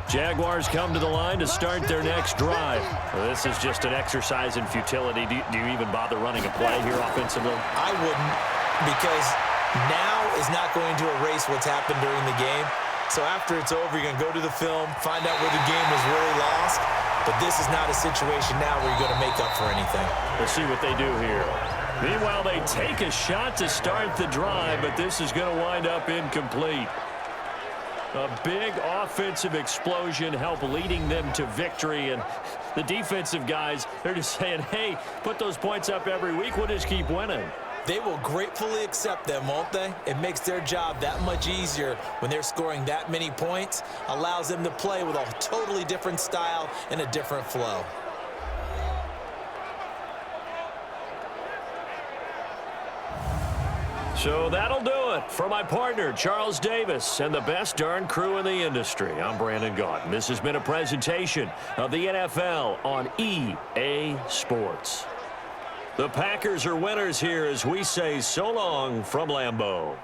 Jaguars come to the line to start their next drive. Well, this is just an exercise in futility. Do you even bother running a play here offensively? I wouldn't, because now is not going to erase what's happened during the game. So after it's over, you're going to go to the film, find out where the game was really lost. But this is not a situation now where you're going to make up for anything. We'll see what they do here. Meanwhile, they take a shot to start the drive, but this is going to wind up incomplete. A big offensive explosion helped leading them to victory, and the defensive guys, they're just saying, hey, put those points up every week, we'll just keep winning. They will gratefully accept them, won't they? It makes their job that much easier when they're scoring that many points, allows them to play with a totally different style and a different flow. So that'll do it for my partner, Charles Davis, and the best darn crew in the industry. I'm Brandon Gaudin. This has been a presentation of the NFL on EA Sports. The Packers are winners here as we say so long from Lambeau.